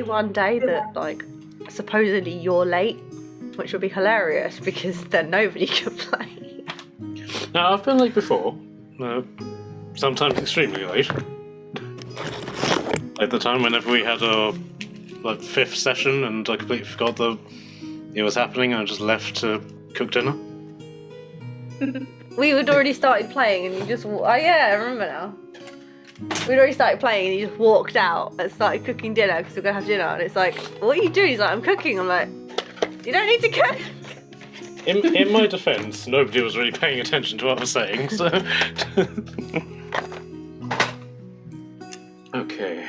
one day that, like, supposedly you're late, which would be hilarious because then nobody could play. Now, I've been late before. Sometimes extremely late. Like the time whenever we had our fifth session and I completely forgot that it was happening and I just left to cook dinner. We had already started playing and you just... Oh yeah, I remember now. We'd already started playing and you just walked out and started cooking dinner because we're going to have dinner. And it's like, what are you doing? He's like, I'm cooking. I'm like, you don't need to cook. In my defence, nobody was really paying attention to what I was saying, so... Okay.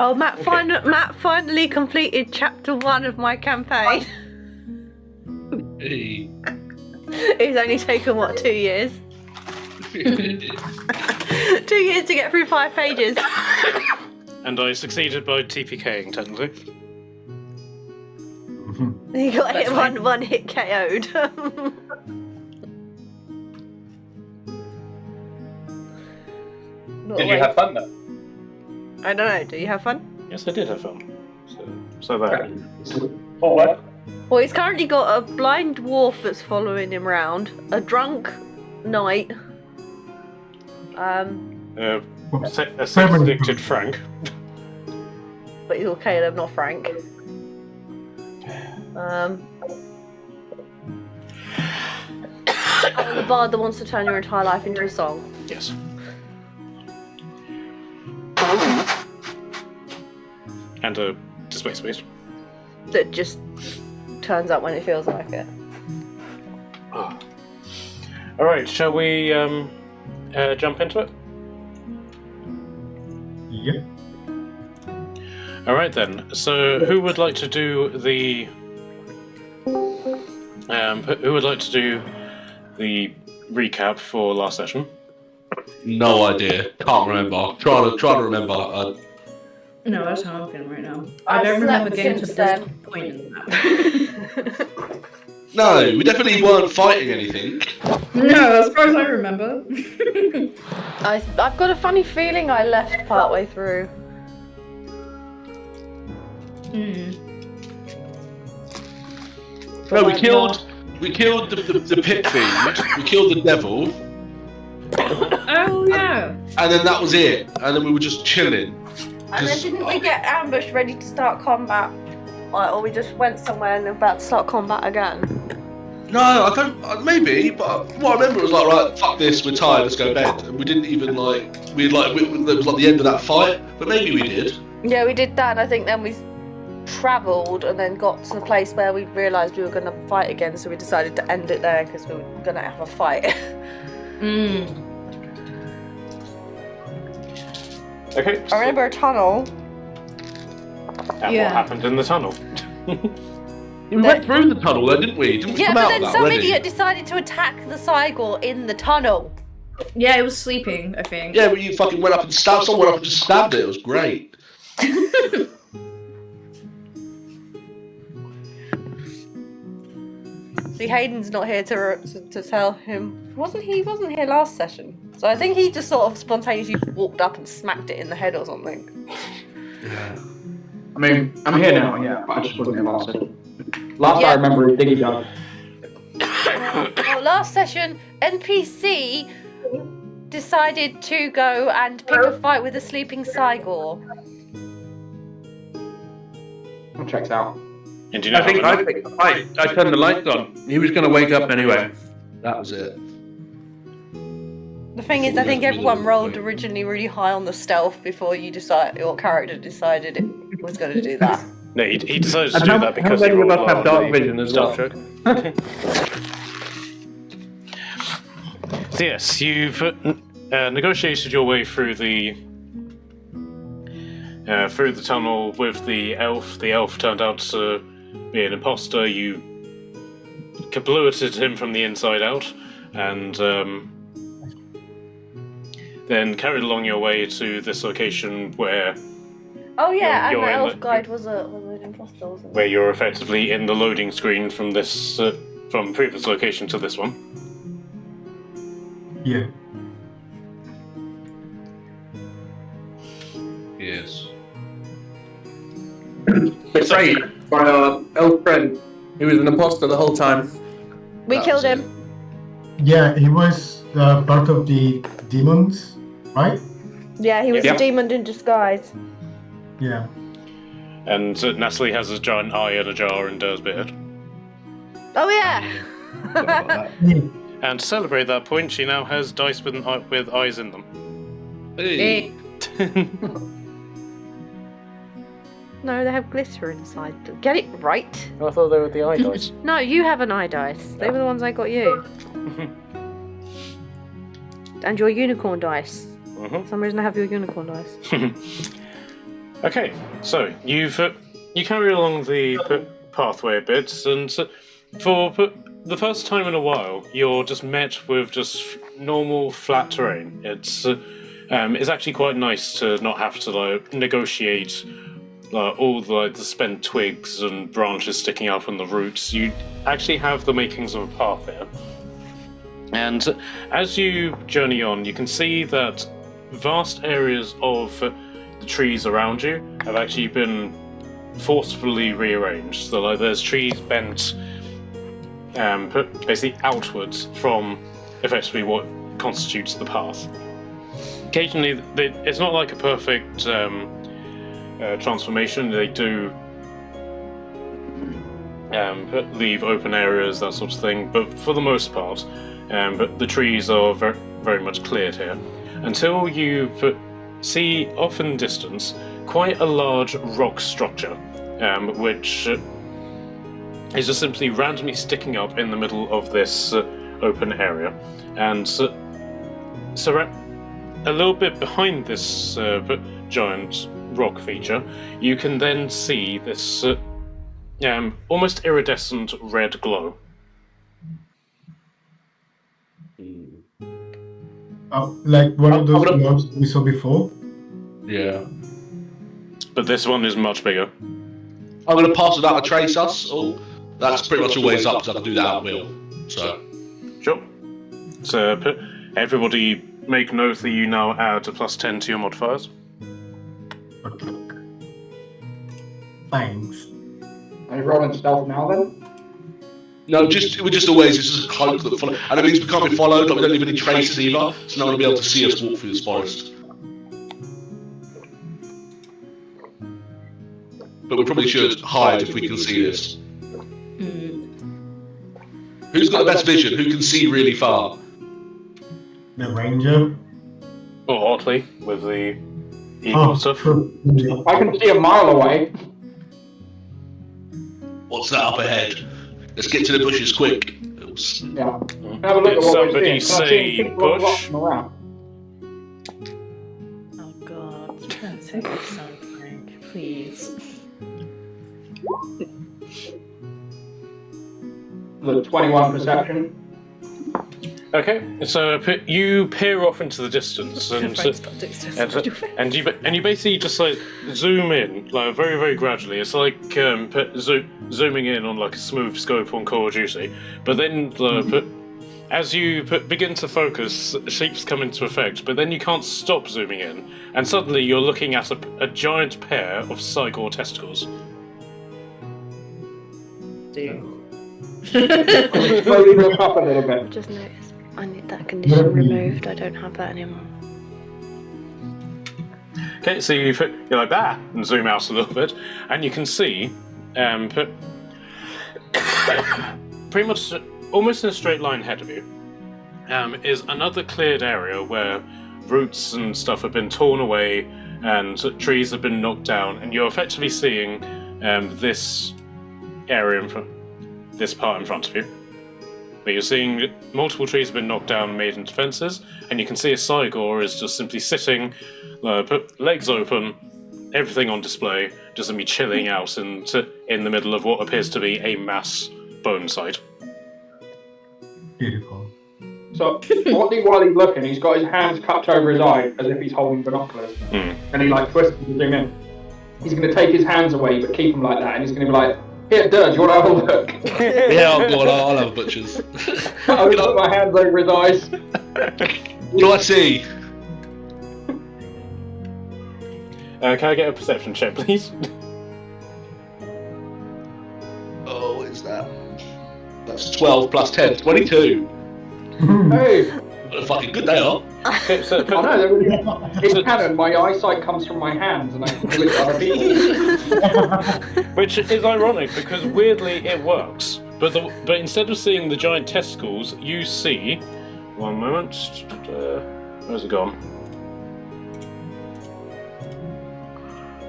Oh, Matt finally completed chapter 1 of my campaign. Hey. It's only taken, what, 2 years? 2 years to get through 5 pages. And I succeeded by TPKing, technically. You got hit one hit KO'd. Did you have fun though? I don't know, do you have fun? Yes, I did have fun. So there. Oh, what? Well, he's currently got a blind dwarf that's following him round, a drunk knight, a sex-addicted Frank. But he's all Caleb, not Frank. And the bard that wants to turn your entire life into a song. Yes. And a display space. That just turns up when it feels like it. Oh. Alright, shall we jump into it? Yep. Alright then, so who would like to do the... who would like to do the recap for last session? No idea. Can't remember. Try to remember. No, that's how I'm feeling right now. I don't remember getting to this point in the map. No, we definitely weren't fighting anything. No, as far as I remember. I've got a funny feeling I left partway through. No, we killed the pit fiend. We killed the devil. Oh yeah. And then that was it. And then we were just chilling. And then didn't we get ambushed ready to start combat? Or we just went somewhere and about to start combat again? No, I don't. Maybe, but what I remember was like, right, fuck this, we're tired, let's go to bed. And we didn't even it was like the end of that fight. But maybe we did. Yeah, we did that. I think then we travelled and then got to the place where we realised we were going to fight again. So we decided to end it there because we were going to have a fight. Okay. I remember a tunnel. And what happened in the tunnel? We went through the tunnel though, didn't we? Didn't we come but out then of that some already? idiot decided to attack the Cygor in the tunnel. Yeah, it was sleeping, I think. Yeah, but you fucking went up and stabbed someone up and just stabbed it. It was great. See, Hayden's not here to tell him. He wasn't here last session. So I think he just sort of spontaneously walked up and smacked it in the head or something. Yeah. I mean, I'm here now, yeah, but I just wasn't here last session. Last I remember is Diggy Dog. Well, last session, NPC decided to go and pick a fight with a sleeping Cygor. That checks out. And do you know I think I picked the fight. I turned the lights on. He was going to wake up anyway. That was it. The thing is, I think everyone rolled originally really high on the stealth before your character decided it was going to do that. No, he decided to do that because how he many of rolled us have well on dark the vision as well, stealth. So yes, you've negotiated your way through the tunnel with the elf. The elf turned out to be an imposter. You kabluated him from the inside out, and then carried along your way to this location where... Oh yeah, You're and the in elf the- guide was an imposter, wasn't it? where you're effectively in the loading screen from this from previous location to this one. Yeah. Yes. Betrayed by our elf friend. He was an imposter the whole time. We That killed was him. Yeah, he was part of the demons, right? Yeah, he was Yep. a demon in disguise. Yeah. And Natalie has a giant eye in a jar in Dur's beard. Oh yeah. Yeah. And to celebrate that point, she now has dice with eyes in them. Hey. No, they have glitter inside them. Get it right. I thought they were the eye dice. No, you have an eye dice. They were the ones I got you. And your unicorn dice. For some reason I have your unicorn dice. Okay, so you carry along the pathway a bit, and for the first time in a while, you're just met with just normal flat terrain. It's actually quite nice to not have to negotiate all the spent twigs and branches sticking up on the roots. You actually have the makings of a path here. And as you journey on, you can see that vast areas of the trees around you have actually been forcefully rearranged. So there's trees bent basically outwards from effectively what constitutes the path. Occasionally, it's not like a perfect transformation. They do leave open areas, that sort of thing, but for the most part, but the trees are very, very much cleared here. Until you see off in the distance quite a large rock structure, which is just simply randomly sticking up in the middle of this open area. And so a little bit behind this giant rock feature, you can then see this almost iridescent red glow. Like one of those globes we saw before. Yeah. But this one is much bigger. I'm going to pass it out to trace us. Oh, that's pretty much always up, because I can do that at will. So. Sure. So everybody make note that you now add a +10 to your modifiers. Okay. Thanks. Are you rolling stealth now then? No, we're just always, it's just a cloak that follows. And it means we can't be followed, like we don't leave any traces either, so no one will be able to see us walk through this forest. But we probably should hide if we can see this. Who's got the best vision? Who can see really far? The ranger. Or Otley, with the eagle stuff. True. Yeah. I can see a mile away. What's that up ahead? Let's get to the bushes quick. Yeah. Have a look Did at what somebody we're seeing. say Can I see bush? walking around? Oh god, don't say something, please. The 21 perception. Okay, so you peer off into the distance, and you basically just zoom in very, very gradually. It's like zooming in on a smooth scope on Call of Duty. But then as you begin to focus, shapes come into effect. But then you can't stop zooming in, and suddenly you're looking at a giant pair of Cygor testicles. Slowly look up a little bit. Just noticed. I need that condition removed. I don't have that anymore. Okay, so you're like that, and zoom out a little bit, and you can see, pretty much almost in a straight line ahead of you, is another cleared area where roots and stuff have been torn away, and trees have been knocked down, and you're effectively seeing this area this part in front of you. But you're seeing multiple trees have been knocked down and made into fences, and you can see a Cygor is just simply sitting, legs open, everything on display, just simply chilling out in the middle of what appears to be a mass bone site. Beautiful. So, while he's looking, he's got his hands cupped over his eyes as if he's holding binoculars. And he twists to zoom in. He's going to take his hands away, but keep them like that, and he's going to be like, Here, Dirge, you want to have a look? Yeah, I'll go on. I'll have a butcher's. I would put my hands over his eyes. What do I see? Can I get a perception check, please? Oh, what is that? That's 12 plus 10, 22. Hey! What a fucking good they are. Okay, so, I know, they're really good. In canon, my eyesight comes from my hands and I can look at other people. which is ironic because weirdly it works. But instead of seeing the giant testicles, you see. One moment. Where's it gone?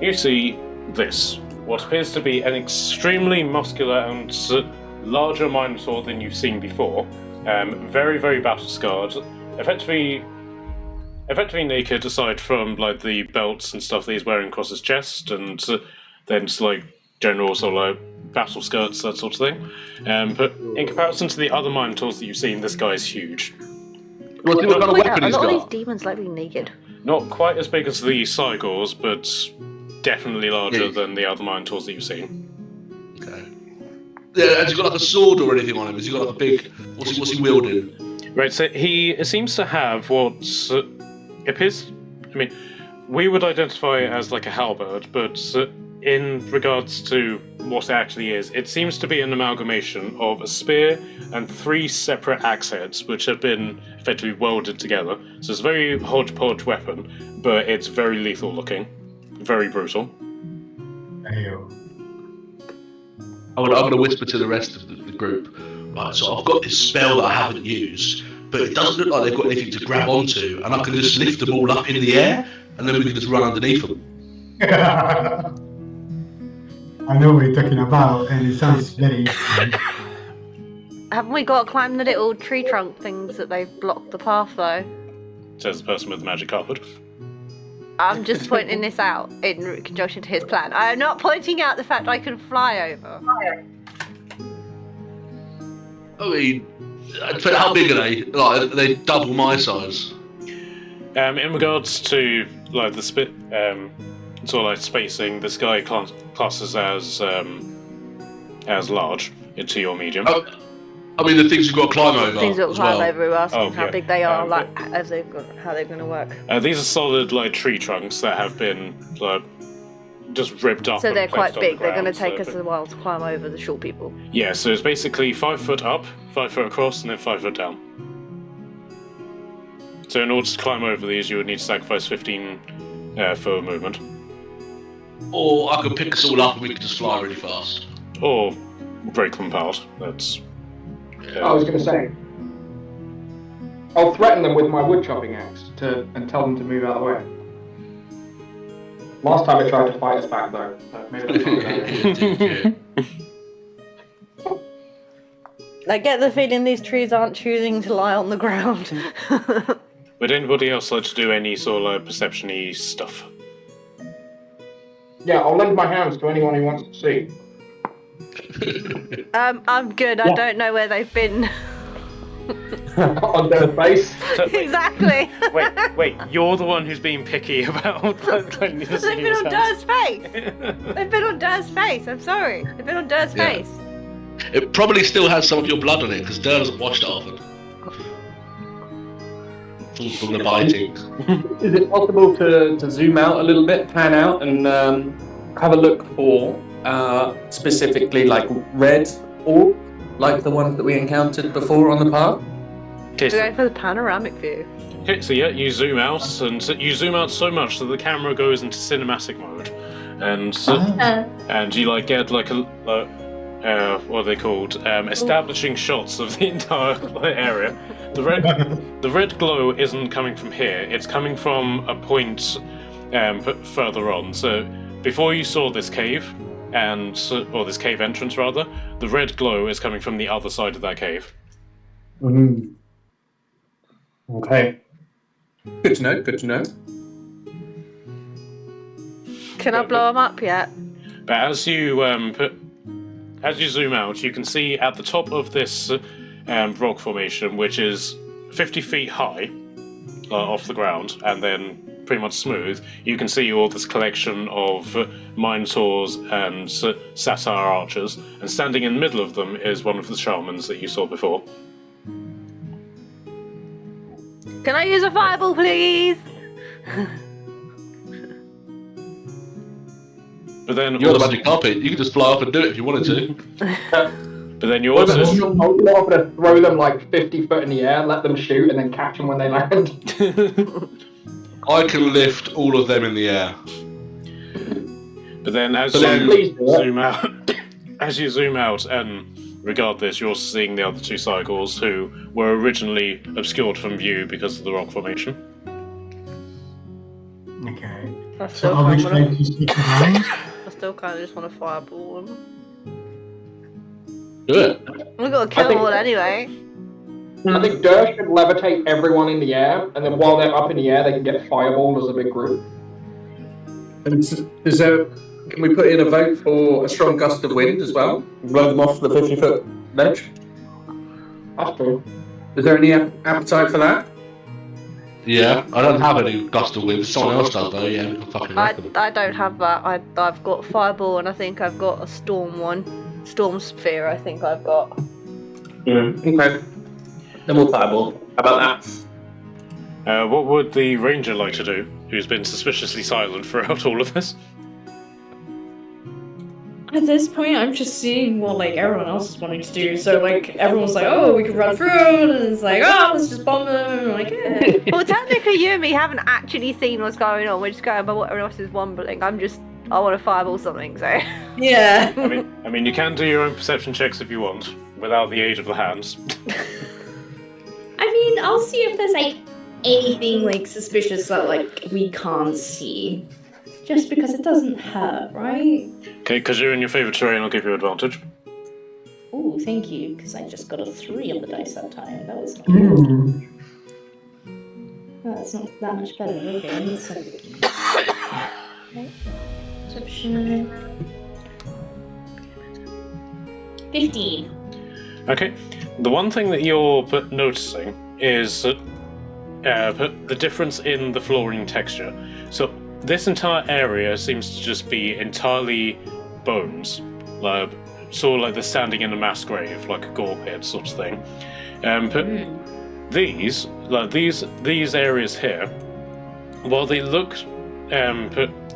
You see this. What appears to be an extremely muscular and larger Minotaur than you've seen before. Very, very battle scarred. Effectively naked, aside from like the belts and stuff that he's wearing across his chest, and then just like general sort of like battle skirts, that sort of thing. But in comparison to the other Minotaurs that you've seen, this guy's huge. What kind of Point out, weapon a he's lot of got? these demons like being naked. Not quite as big as the Cygors, but definitely larger Yeah. than the other Minotaurs that you've seen. Okay. Yeah, has he got like a sword or anything on him? Has he got like a big... What's he wielding? Right, so he seems to have what appears. I mean, we would identify it as like a halberd, but in regards to what it actually is, it seems to be an amalgamation of a spear and 3 separate axe heads, which have been effectively welded together. So it's a very hodgepodge weapon, but it's very lethal looking, very brutal. Ayo. I'm gonna whisper to the rest of the group. Right, so I've got this spell that I haven't used, but it doesn't look like they've got anything to grab onto, and I can just lift them all up in the air, and then we can just run underneath them. I know what you're talking about, and it sounds very. Haven't we got to climb the little tree trunk things that they've blocked the path though? Says the person with the magic carpet. I'm just pointing this out in conjunction to his plan. I am not pointing out the fact I can fly over. I mean, how big are they? Like, are they double my size? In regards to like the sort of like spacing, this guy classes as large into your medium. Oh, I mean, the things you've got to climb over. Things that as climb well. over who asking Oh, how yeah. big they are, Um, like how they're going to work. These are solid like tree trunks that have been like just ripped up. So and they're placed quite on big. the They're going to ground, take so- us a while to climb over the short people. Yeah, so it's basically 5 foot up, 5 foot across, and then 5 foot down. So in order to climb over these, you would need to sacrifice 15 for movement, Or I could pick us all up and we could just fly really fast. or break them apart. That's I was going to say, I'll threaten them with my wood chopping axe and tell them to move out of the way. Last time I tried to fight us back though, so maybe that's not good. Yeah. I get the feeling these trees aren't choosing to lie on the ground. Would anybody else like to do any sort of like perception-y stuff? Yeah, I'll lend my hands to anyone who wants to see. I'm good. I don't know where they've been. On their face. Exactly. Wait, you're the one who's being picky about letting the They've been on Dirt's face. They've been on Dirt's face. I'm sorry. They've been on Dirt's Yeah. face. It probably still has some of your blood on it because Dern hasn't washed it often. From the biting. Is it possible to zoom out a little bit, pan out, and have a look for specifically like red orb, like the ones that we encountered before on the path? Okay, We're so, going for the panoramic view. okay, so yeah, you zoom out, and you zoom out so much that the camera goes into cinematic mode, and you like get like a what are they called? Establishing shots of the entire area. The red glow isn't coming from here; it's coming from a point further on. So before you saw this cave, or this cave entrance rather, the red glow is coming from the other side of that cave. Mm. Okay. Good to know. Good to know. Can I blow them up yet? But as you zoom out, you can see at the top of this rock formation, which is 50 feet high off the ground, and then pretty much smooth, you can see all this collection of Minotaurs and Satyr archers, and standing in the middle of them is one of the shamans that you saw before. Can I use a fireball, please? But then You're the also, magic carpet. You can just fly up and do it if you wanted to. but then you I was also going to throw them like 50 foot in the air, let them shoot, and then catch them when they land. I can lift all of them in the air. But then as But you then- Please do it. zoom out, as you zoom out and regard this, you're seeing the other two Cygors who were originally obscured from view because of the rock formation. Okay. I So still are we kind trying of to stick around? just want to fireball them. Do it. We got to kill them all anyway. I think Durr should levitate everyone in the air, and then while they're up in the air, they can get fireballed as a big group. And is there? Can we put in a vote for a strong gust of wind as well? Blow them off the 50-foot ledge. That's true. Is there any appetite for that? Yeah, I don't have any gust of wind. If someone else does though, yeah, we can fucking wreck them. I don't have that. I've got fireball, and I think I've got a storm one. Storm sphere, I think I've got. Okay. Then we'll fireball. How about that? What would the ranger like to do, who's been suspiciously silent throughout all of this? At this point, I'm just seeing what like everyone else is wanting to do. So like everyone's like, oh, we could run through, and it's like, oh, let's just bomb them. And I'm like, yeah. Well, technically, you and me haven't actually seen what's going on. We're just going by what everyone else is wombling. I want to fireball something, so. Yeah. I mean, you can do your own perception checks if you want, without the aid of the hands. I mean, I'll see if there's like anything like suspicious that like we can't see. Just because it doesn't hurt, right? Okay, because you're in your favourite terrain, I'll give you advantage. Ooh, thank you, because I just got a 3 on the dice that time. That was not Hmm. Oh, that's not that much better. Okay, I need something. Perception. 15. Okay, the one thing that you're noticing is the difference in the flooring texture. So this entire area seems to just be entirely bones, like sort of like they're standing in a mass grave, like a gore pit sort of thing. But these areas here, while they look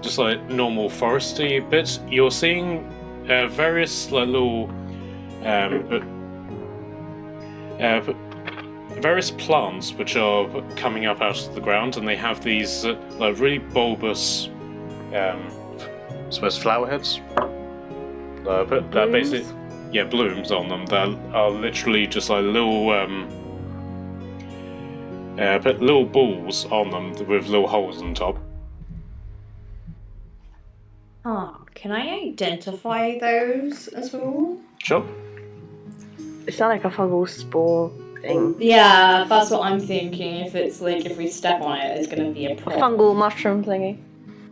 just like normal foresty bits, you're seeing various like little various plants which are coming up out of the ground, and they have these like really bulbous, I suppose flower heads. But that basically, yeah, blooms on them. That are literally just like little, put little balls on them with little holes on top. Oh, can I identify those as well? Sure. It's not like a fungal spore thing. Yeah, that's what I'm thinking. If it's like, if we step on it, it's gonna be a A problem. fungal mushroom thingy.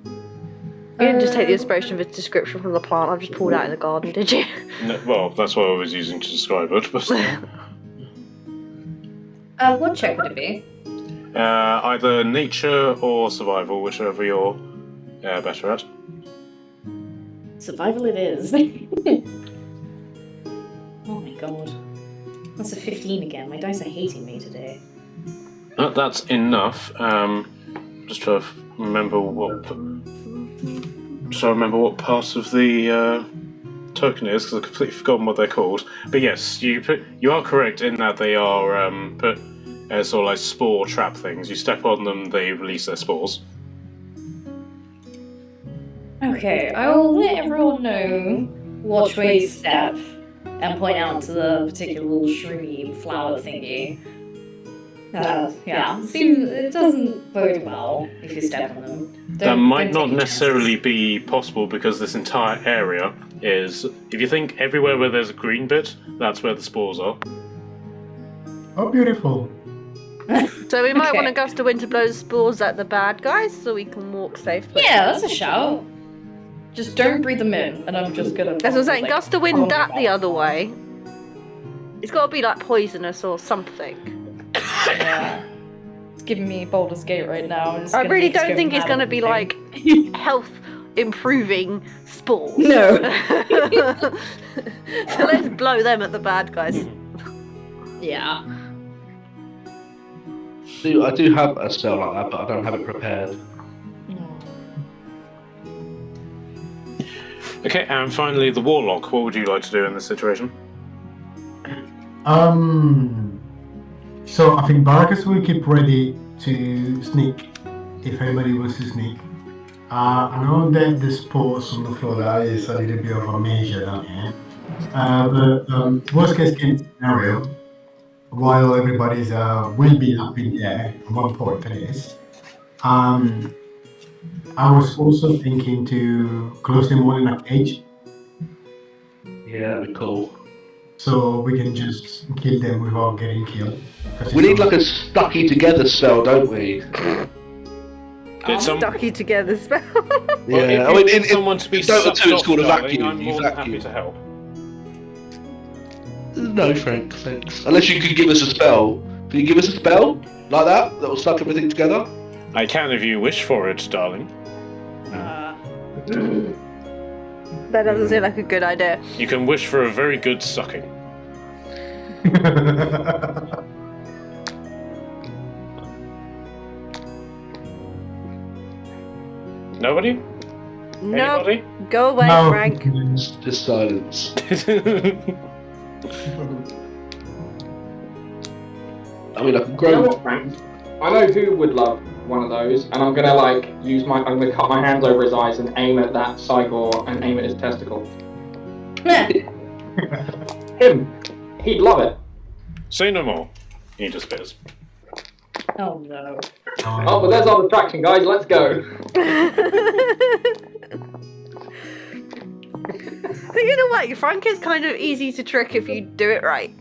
You didn't just take the inspiration of its description from the plant I've just pulled out in the garden, did you? No, well, that's what I was using to describe it. But What check would it be? either nature or survival, whichever you're better at. Survival it is. Oh my god. That's a 15 again. My dice are hating me today. That's enough. Just trying to remember what. So I remember what part of the token is, because I've completely forgotten what they're called. But yes, you are correct in that they are sort of like spore trap things. You step on them, they release their spores. Okay, I will let everyone know which way to step and point out to the particular little shroomy flower thingy. Yeah, it doesn't bode well if you step on them. That might don't not take any necessarily be possible, because this entire area is, if you think everywhere where there's a green bit, that's where the spores are. Oh, beautiful. So we might Okay. want a gust of wind to blow the spores at the bad guys so we can walk safely. Yeah, that's a shout. Just don't breathe them in, and I'm just gonna. That's what I'm saying, like, gust of wind follow that them the off. other way. It's got to be like poisonous or something. Yeah. giving me Baldur's Gate right now. I really don't think it's going to be like health improving spores. No. So let's blow them at the bad guys. Yeah. I do have a spell like that, but I don't have it prepared. Okay, and finally, the Warlock. What would you like to do in this situation? So I think Baracus will keep ready to sneak if anybody wants to sneak. I know that the spores on the floor there is a little bit of a measure down here. But worst case scenario, while everybody's will be up in there at one point at least, I was also thinking to close them all in a cage. Yeah, that'd be cool. So we can just kill them without getting killed. We need like a stucky together spell, don't we? Stucky together spell. Yeah, Well, if you need someone to be Dota sucked 2 it's off, called a darling, vacuum. I'm You more than happy vacuum. to help. No, Frank, thanks. Unless you could give us a spell. Can you give us a spell like that that will suck everything together? I can if you wish for it, darling. That doesn't seem like a good idea. You can wish for a very good sucking. Nobody? No, Anybody? go away, No. Frank. Just silence. I mean, I can You know grow. what, Frank? I know who would love one of those, and I'm gonna like I'm gonna cut my hands over his eyes and aim at that Cygor and aim at his testicle. Him, he'd love it. Say no more. He just spits. Oh no. Oh, but there's our distraction, guys. Let's go. But you know what? Frank is kind of easy to trick if you do it right.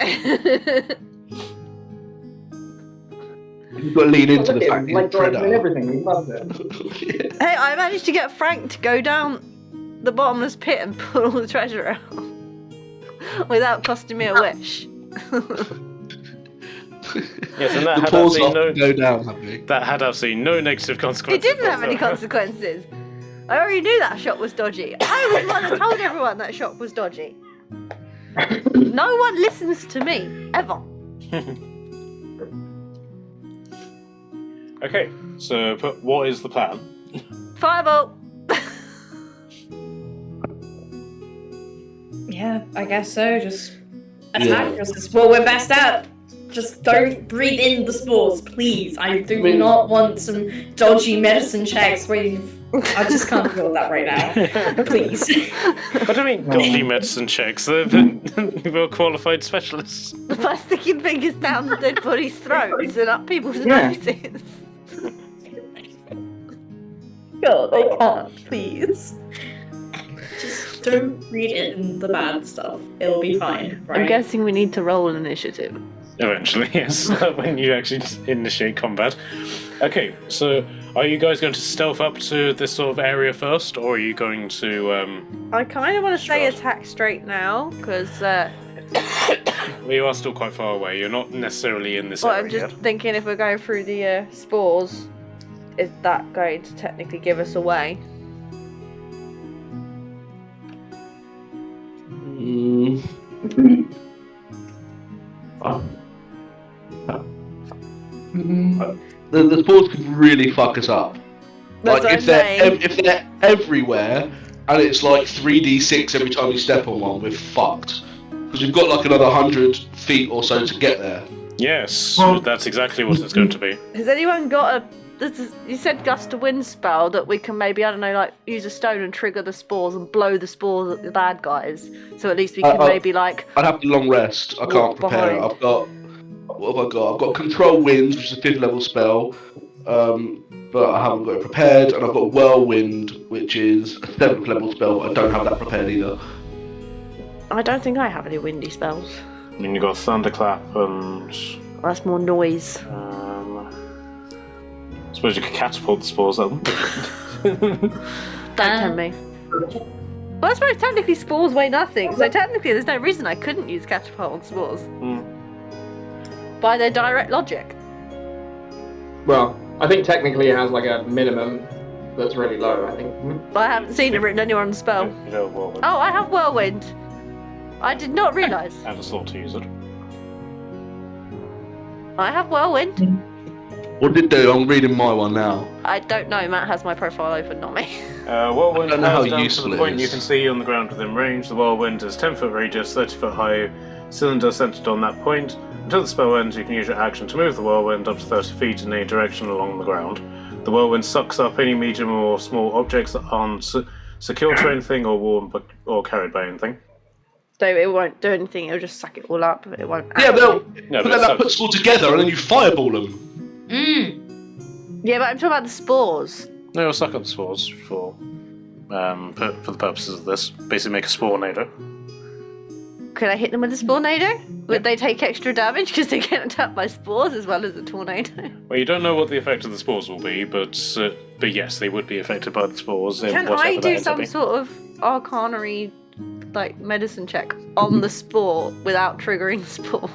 You've got to lean into the Look at fact him, he's a like driving and predator. everything. He loves it. Hey, I managed to get Frank to go down the bottomless pit and pull all the treasure out without costing me a wish. Yes, and that The had paws absolutely off no. go down, happy. That had absolutely no negative It consequences. didn't have any whatsoever. consequences. I already knew that shot was dodgy. I was the one that told everyone that shot was dodgy. No one listens to me, ever. Okay, so what is the plan? Fireball! Yeah, I guess so. Just attack us. It's what we're best at. Just don't breathe in the spores, please. I do not want some dodgy medicine checks where I just can't feel that right now. Please. What do you mean, dodgy medicine checks? They're well-qualified specialists. By sticking fingers down the dead body's throats and up people's Yeah. noses. God, I can't, please. Just don't read in the bad stuff. It'll be fine, right? I'm guessing we need to roll an initiative. Eventually, yes, when you actually initiate combat. Okay, so are you guys going to stealth up to this sort of area first, or are you going to, I kind of want to say Sure. attack straight now, because well, you are still quite far away, you're not necessarily in this I'm area just thinking if we're going through the spores, is that going to technically give us away? The spores could really fuck us up. That's Like what if I'm they're saying. if they're everywhere and it's like 3d6 every time you step on one, we're fucked. Because we've got like another 100 feet or so to get there. yet. Yes, Well- that's exactly what it's going to be. Has anyone got a... you said gust of wind spell that we can maybe, I don't know, like use a stone and trigger the spores and blow the spores at the bad guys. So at least we can maybe like... I'd have to long rest. I can't Walk prepare. behind. I've got. What have I got? I've got control winds, which is a 5th level spell, but I haven't got it prepared, and I've got whirlwind, which is a 7th level spell. I don't have that prepared either. I don't think I have any windy spells. I mean, you've got thunderclap and... That's more noise. I suppose you could catapult the spores at them. Don't tempt me. Well, I suppose technically spores weigh nothing, so technically there's no reason I couldn't use catapult on spores. Hmm. By their direct logic. Well, I think technically it has like a minimum that's really low, I think. I haven't seen it written anywhere on the spell. You know, whirlwind. Oh, I have whirlwind. I did not realise. And a sword to use it. I have whirlwind. What did it do? I'm reading my one now. I don't know. Matt has my profile open, not me. Whirlwind I don't know how powers down to useful the it point you is. can see on the ground within range. The whirlwind is 10-foot radius, 30-foot high, cylinder centered on that point. Until the spell ends, you can use your action to move the whirlwind up to 30 feet in any direction along the ground. The whirlwind sucks up any medium or small objects that aren't secured to anything or worn or carried by anything. So it won't do anything. It'll just suck it all up. It won't. Yeah, but No, but but then that puts it all together and then you fireball them. Yeah, but I'm talking about the spores. No, it'll suck up the spores for the purposes of this. Basically, make a spornado. Could I hit them with a tornado? Would they take extra damage because they get attacked by spores as well as a tornado? Well, you don't know what the effect of the spores will be, but yes, they would be affected by the spores. Can whatever I that do ends up some being. sort of arcanery, like medicine check on the spore without triggering the spore?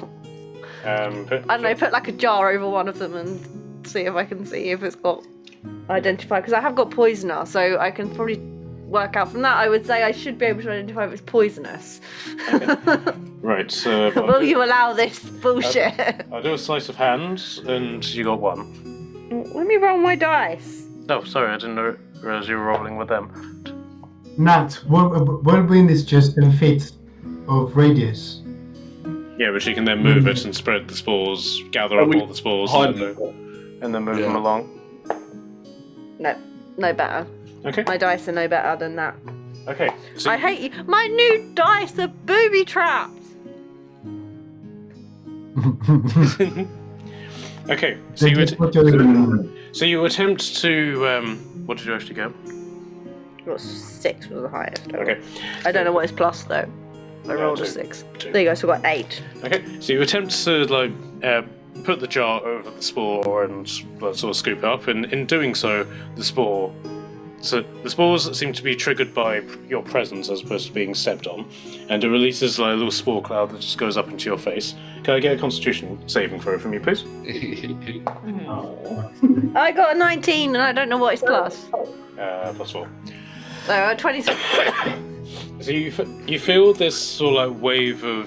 I don't know, put like a jar over one of them and see if I can see if it's got identified. Because I have got poisoner, so I can probably work out from that. I would say I should be able to identify if it's poisonous. Right. Will you allow this bullshit? I'll do a sleight of hand, and you got 1. Let me roll my dice. Oh, sorry, I didn't realize you were rolling with them. Nat, whirlwind is just a feet of radius. Yeah, but you can then move it and spread the spores, gather up all the spores, and then move them along. No better. Okay. My dice are no better than that. Okay. So I hate you. My new dice are booby traps. okay. So you attempt to what did you actually get? Got 6 was the highest. Okay. I don't know what is plus though. I rolled a 2. 6. 2. There you go. So I got 8. Okay. So you attempt to put the jar over the spore and sort of scoop it up, and in doing so, the spores seem to be triggered by your presence as opposed to being stepped on, and it releases like a little spore cloud that just goes up into your face. Can I get a Constitution saving throw from you, please? I got a 19 and I don't know what is plus. +4. So 26. So you feel this sort of like wave of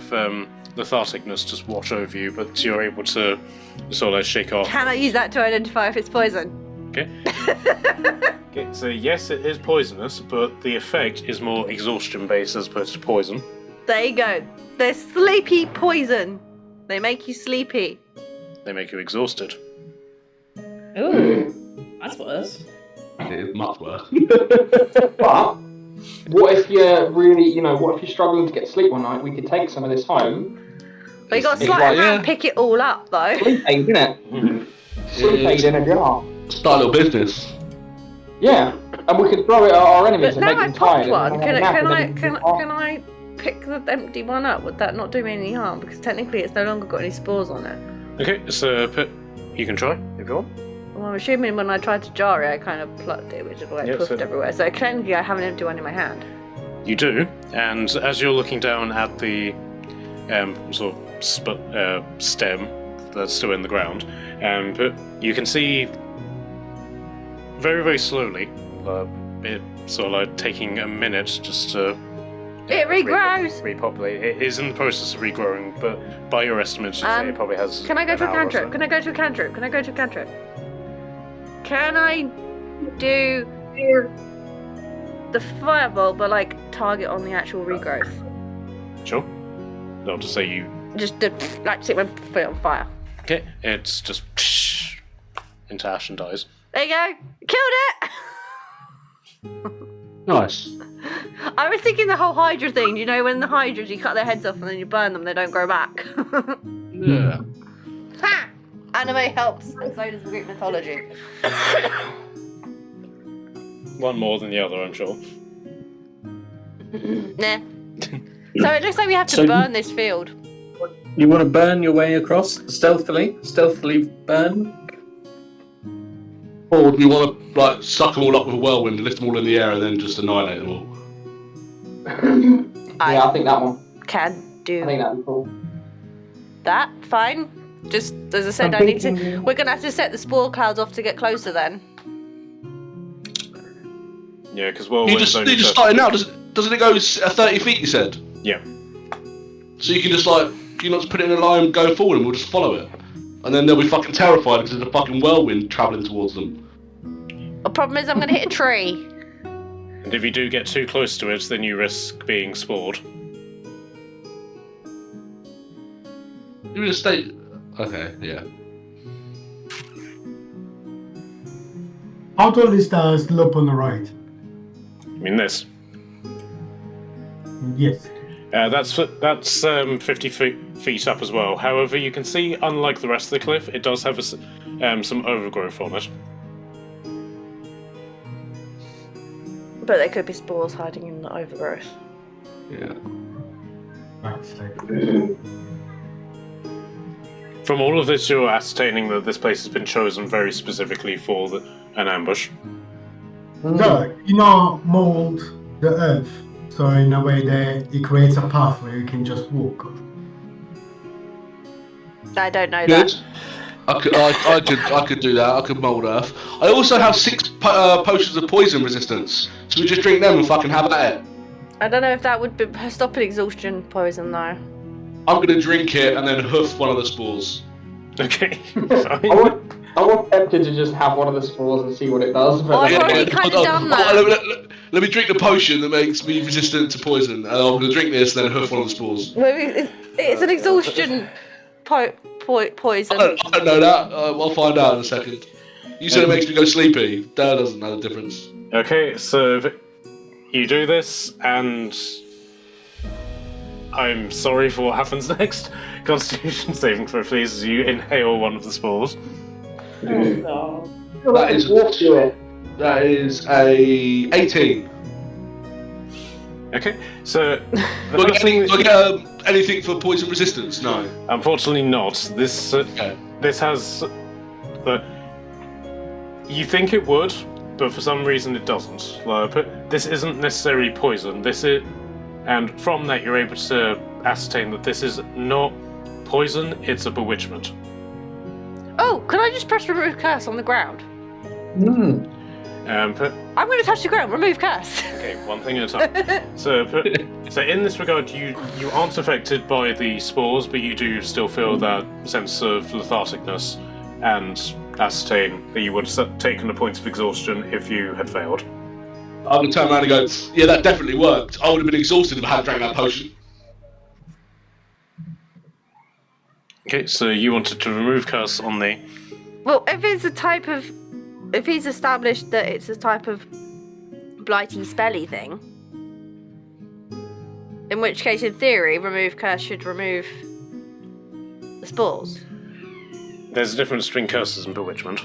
lethargicness just wash over you, but you're able to sort of like shake off. Can I use that to identify if it's poison? Okay. Okay, so yes, it is poisonous, but the effect is more exhaustion-based as opposed to poison. There you go. They're sleepy poison. They make you sleepy. They make you exhausted. Ooh, that's worse. It is much worse. But what if you're really, what if you're struggling to get sleep one night? We could take some of this home. But you got to It's sleight like, of hand, yeah. pick it all up though. Sleep aid, innit? Sleep aid in a jar. Start a little business. Yeah, and we could throw it at our enemies But and now make I them tired. popped one. and then have a nap and Can then- I pick the empty one up? Would that not do me any harm? Because technically it's no longer got any spores on it. Okay, so you can try if you want. Well, I'm assuming when I tried to jar it, I kind of plucked it, which is why it Yes, puffed so- everywhere. So technically I have an empty one in my hand. You do, and as you're looking down at the sort of stem that's still in the ground, but you can see very, very slowly, it sort of like taking a minute just to It regrows! repopulate. It is in the process of regrowing, but by your estimates, you'd say it probably has. Can I go to a an hour or cantrip? so. Can I go to a cantrip? Can I go to a cantrip? Can I do the fireball, but like target on the actual regrowth? Sure. I'll just say you. Just to, like sit my foot on fire. Okay, it's just into ash and dies. There you go. Killed it. Nice. I was thinking the whole Hydra thing. You know, when the Hydras, you cut their heads off and then you burn them, they don't grow back. Yeah. Ha! Anime helps, and so does Greek mythology. One more than the other, I'm sure. Nah. So it looks like we have to So burn this field. You want to burn your way across stealthily? Stealthily burn? Or do you want to like suck them all up with a whirlwind and lift them all in the air and then just annihilate them all? Yeah, I think that one. Can I do think that'd be cool. that. Fine. Just as I said, we're gonna have to set the spore clouds off to get closer then. Yeah, because You just start it now. Doesn't it go 30 feet? You said. Yeah. So you can just you not just put it in a line, go forward, and we'll just follow it. And then they'll be fucking terrified because there's a fucking whirlwind travelling towards them. The problem is I'm gonna hit a tree. And if you do get too close to it, then you risk being spored. You just stay. Okay, yeah. How tall is the slope on the right? I mean this. Yes. That's 50 feet up as well. However, you can see, unlike the rest of the cliff, it does have some overgrowth on it. But there could be spores hiding in the overgrowth. Yeah. That's From all of this, you're ascertaining that this place has been chosen very specifically for an ambush. So, mold the earth, so in a way that it creates a path where you can just walk. I don't know Good. that. I could do that. I could mold earth. I also have 6 potions of poison resistance. So we just drink them and fucking have at it. I don't know if that would stop an exhaustion poison though. I'm gonna drink it and then hoof one of the spores. Okay. I want tempted to just have one of the spores and see what it does. But I've already kind of done that. Let me drink the potion that makes me resistant to poison, and I'm gonna drink this and then hoof one of the spores. Maybe it's an exhaustion poison. I don't know that. I'll find out in a second. You said it makes me go sleepy. That doesn't know the difference. Okay, so you do this, and I'm sorry for what happens next. Constitution saving throw, please, as you inhale one of the spores. No. That is a 18. Okay, so Do I get anything for poison resistance? No. unfortunately not. This Okay. this has the. You think it would, but for some reason it doesn't. But this isn't necessarily poison. And from that you're able to ascertain that this is not poison. It's a bewitchment. Oh, can I just press remove curse on the ground? But I'm going to touch the ground. Remove curse. okay, one thing at a time. So in this regard, you aren't affected by the spores, but you do still feel that sense of lethargicness, and ascertain that you would have taken a point of exhaustion if you had failed. I'm gonna turn around and go, yeah, that definitely worked. I would have been exhausted if I hadn't drank that potion. Okay, so you wanted to remove curse on the. Well, if he's established that it's a type of blighty spelly thing, in which case, in theory, remove curse should remove the spores. There's a difference between curses and bewitchment.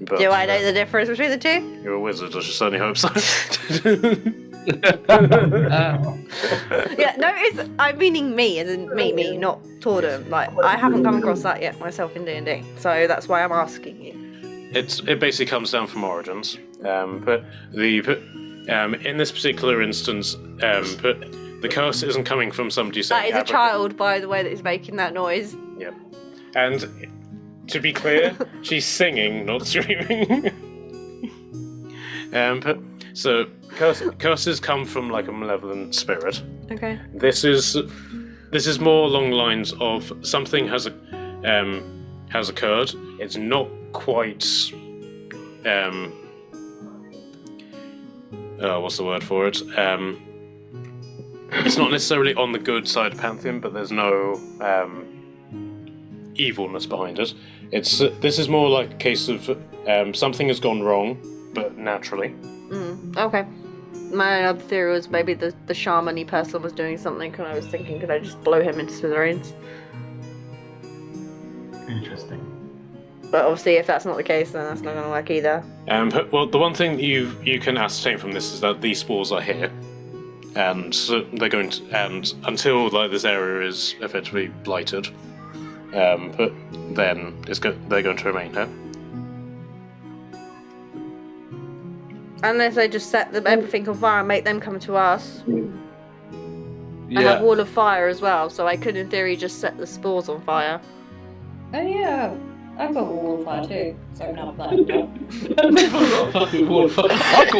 But, Do I know the difference between the two? You're a wizard, I should certainly hope so. Yeah, no, I'm meaning me, as in me, not Tordum. Like, I haven't come across that yet myself in D&D, so that's why I'm asking you. It basically comes down from origins, but in this particular instance, but the curse isn't coming from somebody saying. That is a child, by the way, that is making that noise. Yep, and to be clear, she's singing, not screaming. But so curses come from like a malevolent spirit. Okay. This is more along the lines of something has occurred. It's not quite what's the word for it? It's not necessarily on the good side of Pantheon, but there's no evilness behind it. This is more like a case of something has gone wrong, but naturally. Okay. My other theory was maybe the shaman-y person was doing something, and I was thinking, could I just blow him into smithereens? Interesting. But obviously, if that's not the case, then that's not going to work either. Well, the one thing you can ascertain from this is that these spores are here, and they're going to, and until like this area is effectively blighted, but then they're going to remain here. Unless they just set everything on fire and make them come to us. And have Yeah. wall of fire as well, so I could in theory just set the spores on fire. Oh yeah, I've got a wall of fire too, so I'm not playing. I've got a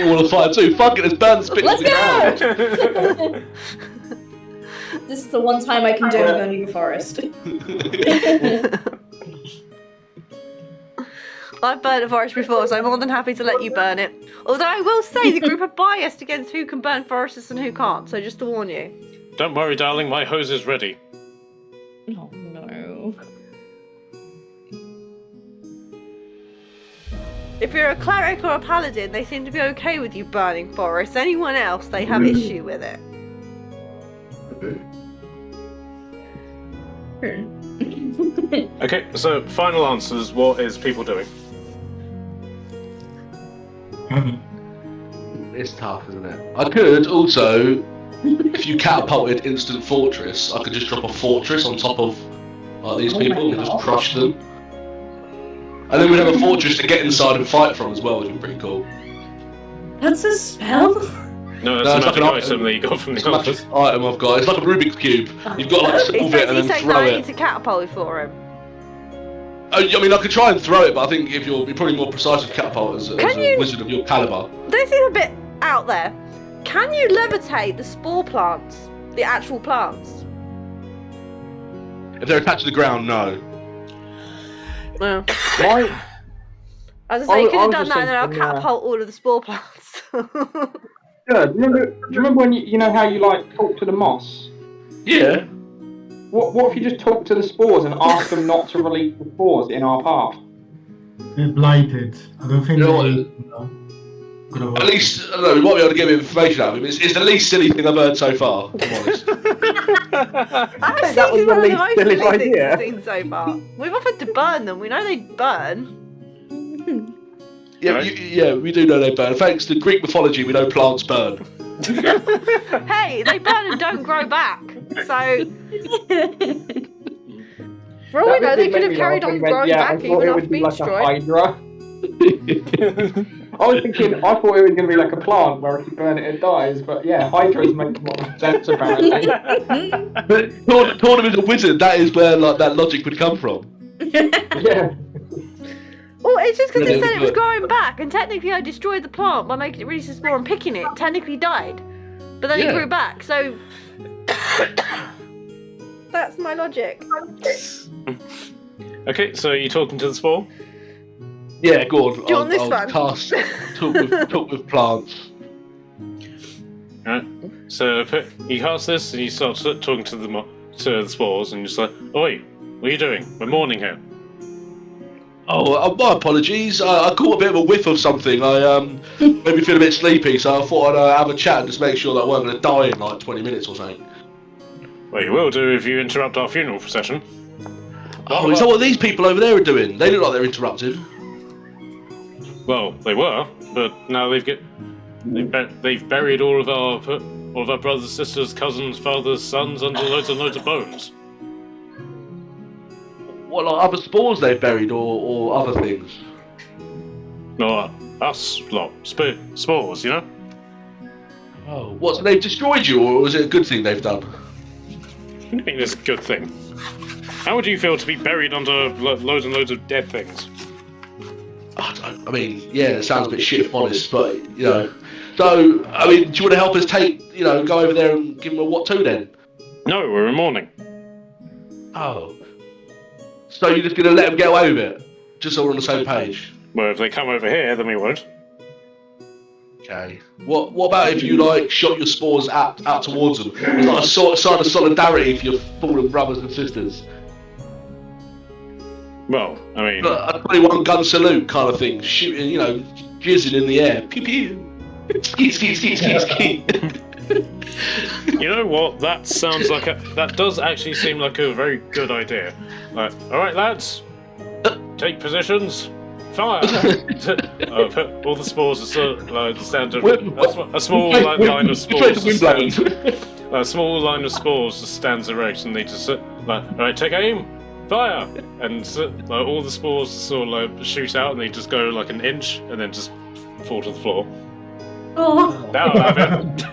wall of fire too. Fuck it, let's burn the spit to Let's the ground. go! This is the one time I condone burning the forest. I've burned a forest before, so I'm more than happy to let you burn it. Although I will say the group are biased against who can burn forests and who can't, so just to warn you. Don't worry, darling, my hose is ready. Oh no. If you're a cleric or a paladin, they seem to be okay with you burning forests. Anyone else, they have issue with it. Okay, so final answers. What is people doing? It's tough, isn't it? I could also, if you catapulted instant fortress, I could just drop a fortress on top of these people and just crush them. And then we'd have a fortress to get inside and fight from as well, which would be pretty cool. That's a spell? No, No, that's it's a like magic an item that you got from It's the a magic office. item I've got. It's like a Rubik's Cube. You've got to like He solve it and says then no, throw I need it. to catapult for him. I mean, I could try and throw it, but I think if you're probably more precise with catapult as Can a you- wizard of your caliber. This is a bit out there. Can you levitate the spore plants? The actual plants? If they're attached to the ground, no. No. Why? As I say, you could I have was done just that and then I'll thinking, catapult all of the spore plants. Yeah, do you remember when you know how you like talk to the moss? Yeah. What if you just talk to the spores and ask them not to release the spores in our path? They're blighted. I don't think You know they. what? Gonna work. At least, I don't know, we might be able to get a bit of information out of him. It's the least silly thing I've heard so far, if I'm honest. I that was think it's the one of the least most silly silly things idea. I've seen so far. We've offered to burn them. We know they burn. Yeah, Right. we do know they burn. Thanks to Greek mythology, we know plants burn. Hey, they burn and don't grow back. So, for all we know, they could have carried on growing back I thought even it after would be being like a destroyed. hydra. I was thinking, I thought it was going to be like a plant where if you burn it, it dies. But yeah, hydras make more sense apparently. But Tornum is a wizard, that is where like that logic would come from. Yeah. Well, it's just because Yeah, it said it was but- growing back, and technically I destroyed the plant by making it really small and picking it. Technically died, but then it Yeah. grew back. So that's my logic. Okay, so you're talking to the spore? Yeah, go on. Do you want this I'll one? cast talk with plants. Alright, so you cast this and you start talking to the spores and you're just like, oh wait, what are you doing? We're mourning here. Oh, my apologies. I caught a bit of a whiff of something. I made me feel a bit sleepy, so I thought I'd have a chat and just make sure that I weren't going to die in like 20 minutes or something. Well, you will do if you interrupt our funeral procession. Oh, is that what these people over there are doing? They look like they're interrupted. Well, they were, but now they've buried all of our brothers, sisters, cousins, fathers, sons under loads and loads of bones. What, like other spores they've buried or other things? No, us lot, spores, you know. Oh, what? So they've destroyed you, or was it a good thing they've done? What do you mean it's a good thing? How would you feel to be buried under loads and loads of dead things? I mean, yeah, it sounds a bit shit if I'm honest, but you know. So, I mean, do you want to help us go over there and give them a what to then? No, we're in mourning. Oh. So you're just going to let them get away with it? Just so we're on the same page? Well, if they come over here, then we won't. Okay. What about if you, like, shot your spores out towards them? It's like a sign of solidarity for your fallen brothers and sisters. Well, I mean, A 21 gun salute kind of thing. Shooting, you know, jizzing in the air. Pew pew. Skeet, skeet, skeet, skeet, skeet. you know what? That sounds like that does actually seem like a very good idea. Like, all right, lads, take positions. Fire! Put all the spores are standard. A small line of spores. A small line of spores just stands erect, and they just all right, take aim, fire, and all the spores sort of shoot out, and they just go like an inch, and then just fall to the floor. Oh. That'll have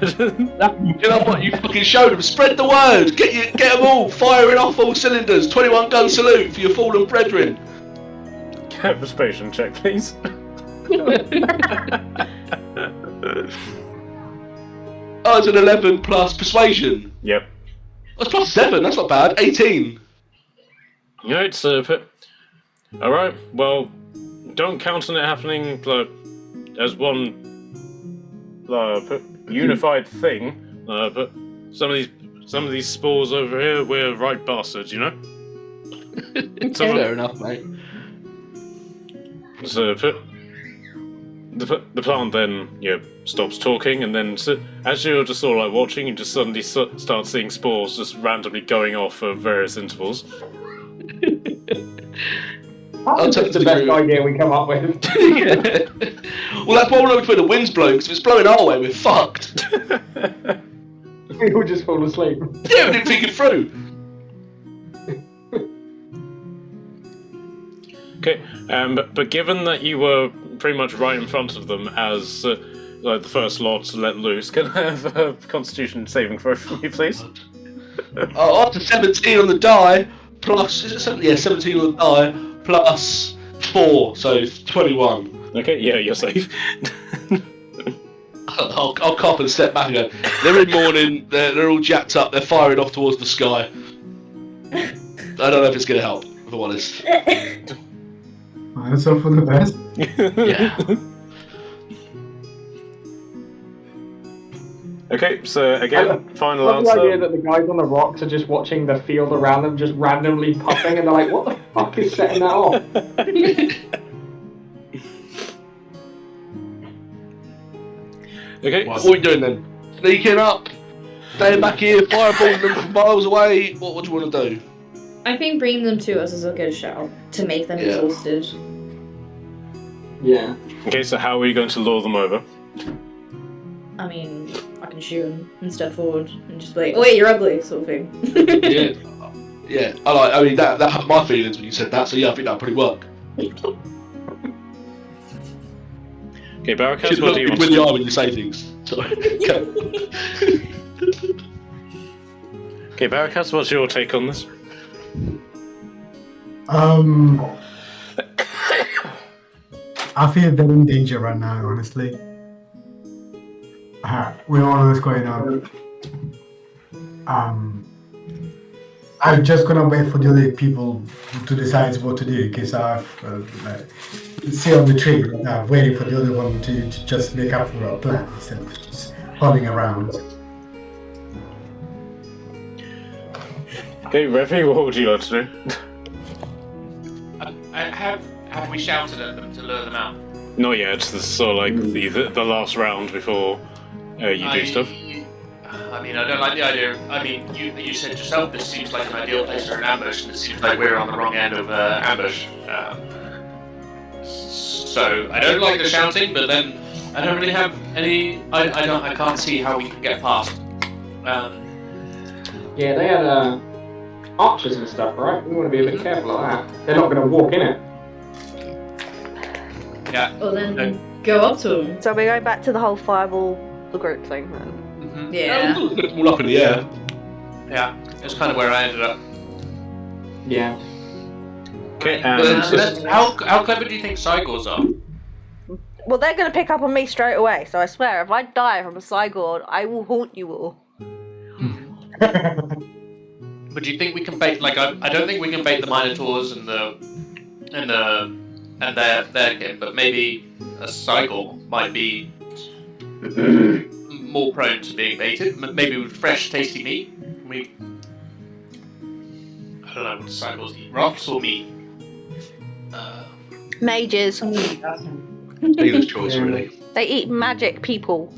it. You know what? You fucking showed them. Spread the word. Get them all firing off all cylinders. 21 gun salute for your fallen brethren. Have a persuasion check, please. Oh, it's an 11 plus persuasion. Yep. That's plus 7. That's not bad. 18. Alright, so... Alright, well, don't count on it happening as one unified thing, but some of these spores over here, we're right bastards, you know? Fair enough, mate. So the plant then stops talking, and then as you're just sort of like watching, you just suddenly start seeing spores just randomly going off at various intervals. That's the best idea we come up with. Yeah. Well, that's why we're looking for the wind's blowing, because if it's blowing our way, we're fucked. We all just fall asleep. Yeah, we didn't think it through. Okay, but given that you were pretty much right in front of them as the first lot let loose, can I have a Constitution saving throw from you, please? Oh, after 17 on the die, plus... Is it 17? Yeah, 17 on the die, plus 4, so 21. Okay, yeah, you're safe. I'll cop and step back and go, they're in mourning, they're all jacked up, they're firing off towards the sky. I don't know if it's going to help, if I'm honest. Let's hope for the best. Yeah. Okay, so again, final I love the answer. idea that the guys on the rocks are just watching the field around them just randomly puffing, and they're like, what the fuck is setting that off? Okay, What are we doing then? Sneaking up, staying back here, fireballing them from miles away. What do you want to do? I think bringing them to us is a good shout to make them Yeah. exhausted. Yeah. okay, so how are you going to lure them over? I mean, I can shoot them and step forward and just be like, "Oh wait, you're ugly," sort of thing. Yeah, yeah. I mean, that hurt my feelings when you said that. So yeah, I think that'll probably work. Okay, Barakas, Should what look do you me want in to the do? eye when you say things. Sorry. Okay. Okay, Barakas, what's your take on this? I feel they're in danger right now, honestly. With all of this going on. I'm just gonna wait for the other people to decide what to do, because I've see on the tree, waiting for the other one to just make up for a plan instead of just holding around. Okay, Revy, what would you like to do? Have we shouted at them to lure them out? Not yet, this is sort of like the last round before you do stuff. I mean, I don't like the idea. I mean, you said yourself this seems like an ideal place for an ambush, and it seems like we're on the wrong end of ambush. So I don't like the shouting, but then I don't really have any. I can't see how we can get past. Yeah, they had archers and stuff, right? We want to be a bit careful of that. They're not going to walk in it. Yeah. Well then, go up to them. So we go back to the whole fireball, the group thing then. Mm-hmm. Yeah. Lift them all up in the air. Yeah. That's kind of where I ended up. Yeah. Okay, How clever do you think Cygors are? Well, they're going to pick up on me straight away, so I swear, if I die from a Cygord, I will haunt you all. But do you think we can bait? Like, I don't think we can bait the Minotaurs and their kin, but maybe a Cygor might be more prone to being baited. Maybe with fresh, tasty meat. I don't know what Cygors eat. Rocks or meat? Mages. Dealer's choice, really. They eat magic people.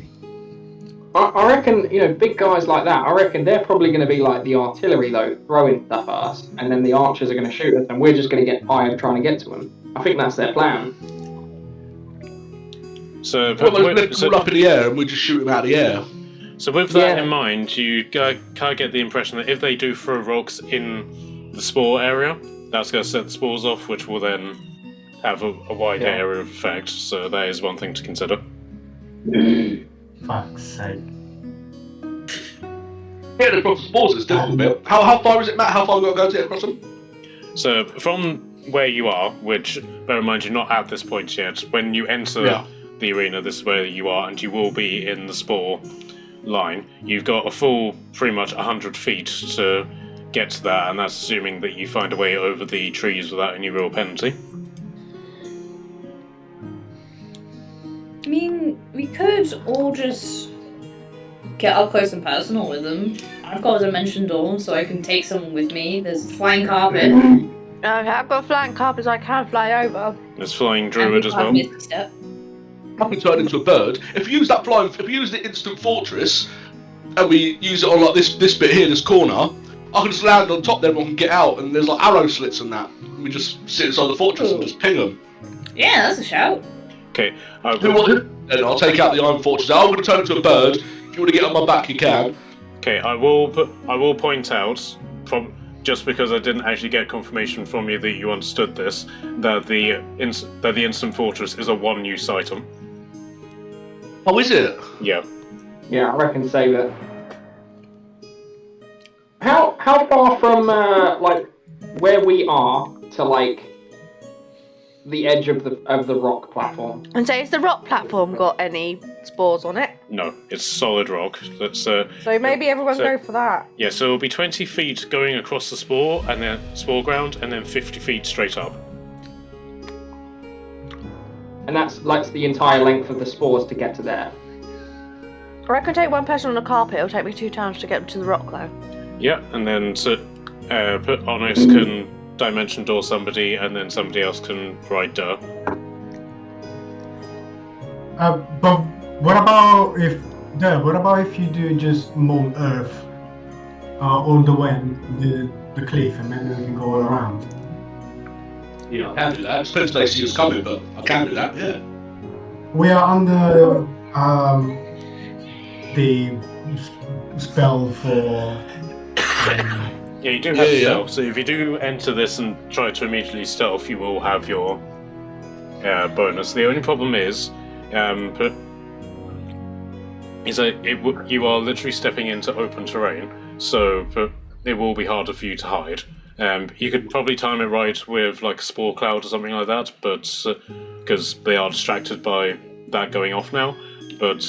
I reckon, big guys like that, I reckon they're probably going to be like the artillery, though, throwing stuff at us, and then the archers are going to shoot us, and we're just going to get fired trying to get to them. I think that's their plan. So, Well, let's lift them all up in the air and we'll just shoot them out of the air. so with that Yeah. in mind, you kind of get the impression that if they do throw rocks in the spore area, that's going to set the spores off, which will then have a wide Yeah. area of effect. So that is one thing to consider. Fuck's sake. Getting across the spores is difficult, bit. How far is it, Matt? How far have we got to go to get across them? So from where you are, which bear in mind you're not at this point yet, when you enter the arena, this is where you are, and you will be in the spore line. You've got a full, pretty much 100 feet to get to that, and that's assuming that you find a way over the trees without any real penalty. I mean, we could all just get up close and personal with them. I've got a dimension door, so I can take someone with me. There's flying carpet. Okay, I've got flying carpets I can fly over. There's flying druid as well. Misty Step. I can turn into a bird. If we use that if we use the instant fortress, and we use it on like this bit here, this corner, I can just land on top there and everyone can get out, and there's like arrow slits and that. And we just sit inside the fortress and just ping them. Yeah, that's a shout. Okay, And I'll take out the iron fortress. I'm going to turn into a bird. If you want to get on my back, you can. okay. I will point out, just because I didn't actually get confirmation from you that you understood this, that the instant fortress is a one-use item. Oh, is it? Yeah. Yeah, I reckon save it. How far from like where we are to like the edge of the rock platform? And so, has the rock platform got any spores on it? No, it's solid rock. That's So maybe everyone so- go for that. yeah. So it'll be 20 feet going across the spore and then spore ground, and then 50 feet straight up. And that's like the entire length of the spores to get to there. Or I can take one person on a carpet. It'll take me 2 turns to get to the rock, though. Yeah, and then put Onyx can dimension door somebody, and then somebody else can ride Dur. But what about if you do just mold earth all the way the cliff, and then we can go all around? Yeah, I can do that. It depends if they see us coming, but I can do that, yeah. We are under the spell for. Yeah, you do have stealth, so if you do enter this and try to immediately stealth, you will have your bonus. The only problem is that you are literally stepping into open terrain, so it will be harder for you to hide. You could probably time it right with like a spore cloud or something like that, but because they are distracted by that going off now, but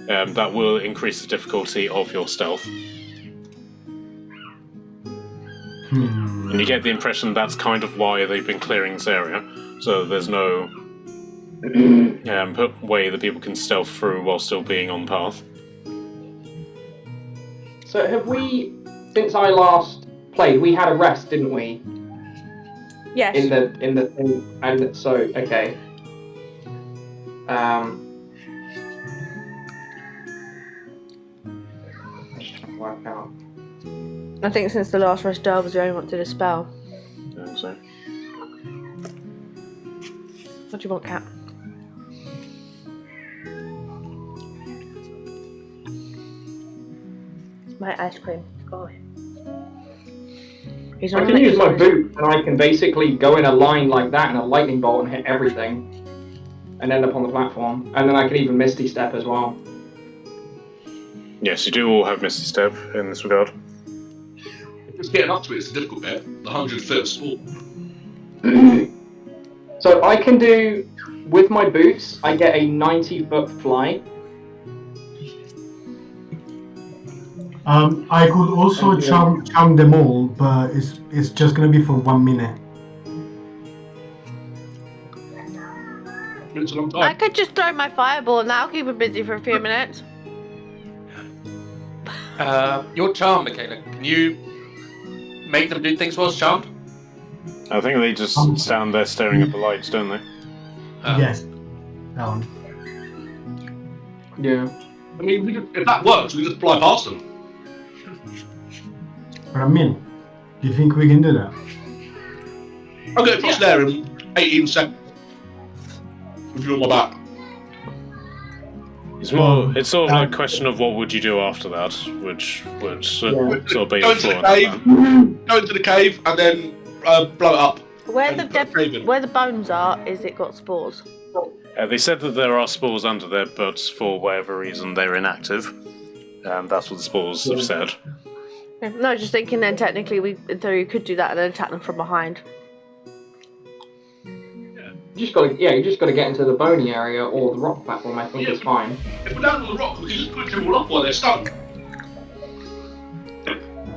that will increase the difficulty of your stealth. And you get the impression that's kind of why they've been clearing this area, so there's no way that people can stealth through while still being on the path. So have we, since I last played, we had a rest, didn't we? Yes. In the thing, and so okay. Just trying to work out. I think since the last rest, Dur was the only one that did a spell. So. What do you want, Cat? My ice cream. Go away. He's I on can use my exercise. boot, and I can basically go in a line like that in a lightning bolt and hit everything, and end up on the platform. And then I can even Misty Step as well. Yes, you do all have Misty Step in this regard. Just getting up to it is the difficult bit. The 100-foot sport. So I can do, with my boots, I get a 90-foot fly. I could also charm them all, but it's just gonna be for 1 minute. It's a long I time. could just throw my fireball and that'll keep him busy for a few minutes. You're charmed, Michaela. Can you make them do things whilst charmed? I think they just stand there staring at the lights, don't they? Yes, that one. Yeah. I mean, if that works, we just fly past them. But I mean, do you think we can do that? I'll get across there in 18 seconds. If you're on my back. It's sort of like a question of what would you do after that, which would sort of be Go the into the flaw in cave, that. go into the cave, and then blow it up. Where And the put Raven. where the bones are, is it got spores? They said that there are spores under there, but for whatever reason they're inactive. That's what the spores have said. No, just thinking then technically we in theory could do that and then attack them from behind. You just gotta get into the bony area or the rock platform. I think is fine. If we're down on the rock, we can just push them all up while they're stuck.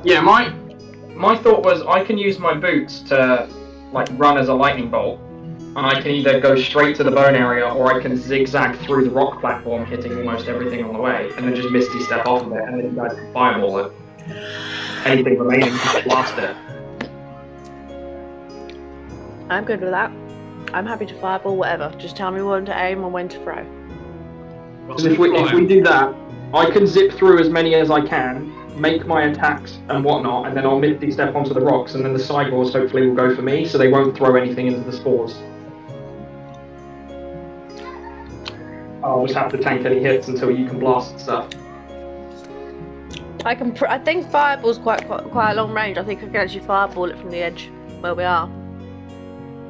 Yeah, my thought was I can use my boots to like run as a lightning bolt, and I can either go straight to the bone area or I can zigzag through the rock platform, hitting almost everything on the way, and then just misty step off of it, and then you guys can fireball it. Anything remaining can blast it. I'm good with that. I'm happy to fireball whatever. Just tell me when to aim and when to throw. Because if we do that, I can zip through as many as I can, make my attacks and whatnot, and then I'll misty step onto the rocks, and then the sidewalls hopefully will go for me, so they won't throw anything into the spores. I'll just have to tank any hits until you can blast stuff. I think fireball's quite a long range. I think I can actually fireball it from the edge where we are.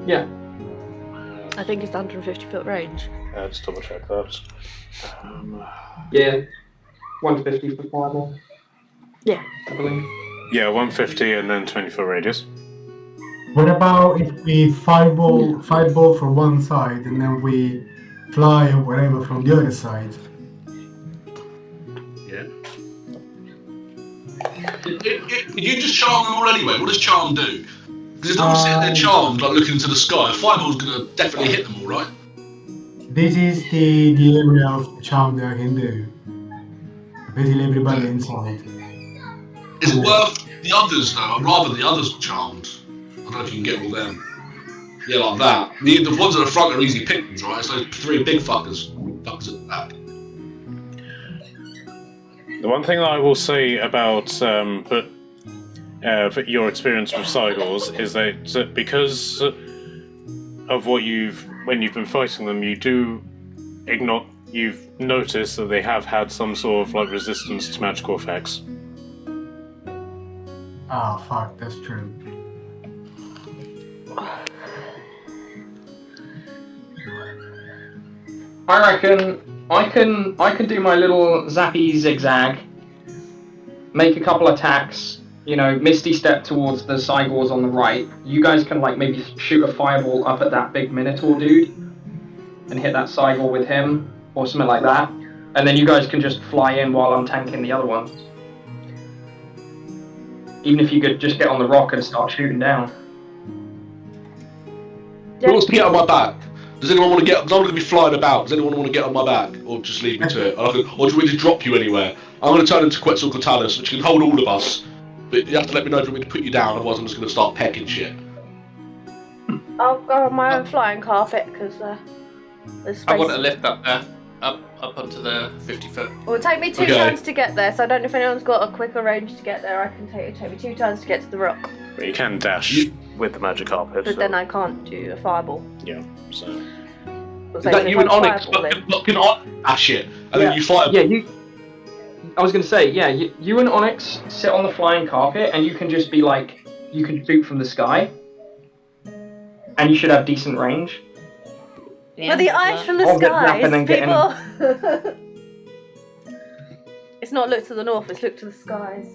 Yeah. I think it's 150 foot range. Just double check that. Yeah. 150 for fireball. Yeah. I believe. Yeah, 150 and then 20 foot radius. What about if we fireball from one side and then we fly or whatever from the other side? Yeah. You just charm them all anyway. What does charm do? Because if they're sitting there charmed, like looking into the sky, a fireball's gonna definitely hit them all, right? This is the area of charm that I can do. Basically everybody inside. Is it worth the others though? I'd rather the others charmed. I don't know if you can get all them. Yeah, like that. The ones at the front are easy pickings, right? It's those three big fuckers. Fuckers at the back. The one thing that I will say about your experience with Cygors is that because of when you've been fighting them, you've noticed that they have had some sort of like resistance to magical effects. Ah, fuck, that's true. I reckon I can do my little zappy zigzag, make a couple attacks, misty step towards the Cygors on the right. You guys can like maybe shoot a fireball up at that big Minotaur dude and hit that Cygor with him or something like that. And then you guys can just fly in while I'm tanking the other ones. Even if you could just get on the rock and start shooting down. Who wants to get on my back? Does anyone want to get? Because I'm going to be flying about. Does anyone want to get on my back, or just leave me to it? Or do you want me to drop you anywhere? I'm going to turn into Quetzalcoatlus, which can hold all of us. But you have to let me know if you want me to put you down. Otherwise, I'm just going to start pecking shit. I'll go on my own flying carpet because there's space. I want to lift up there, up onto the 50 foot. Well, it'll take me two turns to get there, so I don't know if anyone's got a quicker range to get there. I can take me 2 turns to get to the rock. But you can dash with the magic carpet. But then I can't do a fireball. Yeah, so... Is that you and Onyx fucking on? Ah, shit. And then you fire... Yeah, I was going to say, yeah, you and Onyx sit on the flying carpet and you can just be like, you can shoot from the sky. And you should have decent range. But the eyes from the I'll get skies, Zap and then get people... It's not look to the north, it's look to the skies.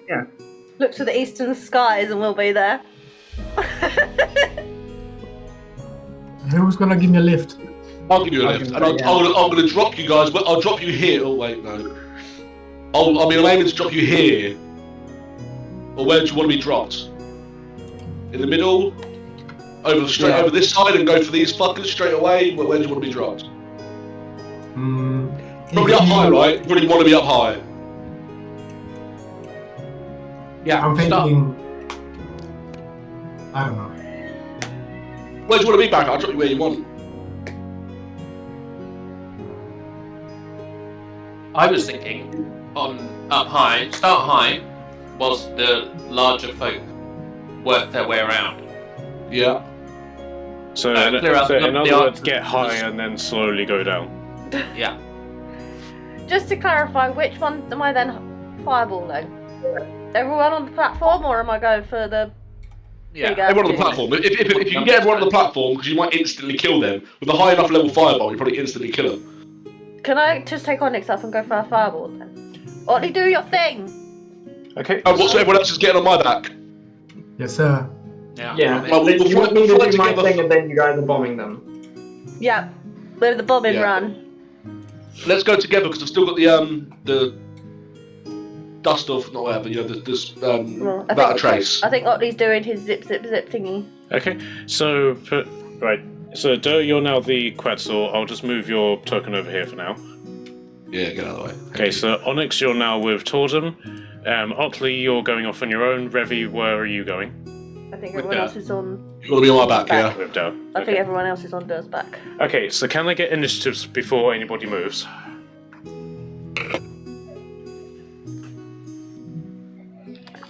Yeah. Look to the eastern skies and we'll be there. Who's gonna give me a lift? I'll give you a lift. And I'm going to drop you guys. I'll drop you here. Oh, wait, no. I'm aiming to drop you here. Or where do you want to be dropped? In the middle? Over this side and go for these fuckers straight away? Where do you want to be dropped? Probably up high, right? You probably want to be up high. Yeah, I'm thinking... I don't know. Where do you want to be back? I'll drop you where you want. I was thinking up high, start high, whilst the larger folk work their way around. Yeah. So, clear out in the other words, arc- get high and then slowly go down. Yeah. Just to clarify, which one am I then fireballing? Everyone on the platform, or am I going for the Yeah, Big everyone on the ass platform. If you can get everyone on the platform, because you might instantly kill them with a high enough level fireball, you probably instantly kill them. Can I just take Onyx up and go for a fireball then? Otley, do your thing! Okay. Oh, what's everyone else is getting on my back? Yes, sir. Yeah, Well, we'll you want me fly to do my together. thing and then you guys are bombing them. Yeah, with the bombing Yeah. run. Let's go together because I've still got the dust off, not whatever. You know, this Well, without a trace. I think Otley's doing his zip thingy. Okay. So, right. So, Doe, you're now the Quetzal. I'll just move your token over here for now. Yeah, get out of the way. Okay, so Onyx, you're now with Tordum. Otley, you're going off on your own. Revy, where are you going? I think With everyone that. else is on. You want to be on my back, yeah? With Doe. I think everyone else is on Doe's back. Okay, so can I get initiatives before anybody moves?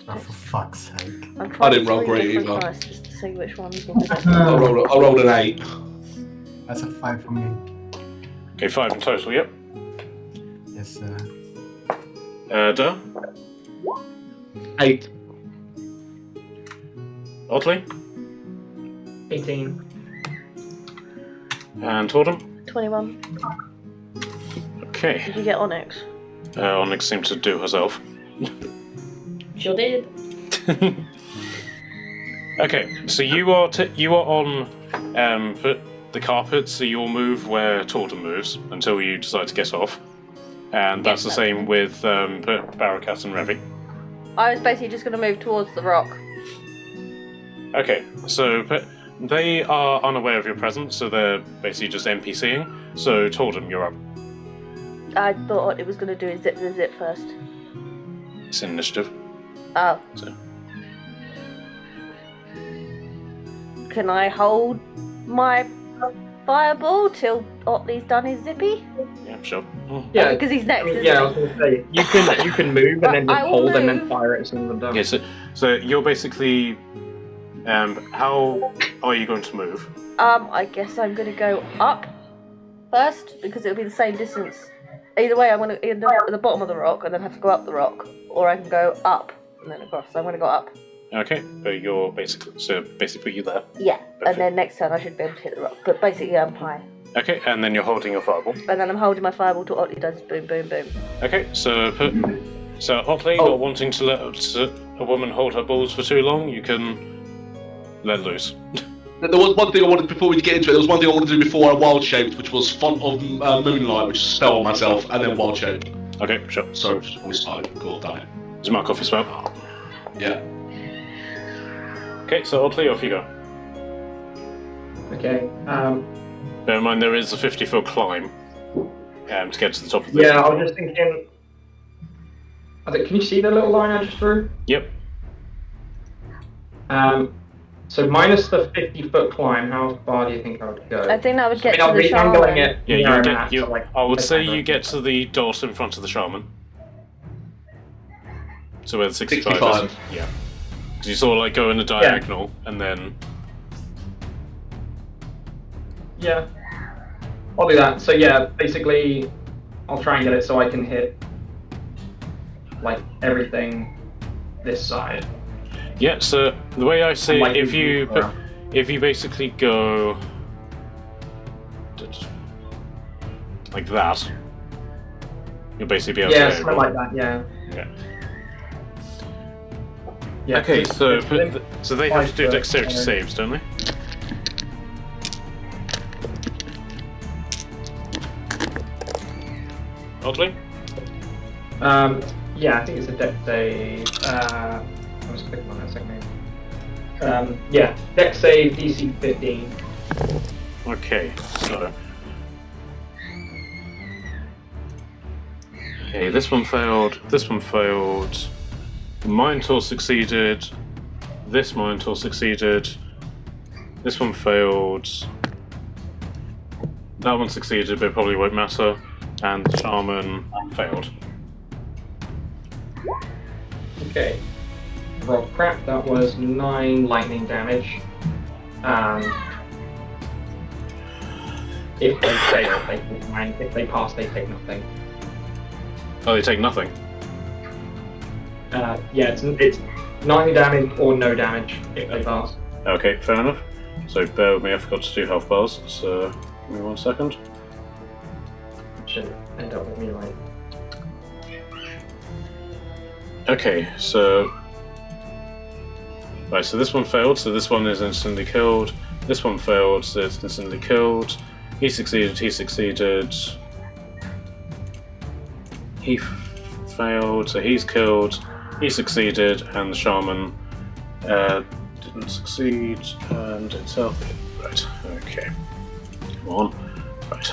Oh, for fuck's sake. I'm I trying didn't to roll read great different either. dice just to see which one's on the I rolled an 8. That's a 5 for me. Okay, 5 in total, yep. Yes, sir. Doe? 8. Otley? 18. And Tordum? 21. Okay. Did you get Onyx? Onyx seemed to do herself. Sure did. Okay, so you are on the carpet, so you'll move where Tordum moves until you decide to get off. And that's the same with Barakat and Revy. I was basically just going to move towards the rock. Okay, so they are unaware of your presence, so they're basically just NPCing. So Tordum, you're up. I thought it was going to do a zip first. It's initiative. Oh. So. Can I hold my fireball till Otley's done his zippy? Yeah, sure. Yeah, Because he's next, isn't yeah. I he? was gonna say you can move and then I just will hold and then move. fire it as soon as I'm done. Yeah, so you're basically. How are you going to move? I guess I'm going to go up first because it'll be the same distance. Either way, I'm going to end up at the bottom of the rock and then have to go up the rock, or I can go up and then across. So I'm going to go up. Okay, but you're basically you're there. Yeah, Perfect. and then next turn I should be able to hit the rock. But basically, I'm high. Okay, and then you're holding your fireball. And then I'm holding my fireball till Otley does boom, boom, boom. Okay, so Otley, not wanting to let a woman hold her balls for too long, you can let loose. There was one thing I wanted before we get into it. There was one thing I wanted to do before I wild shaped, which was font of moonlight, which is a spell on myself, and then wild shape. Okay, sure. So we started. Cool, done it. Just mark off your spell. Yeah. Okay, so Otley, off you go. Okay. Bear in mind there is a 50-foot climb to get to the top of the. Yeah, I was just thinking. Can you see the little line I just drew? Yep. So minus the 50-foot climb, how far do you think I would go? I think that would get I'll to the be angling shaman. it. Yeah, near you a get. map, so, like, I would say like you get to the dot in front of the shaman. So where the 65 is. 65. Yeah. Because you sort of like go in a diagonal and then. Yeah. I'll do that. So yeah, basically, I'll try and get it so I can hit like everything this side. Yeah. So the way I see Like it, if you basically go like that, you'll basically be able Yeah, to. something like that. Yeah. Yeah. Yeah. Okay, so it's within so they have to do 5 foot, dexterity saves, don't they? Oddly? Yeah, I think it's a dex save. I was clicking on that a second ago. Yeah, dex save DC 15. Okay, so. Okay, this one failed, this one failed. Minotaur succeeded. This Minotaur succeeded. This one failed. That one succeeded, but it probably won't matter. And the Shaman failed. Okay. Roll crap, that was 9 lightning damage. If they fail, they take 9. If they pass, they take nothing. Oh, they take nothing. Yeah, it's 90 damage or no damage if they pass. Okay, fair enough. So bear with me, I forgot to do health bars, so give me 1 second. Should end up with me like. Okay, so... Right, so this one failed, so this one is instantly killed. This one failed, so it's instantly killed. He succeeded, he succeeded. He failed, so he's killed. He succeeded, and the shaman didn't succeed, and it's healthy. Right, okay. Come on. Right.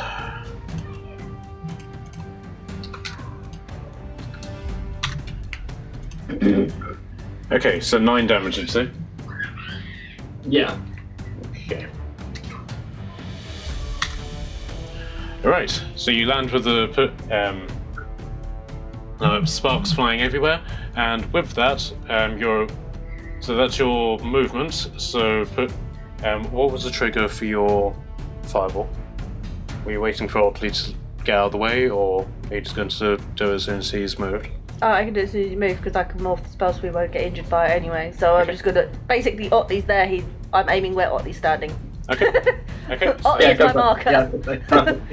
Okay, so 9 damage, did you say? Yeah. Okay. Alright, so you land with the sparks flying everywhere, and with that, so that's your movement. So what was the trigger for your fireball? Were you waiting for Oddly to get out of the way, or are you just going to do it as soon as he's moved? Oh, I can do it as soon as you move because I can morph the spell so we won't get injured by it anyway. So I'm just gonna basically Otley's there. I'm aiming where Otley's standing. Okay. Okay. Otley's my marker.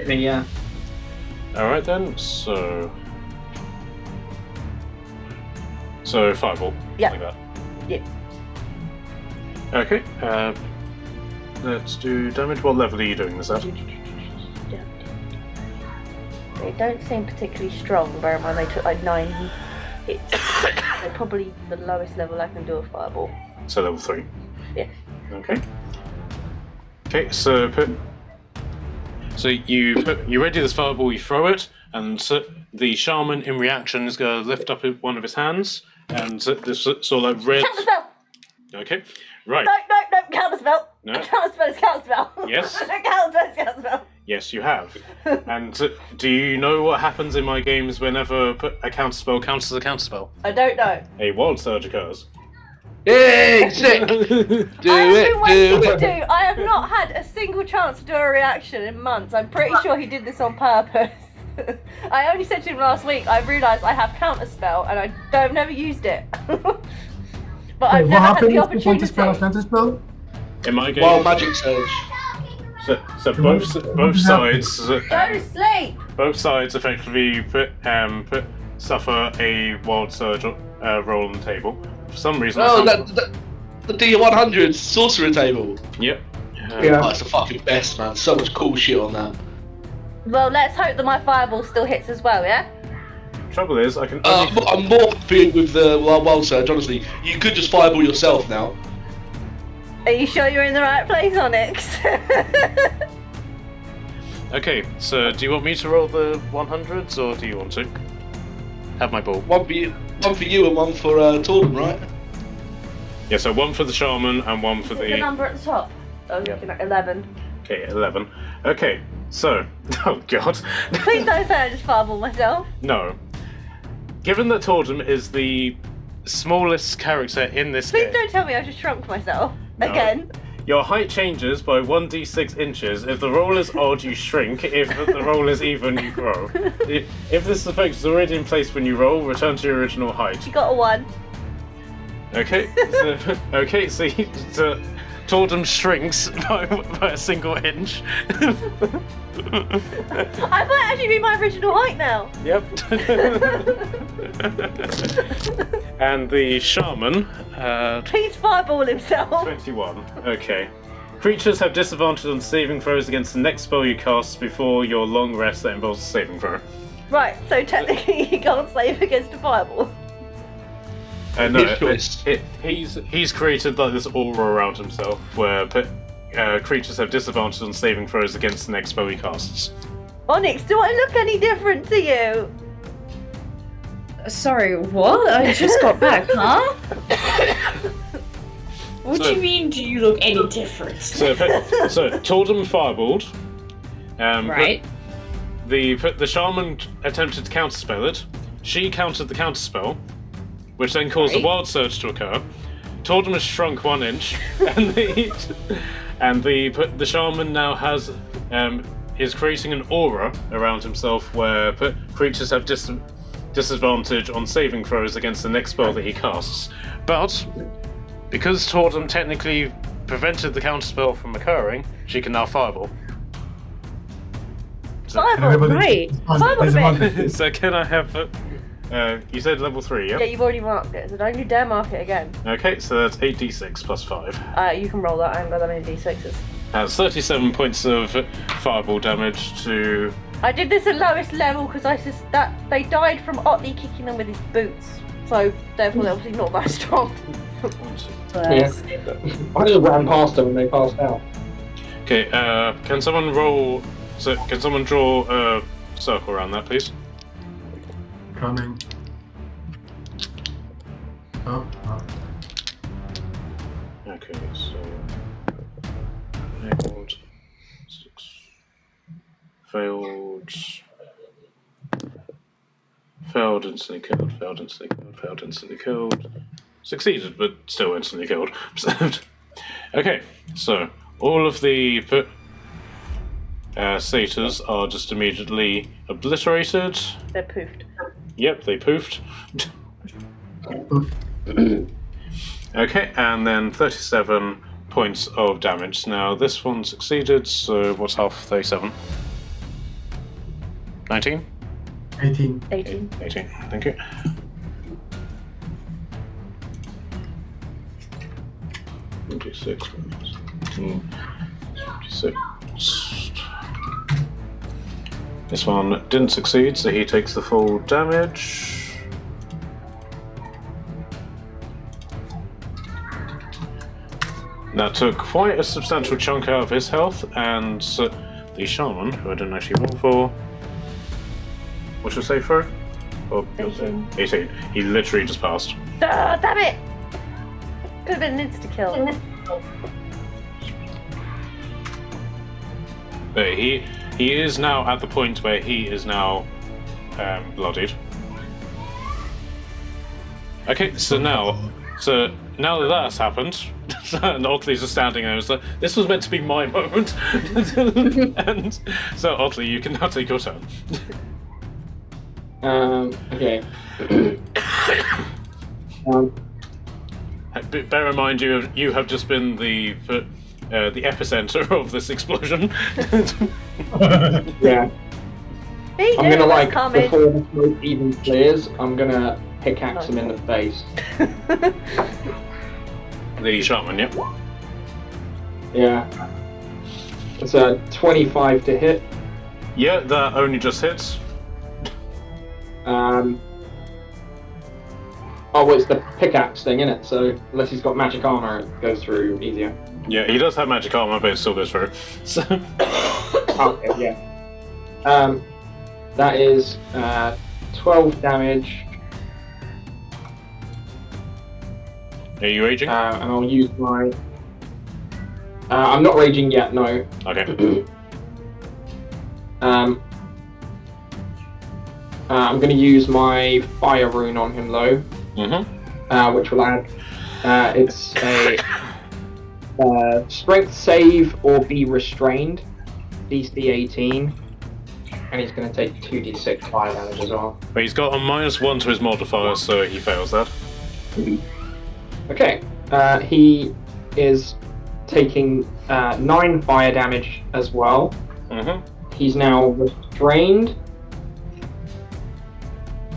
Yeah. Alright then, so fireball. Yeah. Like that. Yeah. Okay, let's do damage. What level are you doing this at? They don't seem particularly strong, bear in mind they took like 9 hits. They're probably the lowest level I can do a fireball. So level 3. Yeah. Okay. Okay, so you ready this fireball, you throw it, and the shaman in reaction is going to lift up one of his hands, and this sort of like red... Counter spell! Okay, right. No, counter spell! No. Counter spell is counter spell! Yes. Counter spell is counter spell! Yes, you have. And do you know what happens in my games whenever a counterspell counts as a counterspell? I don't know. A wild surge occurs. Yay, sick! Do I have it, been waiting do to it. do. I have not had a single chance to do a reaction in months. I'm pretty sure he did this on purpose. I only said to him last week, I realised I have counter spell and I've never used it. But I've What never had happens the if you want to spell opportunity. counter spell? In my game, Wild magic surge. so both sides Go to sleep! both sides effectively suffer a wild surge roll on the table. For some reason, Oh, I can't- the D100 sorcerer table. Yep. Yeah. Oh, it's the fucking best, man. So much cool shit on that. Well, let's hope that my fireball still hits as well, yeah? Trouble is, I can only... I'm more happy with the wild surge, honestly. You could just fireball yourself now. Are you sure you're in the right place, Onyx? Okay, so do you want me to roll the 100s, or do you want to? Have my ball. One for you and one for Torben, right? Yeah, so 1 for the shaman and 1 for the the... number at the top. I was looking at 11. Okay, 11. Okay, so... Oh, God. Please don't say I just fireball myself. No. Given that Torben is the smallest character in this Please game... don't tell me I just shrunk myself. No. Again. Your height changes by 1d6 inches. If the roll is odd, you shrink. If the roll is even, you grow. If this effect is already in place when you roll, return to your original height. You got a 1. Okay, so Tordum shrinks by a single inch. I might actually be my original height now. Yep. And the shaman, Please fireball himself. 21. Okay. Creatures have disadvantage on saving throws against the next spell you cast before your long rest that involves a saving throw. Right, so technically he can't save against a fireball. No, His choice. he's created like this aura around himself where creatures have disadvantage on saving throws against the next spell he casts. Onyx, do I look any different to you? Sorry, what? I just got back, huh? What do So- you mean, do you look any different? So Tordum fireballed. Right. The shaman attempted to counterspell it. She countered the counterspell, which then caused Right. a wild surge to occur. Tordum has shrunk 1 inch, and the shaman now is creating an aura around himself where creatures have disadvantage on saving throws against the next spell that he casts. But because Tordam technically prevented the counterspell from occurring, she can now fireball. Fireball, right. Disadvantage. So can I have... you said level 3, yeah? Yeah, you've already marked it, so don't you dare mark it again. Okay, so that's 8d6 plus 5. You can roll that, I haven't got that many d6s. That's 37 points of fireball damage to... I did this at lowest level because that they died from Otley kicking them with his boots, so therefore they're obviously not very strong. Yeah. I just ran past them and they passed out. Okay, can someone roll... So, can someone draw a circle around that, please? Coming. Oh. Okay, so... Failed. 6. Failed. Failed, instantly killed. Failed, instantly killed. Failed, instantly killed. Succeeded, but still instantly killed. Okay, so all of the satyrs are just immediately obliterated. They're poofed. Yep, they poofed. Okay, and then 37 points of damage. Now, this one succeeded, so what's half 37? 19? 18. 18. 18, thank you. Six. 56. This one didn't succeed, so he takes the full damage. That took quite a substantial chunk out of his health, and the shaman, who I didn't actually roll for, what's your save throw? Oh, 18. He literally just passed. Damn it! Could have been an insta-kill. But he is now at the point where he is now bloodied. Okay, so now that that's happened, and Otley's just standing there, it's like, this was meant to be my moment. And so Otley, you can now take your turn. Okay. Bear in mind, you have just been the epicenter of this explosion. Yeah. He I'm knew gonna it was like coming. before the smoke even clears, I'm gonna pickaxe him in the face. The shaman, yep. Yeah. It's a 25 to hit. Yeah, that only just hits. Oh, well, it's the pickaxe thing, innit? So unless he's got magic armor, it goes through easier. Yeah, he does have magic armor, but it still goes through. So. Okay, yeah. That is 12 damage. Are you raging? And I'll use my... I'm not raging yet, no. Okay. I'm going to use my fire rune on him, though. Which will add... it's a strength save or be restrained. DC 18. And he's going to take 2d6 fire damage as well. But he's got a -1 to his modifier, so he fails that. Okay. He is taking 9 fire damage as well. He's now restrained.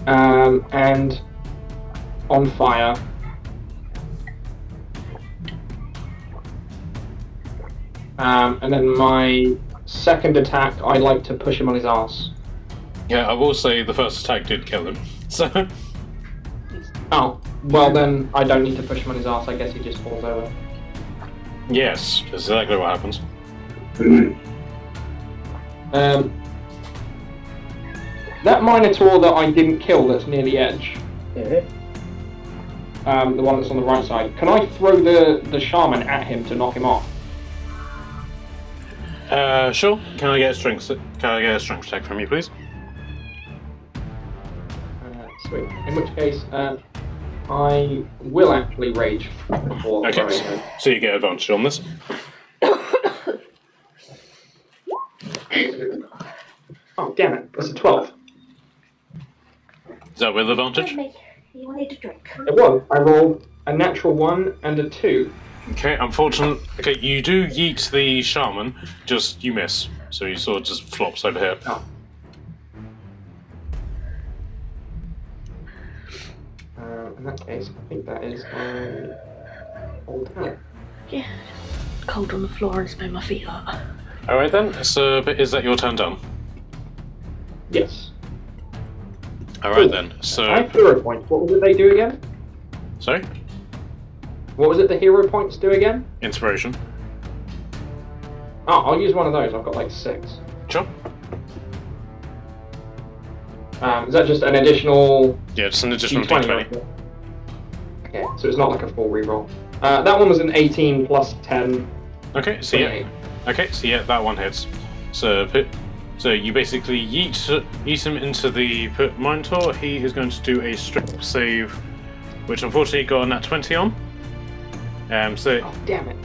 And on fire. And then my second attack, I like to push him on his ass. Yeah, I will say the first attack did kill him. So. Oh, well then I don't need to push him on his ass. I guess he just falls over. Yes, that's exactly what happens. That Minotaur that I didn't kill that's near the edge. The one that's on the right side. Can I throw the shaman at him to knock him off? Sure. Can I get a strength check from you, please? Sweet. In which case, I will actually rage before throwing Okay. him. So you get advantage on this. Oh damn it! That's a 12. Is that with advantage? You wanted to drink. It was. I rolled a natural 1 and a 2. Okay, unfortunate. Okay, you do yeet the shaman, just you miss. So he sort of just flops over here. Oh. In that case, I think that is my old hand. Yeah. Cold on the floor and smell my feet up. Alright then, so but is that your turn done? Yes. Alright then, I so... have hero points. What was it they do again? Sorry? What was it the hero points do again? Inspiration. Oh, I'll use one of those. I've got like 6. Sure. Is that just an additional... Yeah, just an additional D20, D20. right? Okay, so it's not like a full reroll. That one was an 18 plus 10. Okay, so yeah. 28. Okay, so yeah, that one hits. So you basically yeet him into the Minotaur. He is going to do a strength save, which unfortunately got a nat 20 on. Oh, damn it.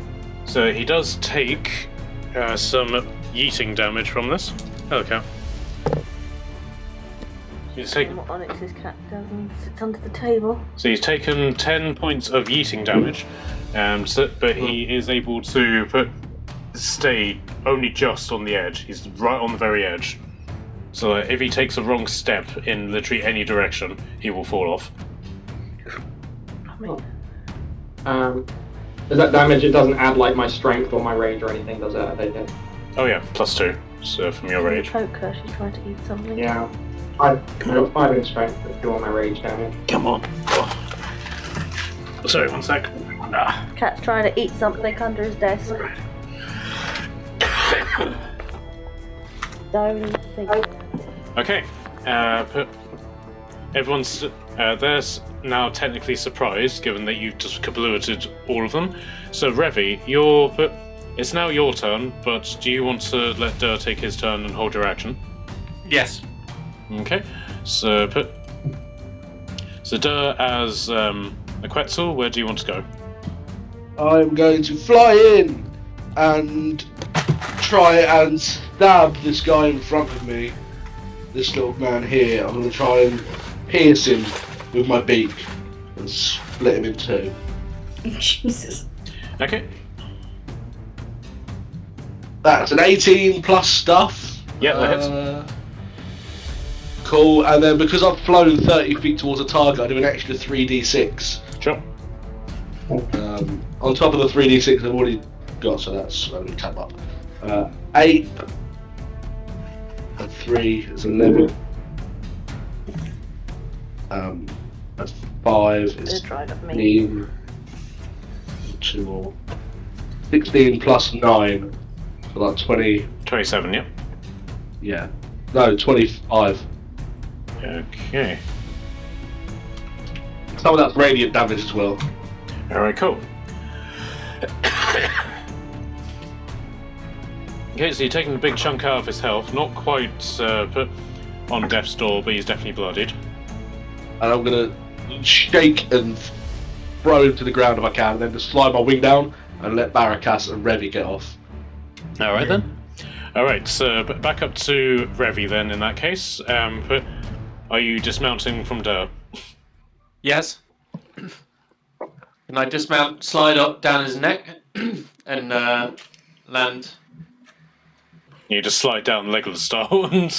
So he does take some yeeting damage from this. Oh, okay. He's taken. What Onyx's cat does and sits under the table. So he's taken 10 points of yeeting damage, but he is able to stay only just on the edge. He's right on the very edge. So if he takes a wrong step in literally any direction, he will fall off. Is that damage? It doesn't add like my strength or my rage or anything, does it? They did. Oh yeah, +2. So from your rage. Poke her, she's trying to eat something. Yeah. I got 5 in strength, but 2 on my rage damage. Come on. Oh. Sorry, one sec. Cat's trying to eat something under his desk. Don't think. Okay. Everyone's they're now technically surprised, given that you've just kablooted all of them. So Revi, it's now your turn, but do you want to let Dur take his turn and hold your action? Yes. Okay. So Dur as a Quetzal, where do you want to go? I'm going to fly in and try and stab this guy in front of me. This little man here. I'm going to try and pierce him with my beak and split him in 2. Jesus. Okay. That's an 18 plus stuff. Yeah, that hits. Cool, and then because I've flown 30 feet towards a target, I do an extra 3d6. Sure. On top of the 3d6 I've already got, so that's only tab up. 8 and 3 is 11. That's 5 is They're dried up meat. 15. 2 more. 16 plus 9. So like 20. 27, yeah. Yeah. No, 25. Okay. Some of that's radiant damage as well. Alright, cool. Okay, so you're taking a big chunk out of his health. Not quite put on death's door, but he's definitely bloodied. And I'm gonna shake and throw him to the ground if I can, and then just slide my wing down and let Barakas and Revi get off. Alright then. Alright, so back up to Revi then in that case. Are you dismounting from Dur? Yes. Can I dismount, slide up down his neck, and land? You just slide down Legolas style and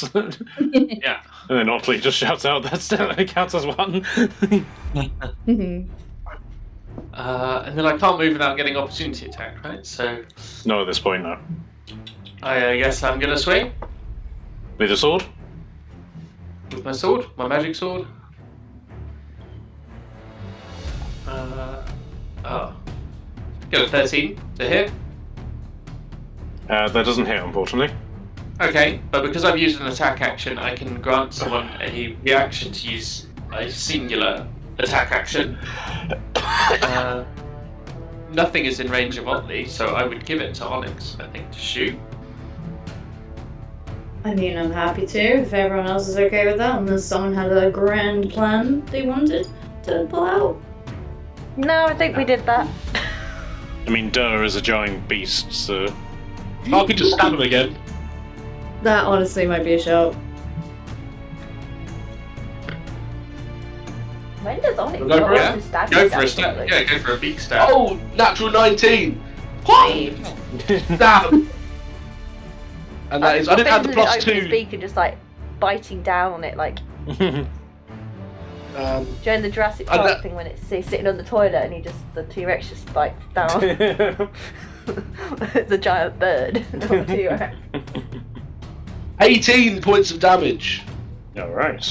Yeah. and then Otley just shouts out, "That's it counts as one." And then I can't move without getting opportunity attack, right? So No, at this point, no. I guess I'm gonna swing With a sword? with my sword, my magic sword. Go 13 to hit. That doesn't hit, unfortunately. Okay, but because I've used an attack action, I can grant someone a reaction to use a singular attack action. Nothing is in range of Otley, so I would give it to Onyx, I think, to shoot. I mean, I'm happy to, if everyone else is okay with that, unless someone had a grand plan they wanted to pull out. No, I think we did that. I mean, Dur is a giant beast, so... I could just stab him again. That honestly might be a shout. When does Onyx Go for go it. to stab Go you for a down stab. properly? Yeah, go for a beak stab. Oh, natural 19. Damn. And that is. I didn't add the plus Open his 2. beak and just like biting down on it, like during the Jurassic And Park that- thing when it's sitting on the toilet and the T-Rex just bites down. It's a giant bird, not a T-Rex. 18 points of damage. All right.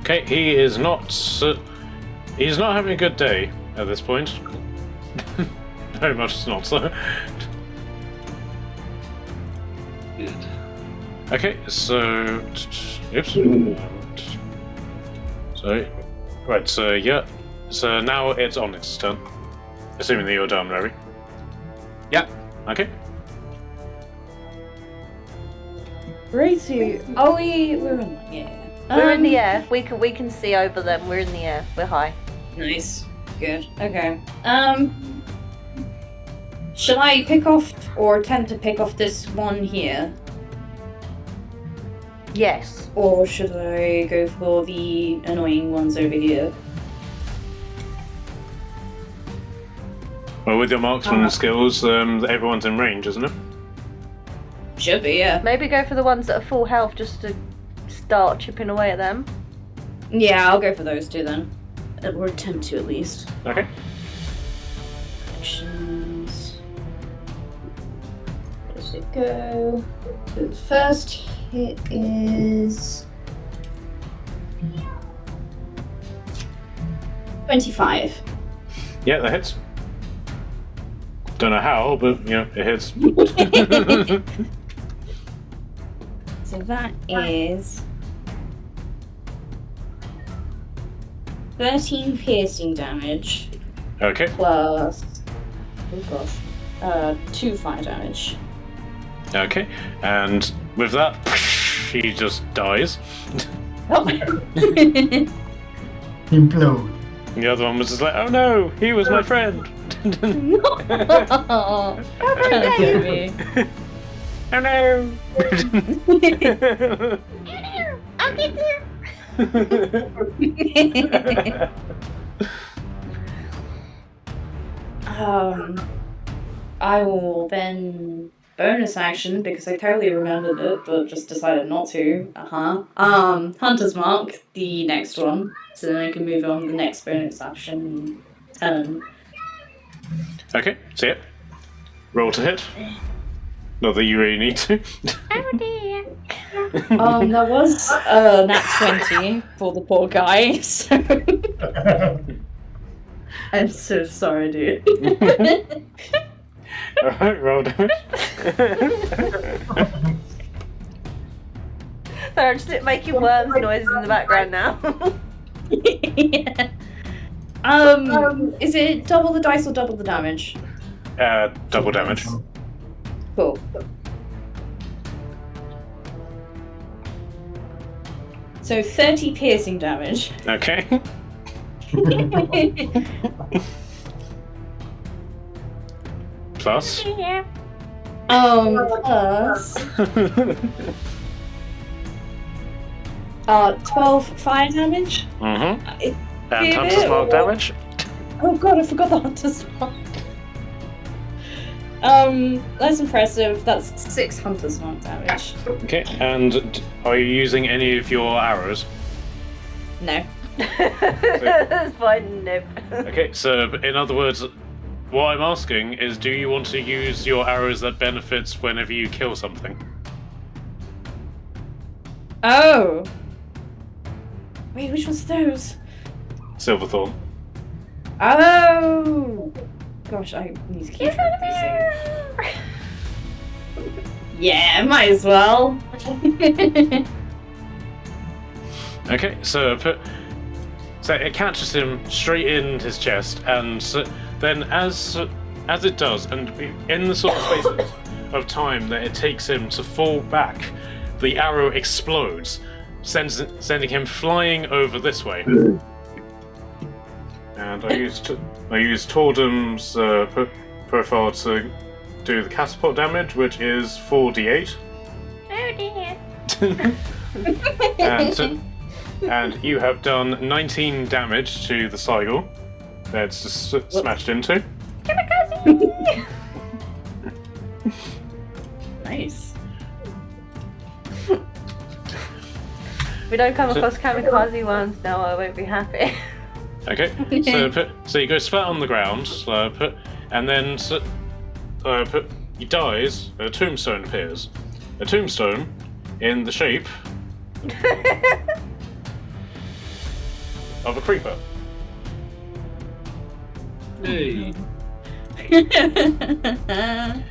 Okay, he is not. He's not having a good day at this point. Very much not so. Good. Okay, so. Oops. So. Right, so yeah. So now it's Onyx's turn. Assuming that you're done, Larry. Yep. Okay. Righty. Are we? We're in the air. We're in the air. We can see over them. We're in the air. We're high. Nice. Good. Okay. Should I pick off or attempt to pick off this one here? Yes. Or should I go for the annoying ones over here? Well, with your marksman skills, everyone's in range, isn't it? Should be, yeah. Maybe go for the ones that are full health just to start chipping away at them. Yeah, I'll go for those two then. Or attempt to at least. Okay. Actions. Where does it go? So the first hit is 25. Yeah, that hits. Don't know how, but yeah, it hits. So that is 13 piercing damage Okay. plus, oh gosh, 2 fire damage. Okay. And with that, he just dies. Oh. Implode. The other one was just like, oh no, he was my friend. How dare me? Oh no. I'll get there. I will then bonus action because I totally remembered it, but just decided not to. Hunter's Mark, the next one, so then I can move on to the next bonus action turn. Okay, see it. Roll to hit. Not that you really need to. Oh dear. There was a nat 20 for the poor guy, so I'm so sorry, dude. Alright, roll damage. Sorry, I'm just making worms noises in the background now. Yeah. Is it double the dice or double the damage? Double damage. Cool. So 30 piercing damage. Okay. Plus. Plus 12 fire damage. And Give Hunter's it, Mark or- damage. Oh god, I forgot the Hunter's Mark. That's impressive. That's 6 Hunter's Mark damage. Okay, and are you using any of your arrows? No. That's fine, nope. Okay, so in other words, what I'm asking is, do you want to use your arrows that benefits whenever you kill something? Oh. Wait, which one's those? Silverthorn. Oh. Gosh, I need to keep track of these things. Yeah, might as well. Okay, so it catches him straight in his chest, and then as it does, and in the sort of space of time that it takes him to fall back, the arrow explodes, sending him flying over this way. And I used Tordum's profile to do the catapult damage, which is 4d8. Oh dear. and you have done 19 damage to the Seagull. That's just smashed into. Nice. If we don't come across kamikaze ones, no, I won't be happy. Okay, so you go flat on the ground, and then he dies. A tombstone appears. A tombstone in the shape of a creeper. Hey.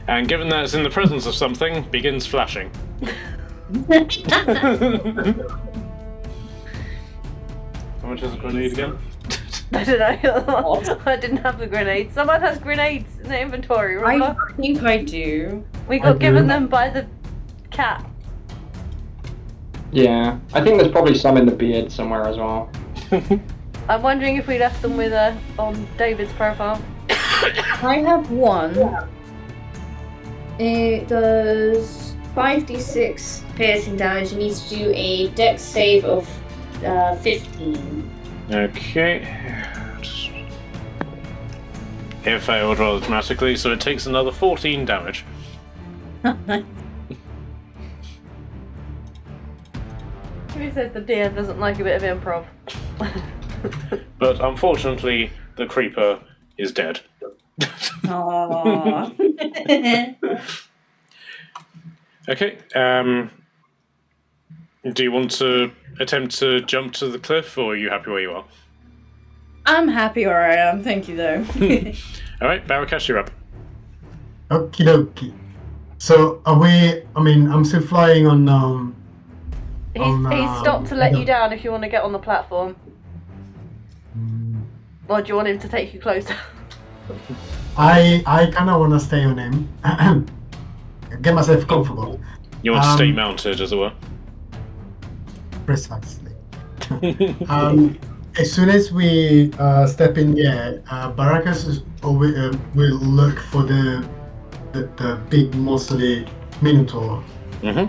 And given that it's in the presence of something, begins flashing. How much is a grenade again? I don't know. I didn't have the grenades. Someone has grenades in the inventory, I remember? think I do. We got I given do. them by the cat. Yeah, I think there's probably some in the beard somewhere as well. I'm wondering if we left them with on David's profile. I have one. It does 5d6 piercing damage and needs to do a dex save of 15. Okay. It failed rather dramatically, so it takes another 14 damage. Who says the DM doesn't like a bit of improv? But unfortunately, the creeper is dead. Aww. Okay, do you want to attempt to jump to the cliff, or are you happy where you are? I'm happy where I am, thank you though. Alright, Barakash, you're up. Okie dokie. So are we? I mean, I'm still flying on. He's stopped to let you down if you want to get on the platform. Or do you want him to take you closer? I kind of want to stay on him. Get myself comfortable. You want to stay mounted, as it were? Precisely. As soon as we step in the air, Barakas will look for the big monsterly Minotaur. Mm-hmm.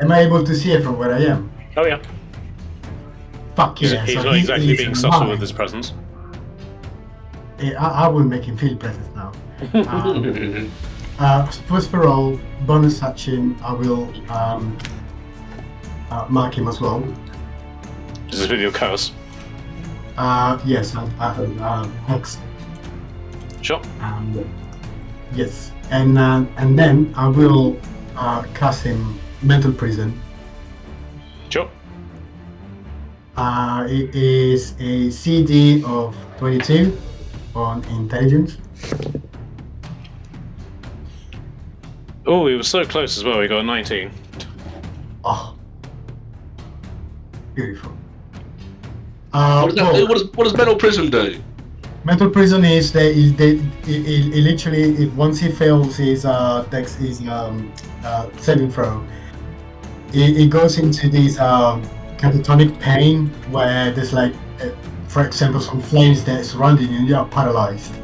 Am I able to see it from where I am? Oh yeah. Fuck yeah. He's so not he exactly is being subtle mine. with his presence. I will make him feel presence now. First for all, bonus action, I will mark him as well. Is this with your curse? Yes, Hex. Sure. Yes, and then I will cast him Mental Prison. Sure. It is a CD of 22 on Intelligence. Oh, we were so close as well. We got a 19. Oh, beautiful. What does Mental Prison do? Mental Prison is he literally once he fails his saving throw, it goes into this catatonic pain where there's like, for example, some flames that are surrounding you and you are paralyzed.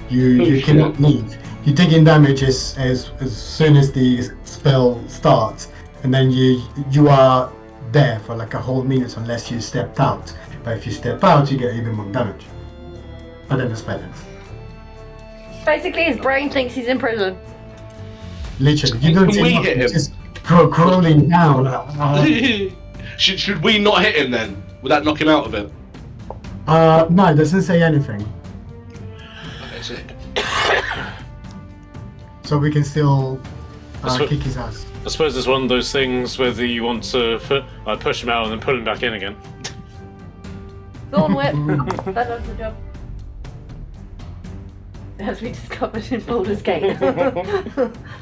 You cannot move. You're taking damage as soon as the spell starts, and then you are there for like a whole minute unless you stepped out. But if you step out, you get even more damage. But then the spell ends. Basically, his brain thinks he's in prison. Literally, you don't Can see we nothing, hit him? just crawling down. Should we not hit him then? Would that knock him out of it? No, it doesn't say anything. Okay, sick. So we can still That's what- kick his ass. I suppose it's one of those things whether you want to push him out and then put him back in again. Thorn Whip. That does the job. As we discovered in Baldur's Gate.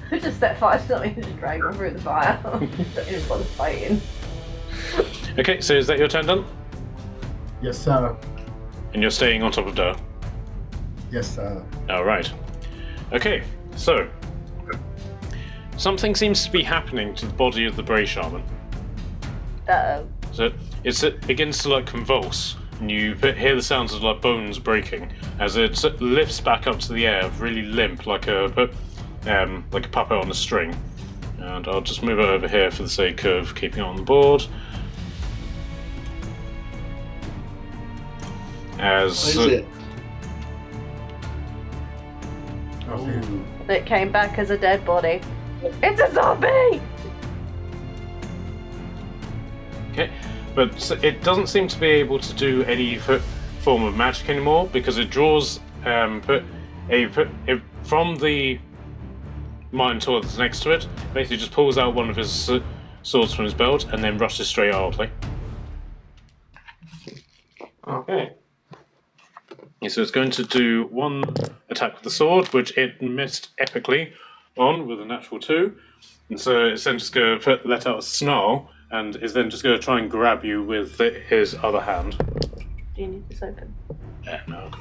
We just set fire to something and just drag him through the fire. Don't even bother fighting. Okay, so is that your turn done? Yes, sir. And you're staying on top of Dur? Yes, sir. Alright. Okay, so something seems to be happening to the body of the Bray Shaman. Uh-oh. So it begins to like convulse, and you hear the sounds of like bones breaking as it lifts back up to the air, really limp, like a puppet on a string. And I'll just move it over here for the sake of keeping it on the board. As What is it? Okay. It came back as a dead body. It's a zombie! Okay, but it doesn't seem to be able to do any form of magic anymore because it draws from the Minotaur that's next to it. Basically, just pulls out one of his swords from his belt and then rushes straight at Oddly. Okay. Yeah, so it's going to do one attack with the sword, which it missed epically on with a natural 2. And so it's then just going to let out a snarl and is then just going to try and grab you with his other hand. Do you need this open? No.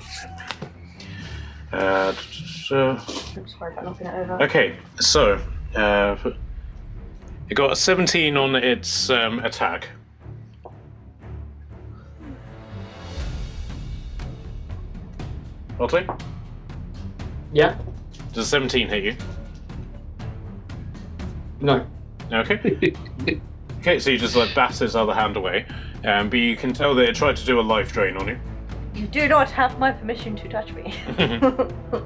I'm just worried about knocking it over. Okay, so it got a 17 on its attack. Oddly? Yeah? Does 17 hit you? No. Okay. Okay, so you just bat his other hand away, but you can tell that it tried to do a life drain on you. You do not have my permission to touch me.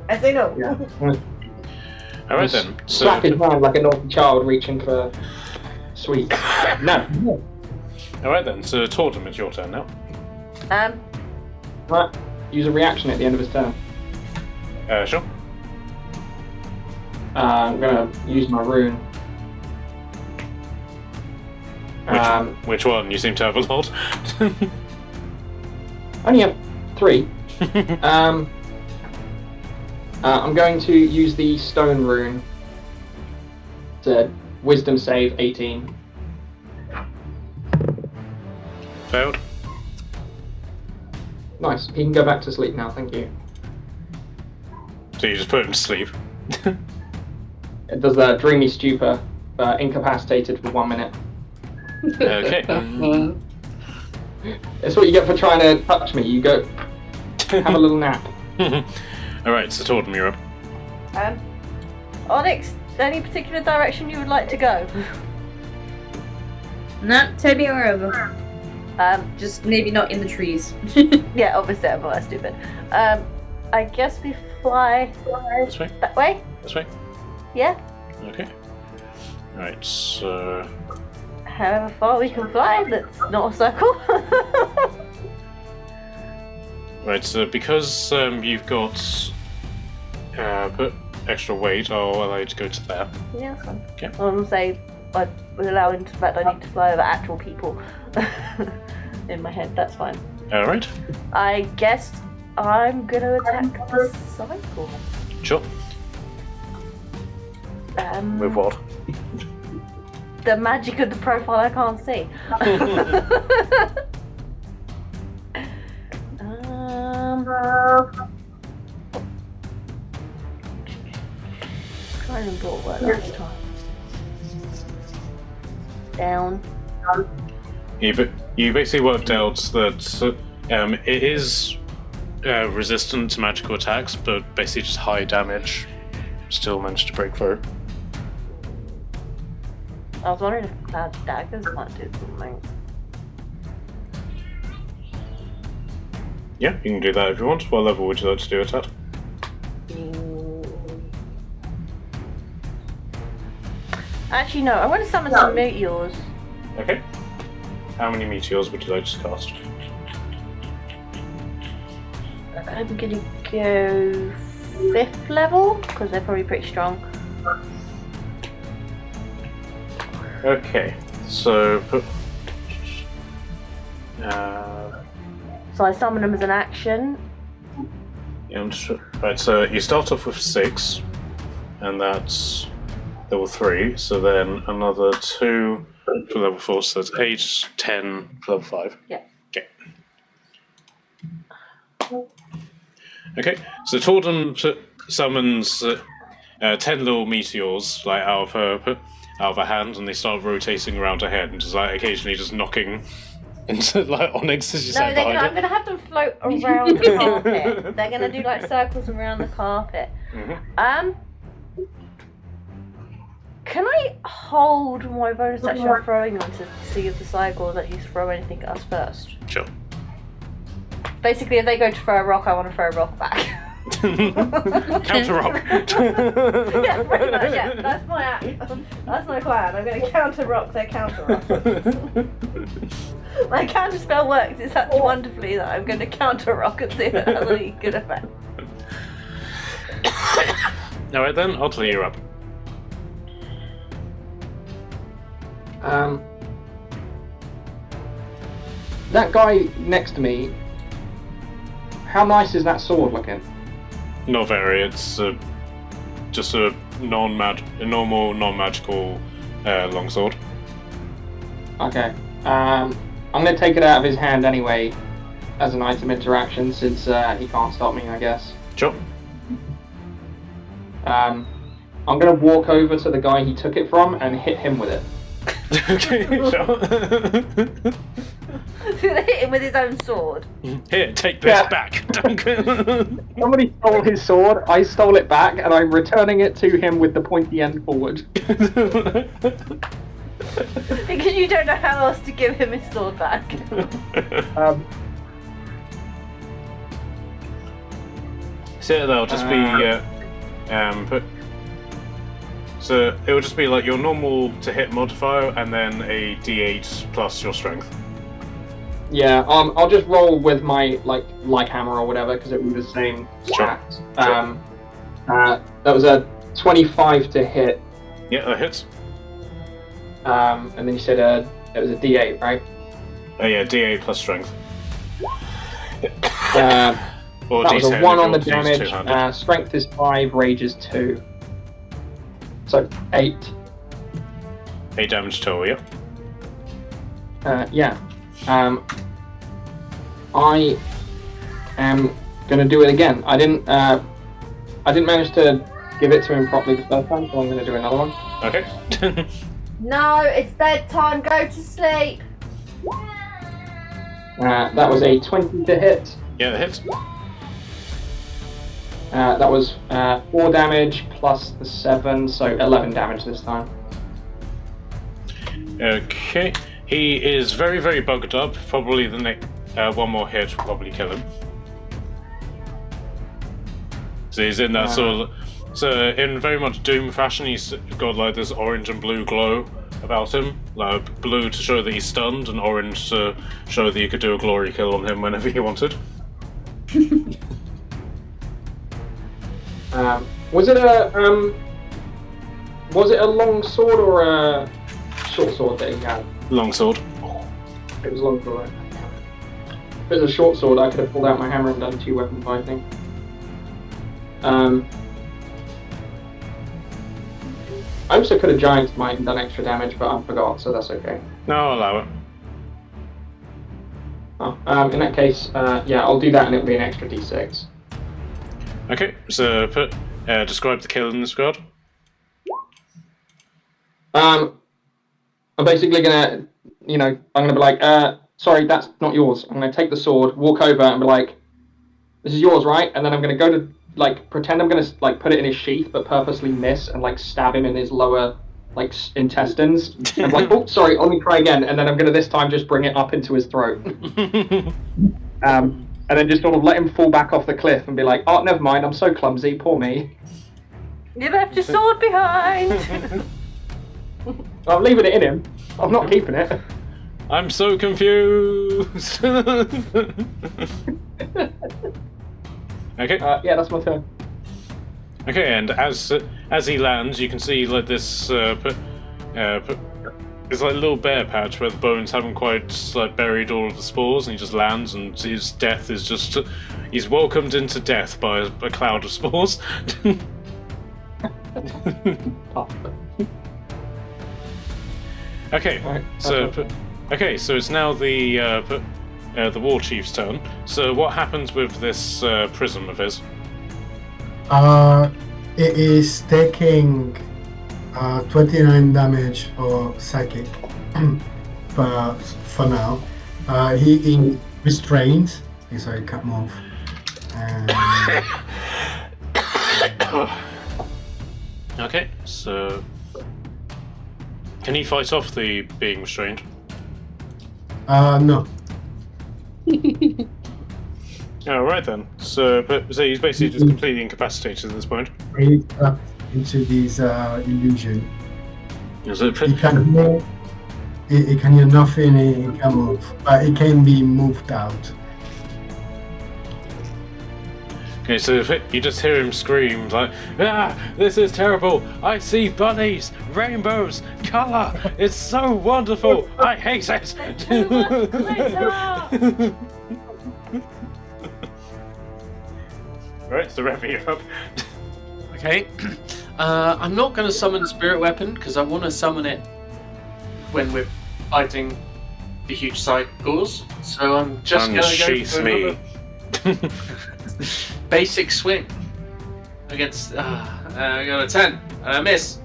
I say no. Yeah. Alright then. So, Slap his hand like a naughty child reaching for sweets. No. alright then, so Tortem, it's your turn now. Right. Use a reaction at the end of his turn. Sure. I'm gonna use my rune. Which one? You seem to have a lot. Only have 3. I'm going to use the stone rune. It's a wisdom save 18. Failed. Nice. He can go back to sleep now, thank you. So you just put him to sleep. It does the dreamy stupor, incapacitated for 1 minute. Okay. It's what you get for trying to touch me. You go have a little nap. Alright, so Tortem, you're up. Onyx, any particular direction you would like to go? Nah, take me wherever. Just Maybe not in the trees. yeah, obviously I'm not that stupid. I guess we fly This way? that way. This way? Yeah. Okay. Alright, so... However far we can fly, that's not a circle. Right, so because you've got put extra weight, I'll allow you to go to there. Yeah, that's fine. Okay. I'm gonna say I would allow into the fact I need to fly over actual people in my head. That's fine. Alright. I guess I'm gonna attack the cycle. Sure. With what? The magic of the profile I can't see. Trying to brought what last time. Down. You basically worked out that it is resistant to magical attacks, but basically just high damage. Still managed to break through. I was wondering if cloud daggers might do something. Yeah, you can do that if you want. What level would you like to do it at? Actually, no. I want to summon some meteors. Okay. How many meteors would you like to cast? I'm gonna go 5th level because they're probably pretty strong. Okay, so put. So I summon them as an action. Yeah, right, so you start off with 6, and that's level 3. So then another 2 for level 4. So that's 8, 10 for level 5. Yeah. Okay. Okay, so Torden summons 10 little meteors like out of her hand, and they start rotating around her head and just occasionally just knocking into Onyx as you No, say behind I'm it. gonna have them float around the carpet. They're gonna do circles around the carpet. Mm-hmm. Can I hold my bonus action on throwing them to see if the cycle will let you throw anything at us first? Sure. Basically, if they go to throw a rock, I want to throw a rock back. Counter rock. Yeah, pretty much, yeah. That's my plan. I'm going to counter rock their counter rock. My counter spell works. It's such wonderfully that I'm going to counter rock and see if it has any good effect. Alright then, Otley, you're up. That guy next to me, how nice is that sword looking? Not very, it's just a normal non-magical longsword. Okay. I'm gonna take it out of his hand anyway, as an item interaction, since he can't stop me, I guess. Sure. I'm gonna walk over to the guy he took it from and hit him with it. Okay, sure. He's going to hit him with his own sword. Here, take this back. Somebody stole his sword, I stole it back, and I'm returning it to him with the pointy end forward. Because you don't know how else to give him his sword back. So that'll just be so it will just be like your normal to hit modifier and then a d8 plus your strength. Yeah, I'll just roll with my light hammer or whatever because it was the same stat. That was a 25 to hit. Yeah, that hits. And then you said it was a D8, right? Oh yeah, d8 plus strength. Or that was a d10 1 if on the you want to use damage. two-handed. Strength is 5, rage is 2. So 8. 8 damage total, yeah. Yeah. I am gonna do it again. I didn't manage to give it to him properly the first time, so I'm gonna do another one. Okay. No, it's bedtime. Go to sleep. That was a 20 to hit. Yeah, that hits. That was 4 damage plus the 7, so 11 damage this time. Okay. He is very, very bugged up. Probably the next one more hit will probably kill him. So he's in that sort of. So in very much Doom fashion, he's got like this orange and blue glow about him. Like blue to show that he's stunned, and orange to show that you could do a glory kill on him whenever you wanted. Was it a long sword or a short sword that he had? Longsword. It was a long sword. If it was a short sword, I could have pulled out my hammer and done 2 weapon fighting. I also could have giant smite and done extra damage, but I forgot, so that's okay. No, I'll allow it. Oh, in that case, yeah, I'll do that and it'll be an extra d6. Okay, so describe the kill in this regard. I'm basically gonna, I'm gonna be like, sorry, that's not yours. I'm gonna take the sword, walk over, and be like, this is yours, right? And then I'm gonna go to, pretend I'm gonna, put it in his sheath, but purposely miss and, stab him in his lower, intestines. And I'm like, oh, sorry, let me try again. And then I'm gonna this time just bring it up into his throat. And then just sort of let him fall back off the cliff and be like, oh, never mind, I'm so clumsy, poor me. You left your sword behind. I'm leaving it in him. I'm not keeping it. I'm so confused. Okay. Yeah, that's my turn. Okay, and as he lands, you can see this it's like a little bare patch where the bones haven't quite buried all of the spores, and he just lands, and his death is just he's welcomed into death by a cloud of spores. Okay, Right, so it's now the war chief's turn. So what happens with this prism of his? It is taking 29 damage or psychic for now. He is restrained, so he can't move. Okay, so Can he fight off the being restrained? No. Alright then. So he's basically just completely incapacitated at this point. He's trapped into this illusion. Is it? He can move. He can hear nothing. He can move, but he can be moved out. Okay, so you just hear him scream like, "Ah, this is terrible! I see bunnies, rainbows, colour. It's so wonderful. I hate it." Right, so wrapping it up. Okay. I'm not going to summon Spirit Weapon because I want to summon it when we're fighting the huge cycles. So I'm just going to go Unsheath for me. another basic swing against. I got a 10 and I miss.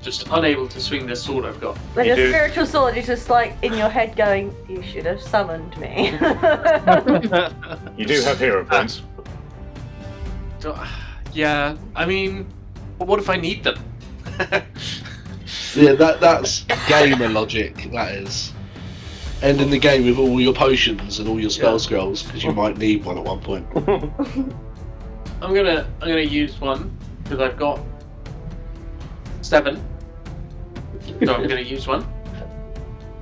Just unable to swing this sword I've got. When You the do. spiritual sword is just like in your head going, you should have summoned me. You do have hero points. Yeah, I mean, but what if I need them? Yeah, that's gamer logic. That is ending the game with all your potions and all your spell scrolls because you might need one at one point. I'm gonna use one because I've got 7. So I'm gonna use one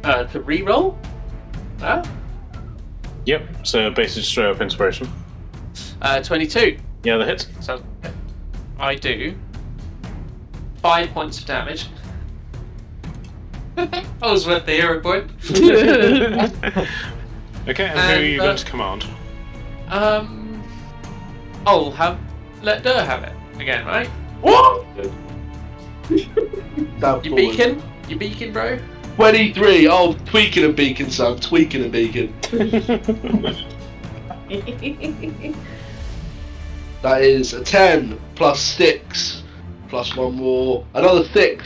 to re-roll. Yep, so basically straight up inspiration. 22. Yeah, the hit. So I do 5 points of damage. I was worth the hero point. Okay, and who are you going to command? I'll let Durr have it again, right? What? You beacon? You beacon, bro? 23. Oh, tweaking and beacon, son. Tweaking and beacon. That is a 10 plus 6 plus 1 more. Another 6.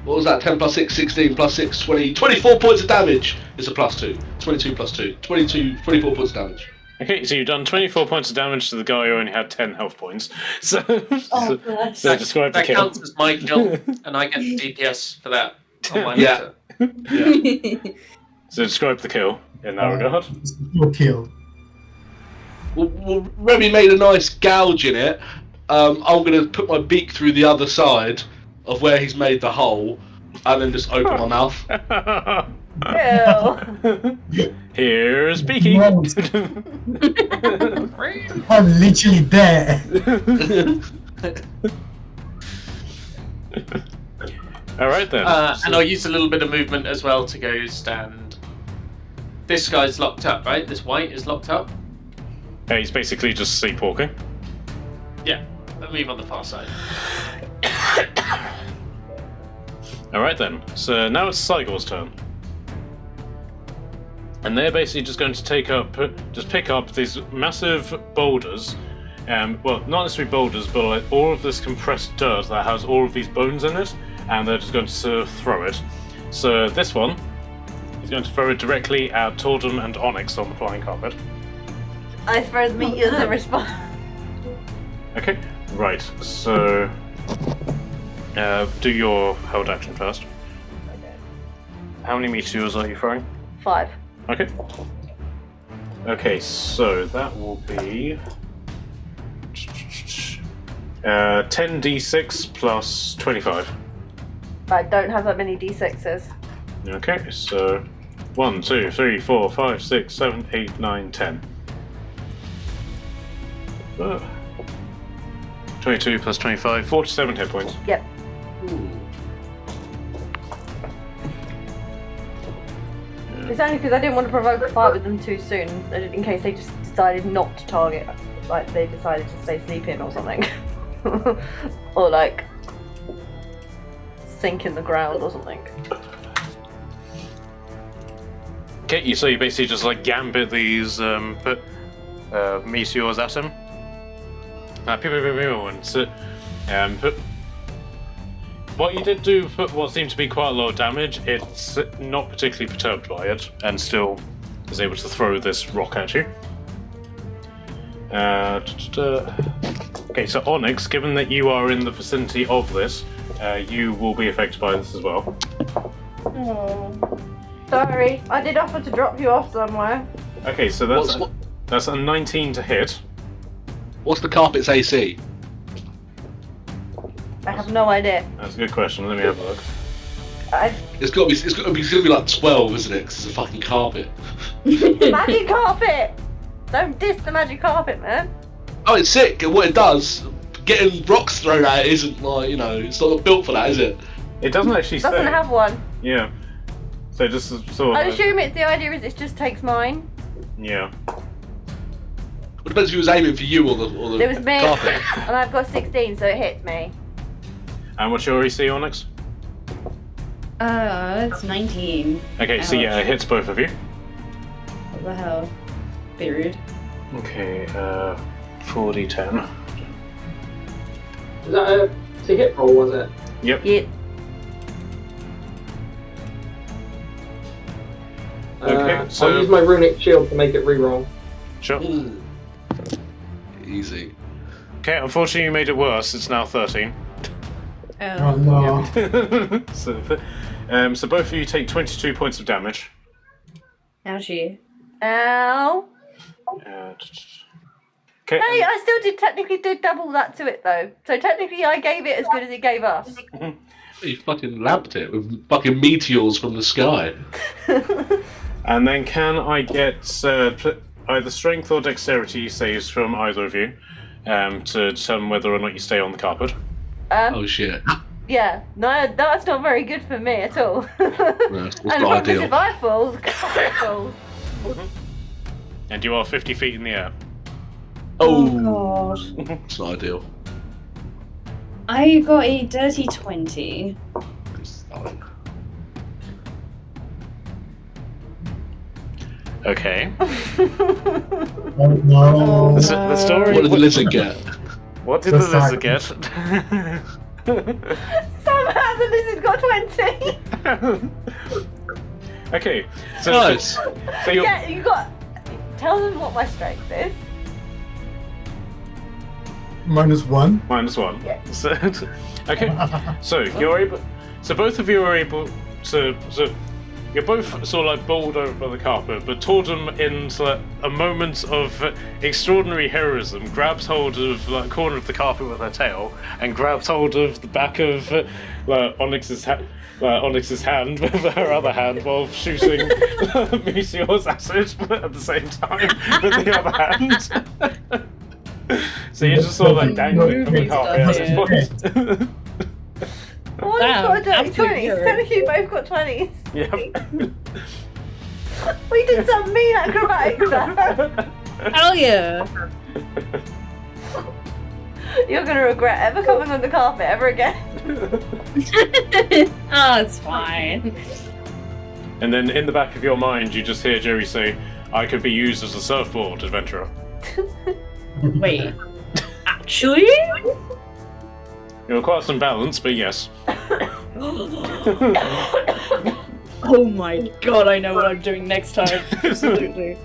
What was that? 10 plus 6, 16 plus 6, 20. 24 points of damage. It's a plus 2. 22 plus 2. 24 points of damage. Okay, so you've done 24 points of damage to the guy who only had 10 health points. So, bless. so describe the That kill. counts as my kill, and I get the DPS for that. On my Yeah. meter. So describe the kill in that regard. No kill. Well, Remy made a nice gouge in it. I'm going to put my beak through the other side of where he's made the hole, and then just open my mouth. Ew. Here's Beaky. Right. I'm literally there. Alright then. And I'll use a little bit of movement as well to go stand. This guy's locked up, right? This white is locked up. Yeah, he's basically just sleepwalking. Yeah, I'll move on the far side. Alright then, so now it's Cygo's turn. And they're basically just going to pick up these massive boulders. Well, not necessarily boulders, but like all of this compressed dirt that has all of these bones in it, and they're just going to throw it. So this one is going to throw it directly at Tordum and Onyx on the flying carpet. I throw the meteors in response. Okay, right, so do your held action first. How many meteors are you throwing? 5. Okay. Okay, so that will be 10d6 plus 25. I don't have that many d6s. Okay, so 1, 2, 3, 4, 5, 6, 7, 8, 9, 10. 22 plus 25, 47 hit points. Yep. It's only because I didn't want to provoke a fight with them too soon, in case they just decided not to target, like they decided to stay sleeping or something. Or like sink in the ground or something. Okay, so you basically just like gambit these meteors at him. And so, what you did do put what seemed to be quite a lot of damage, it's not particularly perturbed by it, and still is able to throw this rock at you. Okay, so Onyx, given that you are in the vicinity of this, you will be affected by this as well. Oh. Sorry, I did offer to drop you off somewhere. Okay, so that's a 19 to hit. What's the carpet's AC? I have no idea. That's a good question. Let me have a look. It's got to be like 12, isn't it? 'Cause it's a fucking carpet. Magic carpet! Don't diss the magic carpet, man. Oh, it's sick. And what it does, getting rocks thrown at it isn't like, it's not built for that, is it? It doesn't actually It doesn't say. have one. Yeah. So just sort I of. assume the idea is it just takes mine. Yeah. It depends if he was aiming for you or the It was me, carpet. and I've got 16, so it hits me. And what's your EC, Onyx? It's 19. Okay, so yeah, it hits both of you. What the hell? Bit rude. Okay, 4d10. Is that a hit roll, was it? Yep. Yeah. Okay, so- I'll use my runic shield to make it re-roll. Sure. Ooh. Easy. Okay, unfortunately you made it worse. It's now 13. Oh no. So both of you take 22 points of damage. Ouchie. Ow. Okay. Hey, I still technically did double that to it though. So technically I gave it as good as it gave us. You fucking lapped it with fucking meteors from the sky. And then can I get either strength or dexterity saves from either of you to determine whether or not you stay on the carpet? Oh shit. Yeah, no, that's not very good for me at all. No, it's And not plus ideal. if I fall, the carpet falls. And you are 50 feet in the air. Oh, God. it's not ideal. I got a dirty 20. It's not. Okay. Oh no. The story. What did the lizard get? What did The the lizard sack. get? Somehow the lizard got 20. Okay. So, Nice. so you're, Yeah, you got. Tell them what my strength is. -1. -1. Yeah. So, okay. So you're able. So both of you are able to. So you're both sort of like bowled over by the carpet, but Tordum, in like a moment of extraordinary heroism, grabs hold of like a corner of the carpet with her tail and grabs hold of the back of Onyx's hand with her other hand while shooting Meteor's acid at the same time with the other hand. So you're just sort of like dangling from the carpet at this point. Oh, Damn, I've got a dirty absolute 20s. hero. Technically, you both got 20s. Yep. We did some mean acrobatics there. Hell yeah! You're gonna regret ever coming on the carpet ever again. Oh, it's fine. And then in the back of your mind, you just hear Jerry say, "I could be used as a surfboard, adventurer." Wait. Actually? You require some balance, but yes. Oh my god, I know what I'm doing next time. Absolutely.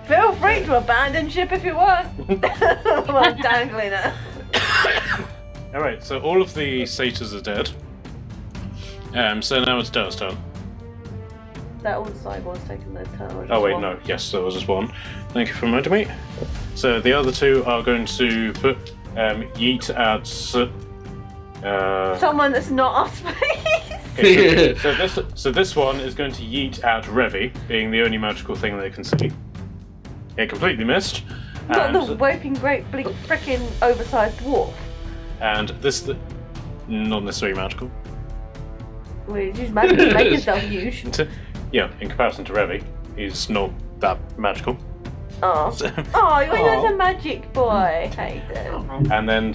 Feel free to abandon ship if you want. While I'm dangling it. Alright, so all of the satyrs are dead. So now it's Dale's turn. That all the cyborgs taking their turn. or just Oh wait, one? no, yes, there was just one. Thank you for reminding me. So the other two are going to put yeet at Someone that's not us, please. okay, so this one is going to yeet at Revi, being the only magical thing they can see. It completely missed. Not the And, whopping great big frickin' oversized dwarf. and this not necessarily magical. We use magic to make yourself huge. Yeah, in comparison to Revi, he's not that magical. Oh, So- oh, you know, a magic boy. Hayden. And then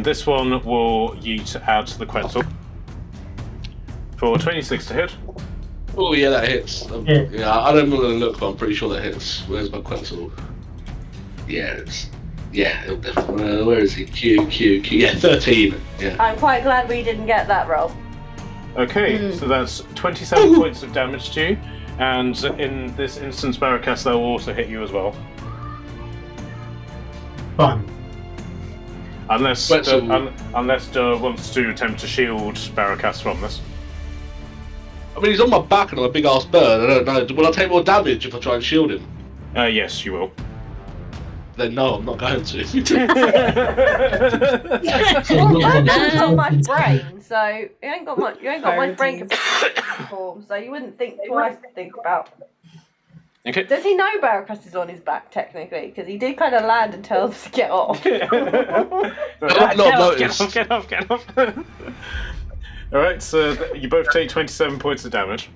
this one will yeet at the Quetzal for 26 to hit. Oh yeah, that hits. Yeah. Yeah, I don't know the look, but I'm pretty sure that hits. Where's my Quetzal? Yeah, it'll definitely. Where is he? Q. Yeah, 13. Yeah. I'm quite glad we didn't get that roll. Okay, so that's 27 points of damage to you, and in this instance, Barracas, that will also hit you as well. Fun. Unless Quetzal. unless wants to attempt to shield Barracas from this. I mean, he's on my back and I'm a big ass bird. I don't know. Will I take more damage if I try and shield him? Yes, you will. Then no, I'm not going to. Well, Barracas got much brain, so you ain't got much brain capacity form, so you wouldn't think twice to think about. Okay. Does he know Barracas is on his back technically? Because he did kind of land and tell us to get off. I've not noticed. Get off. Alright, so you both take 27 points of damage.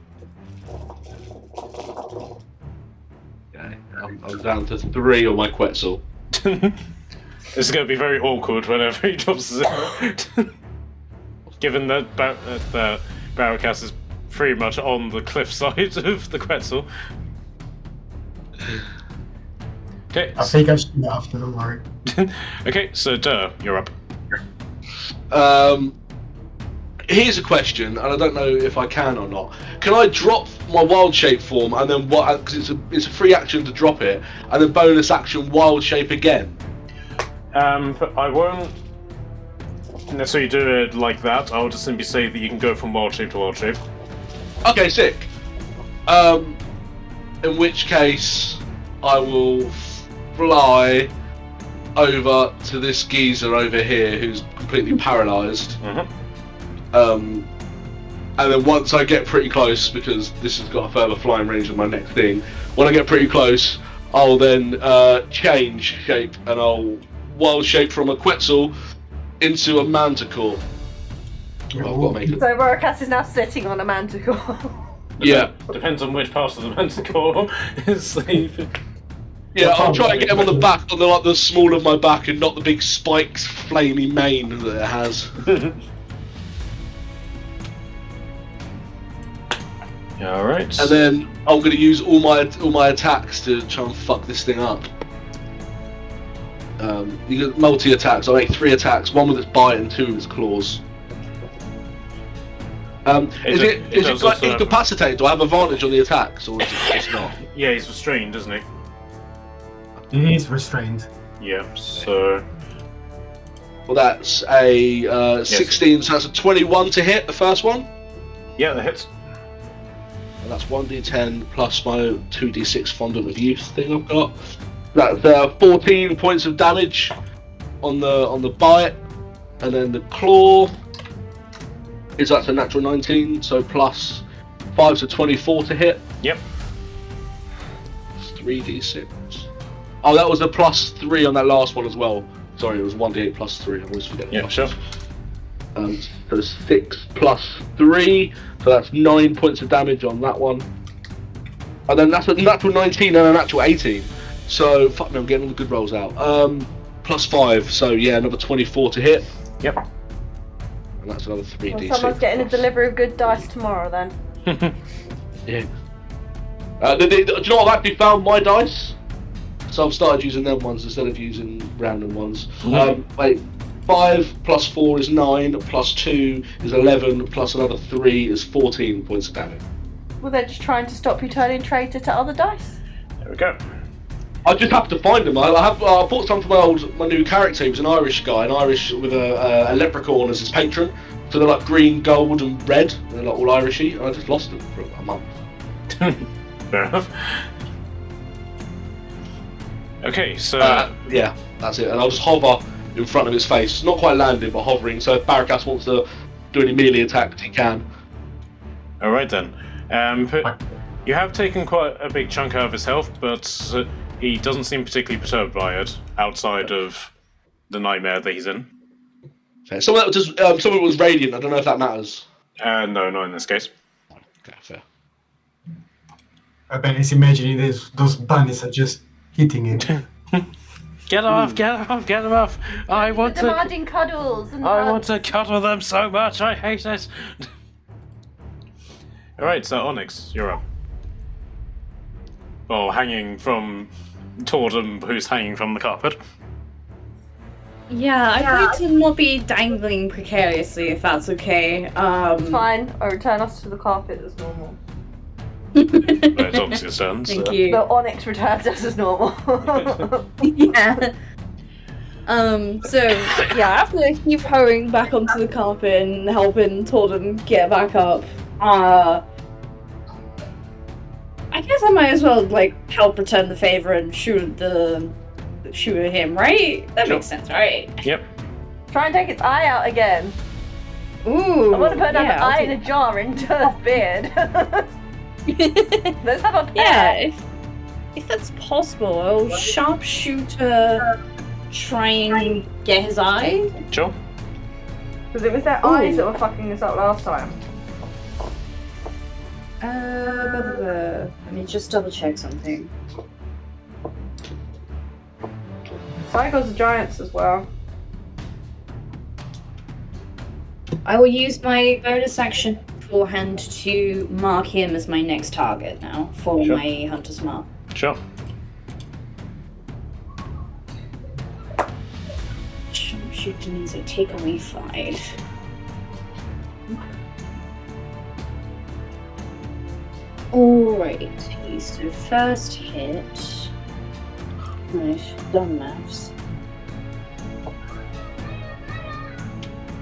Okay, I'm down to 3 on my Quetzal. This is going to be very awkward whenever he drops it. Given that Barracas is pretty much on the cliff side of the Quetzal. Okay. I think I should after, don't worry. Okay, so you're up. Here's a question, and I don't know if I can or not. Can I drop my wild shape form and then what? Because it's a free action to drop it, and then bonus action wild shape again. But I won't necessarily do it like that. I'll just simply say that you can go from wild shape to wild shape. Okay, sick. In which case, I will fly over to this geezer over here who's completely paralysed. And then once I get pretty close, because this has got a further flying range of my next thing, when I get pretty close, I'll then change shape and I'll wild shape from a Quetzal into a Manticore. I've got to make it. So Barracas is now sitting on a manticore. Yeah. Depends on which part of the Manticore is the... Yeah, I'll try and get him on the back, on the small of my back, and not the big spikes, flamey mane that it has. Yeah, alright. And then I'm going to use all my attacks to try and fuck this thing up. You get multi-attacks. I'll make 3 attacks, 1 with its bite and 2 with its claws. Is it like incapacitated? Do I have advantage on the attacks, or is it just not? Yeah, he's restrained, isn't he? He is restrained. Yeah, so... Well, that's a 16, so that's a 21 to hit, the first one. Yeah, that hits. And that's 1d10 plus my 2d6 Fondant of Youth thing I've got. That's 14 points of damage on the bite, and then the claw is that's a natural 19, so plus 5 to 24 to hit. Yep. 3d6. Oh, that was a plus 3 on that last one as well. Sorry, it was 1d8 plus 3. I always forget. Yeah, sure. So 6 plus 3, so that's 9 points of damage on that one. And then that's a natural 19 and a natural 18. So, fuck me, I'm getting all the good rolls out. Plus 5, so yeah, another 24 to hit. Yep. And that's another 3d6. Well, someone's getting a delivery of good dice tomorrow then. Yeah. Do you know what? I've actually found my dice. So I've started using them ones instead of using random ones. Wait, 5 plus 4 is 9, plus 2 is 11, plus another 3 is 14 points of damage. Well, they're just trying to stop you turning traitor to other dice. There we go. I just have to find them. I bought some for my new character. He was an Irish guy, an Irish with a leprechaun as his patron. So they're like green, gold, and red. They're like all Irishy. And I just lost them for a month. Fair enough. Okay, so... yeah, that's it. And I'll just hover in front of his face. Not quite landing, but hovering. So if Barracas wants to do any melee attack, he can. Alright then. You have taken quite a big chunk out of his health, but he doesn't seem particularly perturbed by it, outside of the nightmare that he's in. Fair. Some of it was radiant. I don't know if that matters. No, not in this case. Okay, fair. I bet he's imagining those bunnies are just hitting him. Get off! Get off! Get him off! I want Demanding cuddles and I hugs. want to cuddle them so much. I hate it. All right, so Onyx, you're up. Well, hanging from Tordum, who's hanging from the carpet. Yeah, I'd like to not be dangling precariously, if that's okay. Fine, I return us to the carpet as normal. It's obviously his turn. Thank so. you. But Onyx returns us as normal. Yeah. So yeah, after heave hoeing back onto the carpet and helping Torden get back up, I guess I might as well like help return the favor and shoot at him, right? That makes sense, right? Yep. Try and take its eye out again. Ooh. I want to put another yeah, eye in a jar into its beard. Let's have a pair. Yeah, if that's possible, I'll sharpshooter try and get his eye. Sure. Because it was their eyes that were fucking us up last time. Let me just double check something. Cycles are giants as well. I will use my bonus action beforehand to mark him as my next target now for Sure. my hunter's mark. Sure. Sharpshooter means I take away 5. Alright, so first hit. Nice, done maths.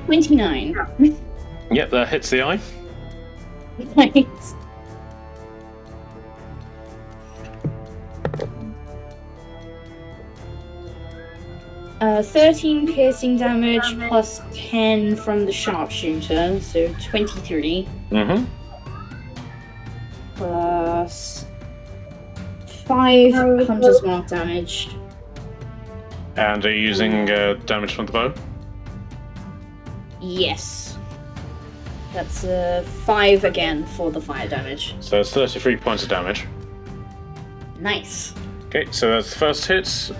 29. Yep, that hits the eye. Nice. Uh, 13 piercing damage plus 10 from the sharpshooter, so 23. Mm-hmm. Plus 5 hunter's mark damage. And are you using damage from the bow? Yes. That's 5 again for the fire damage. So it's 33 points of damage. Nice. Okay, so that's the first hit.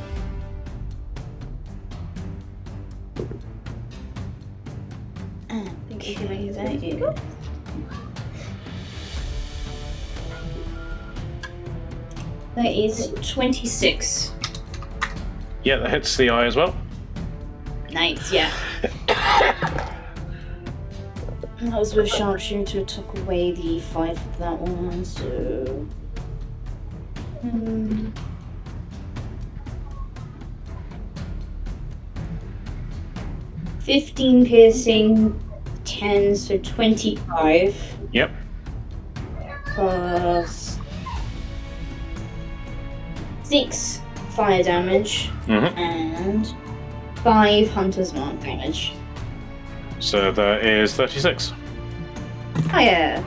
That is 26. Yeah, that hits the eye as well. Nice, yeah. That was with sharpshooter, took away the 5 of that one, so... 15 piercing, 10, so 25. Yep. Plus 6 fire damage Mm-hmm. and 5 hunter's mark damage. So that is 36. Oh yeah.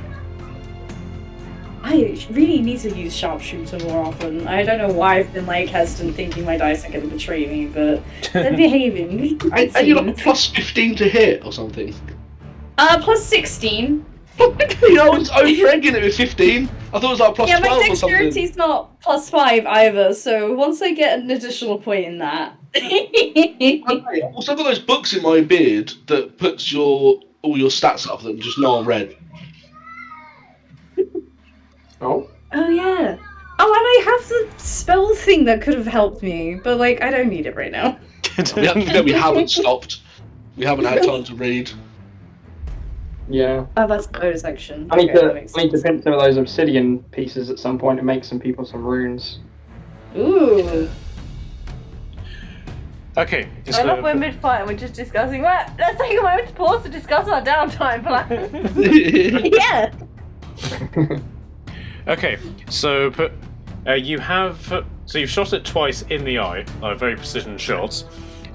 I really need to use sharpshooter more often. I don't know why I've been like hesitant thinking my dice are going to betray me, but they're behaving. Are you like plus 15 to hit or something? Plus 16. I was egging it with 15. I thought it was like plus Yeah, 12 my or something. dexterity's not plus 5 either, so once I get an additional point in that. I've also got those books in my beard that puts all your stats up that just no one read. Oh. Oh yeah. Oh, and I have the spell thing that could have helped me, but like I don't need it right now. We haven't stopped. We haven't had time to read. Yeah. Oh, that's a bonus action. I need Okay, that to makes pinch sense. some of those obsidian pieces at some point and make some people some runes. Ooh. Okay. I love we're mid-fight and we're just discussing, right, let's take a moment to pause to discuss our downtime plan. Yeah. Okay, so you have you've shot it twice in the eye, very precision shots.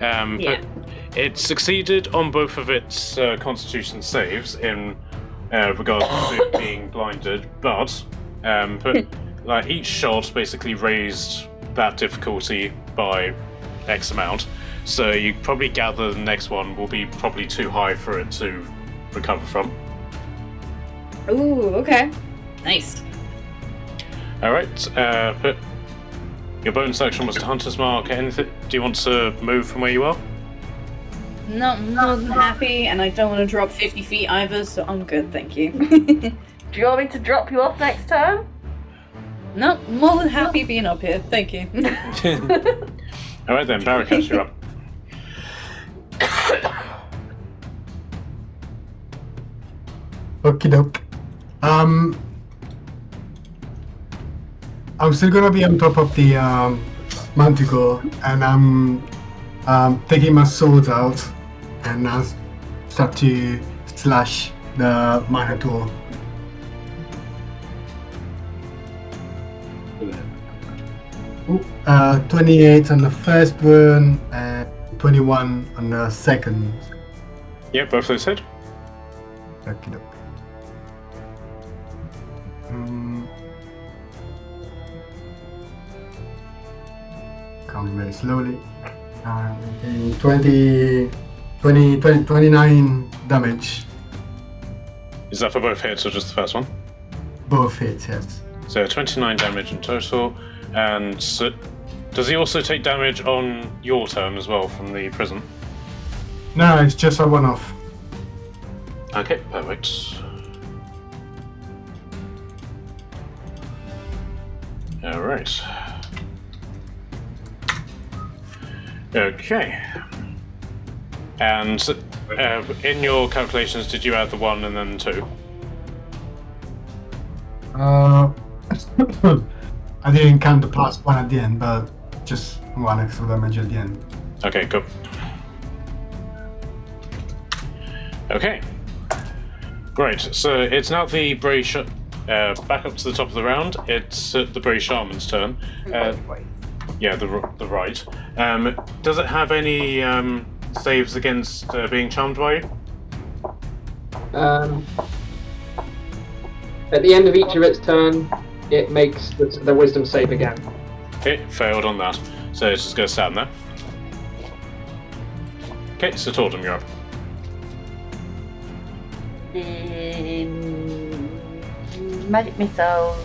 Yeah. But it succeeded on both of its Constitution saves in regards to it being blinded, but like each shot basically raised that difficulty by X amount. So you probably gather the next one will be probably too high for it to recover from. Ooh, okay. Nice. Alright, but your bonus action was to Hunter's Mark. Anything? Do you want to move from where you are? No, I'm more than happy, and I don't want to drop 50 feet either, so I'm good, thank you. Do you want me to drop you off next turn? No, more than happy being up here, thank you. Alright then, Barricade, you're up. Okie doke. I'm still gonna be on top of the Manticore, and I'm taking my sword out and now start to slash the Minotaur. Ooh, 28 on the first burn and 21 on the second. Yeah, both those hit. Okie doke. Coming very slowly. 29 damage. Is that for both hits or just the first one? Both hits, yes. So 29 damage in total. And so, does he also take damage on your turn as well from the prison? No, it's just a one-off. Okay, perfect. Alright. Okay. And in your calculations, did you add the 1 and then 2? I didn't count the +1 at the end, but just 1 extra damage at the end. Okay, cool. Okay. Right, so it's now the Bray back up to the top of the round. It's the Bray Shaman's turn. Yeah, the right. Does it have any saves against being charmed by you? At the end of each of its turn, it makes the wisdom save again. Okay, failed on that. So it's just going to stand there. Okay, so Tordum, you're up. Magic missiles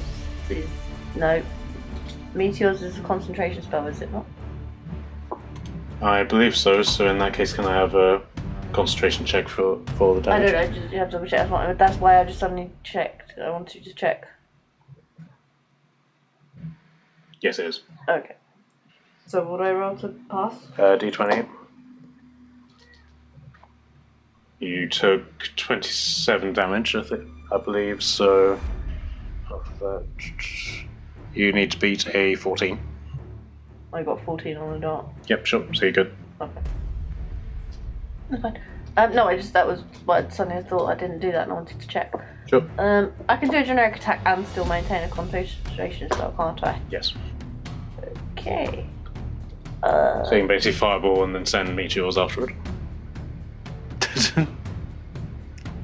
is no. Meteors is a concentration spell, is it not? I believe so. So in that case, can I have a concentration check for the damage? I don't know. Just, you have to double check. That's why I just suddenly checked. I wanted to just check. Yes, it is. Okay. So what do I roll to pass? D20. You took 27 damage, I believe. So after that, you need to beat a 14. I got 14 on the dot. Yep, sure. So you're good. Okay. That's fine. No, that was what suddenly I thought I didn't do that and I wanted to check. Sure. I can do a generic attack and still maintain a concentration spell, can't I? Yes. Okay. So you can basically fireball and then send meteors afterward.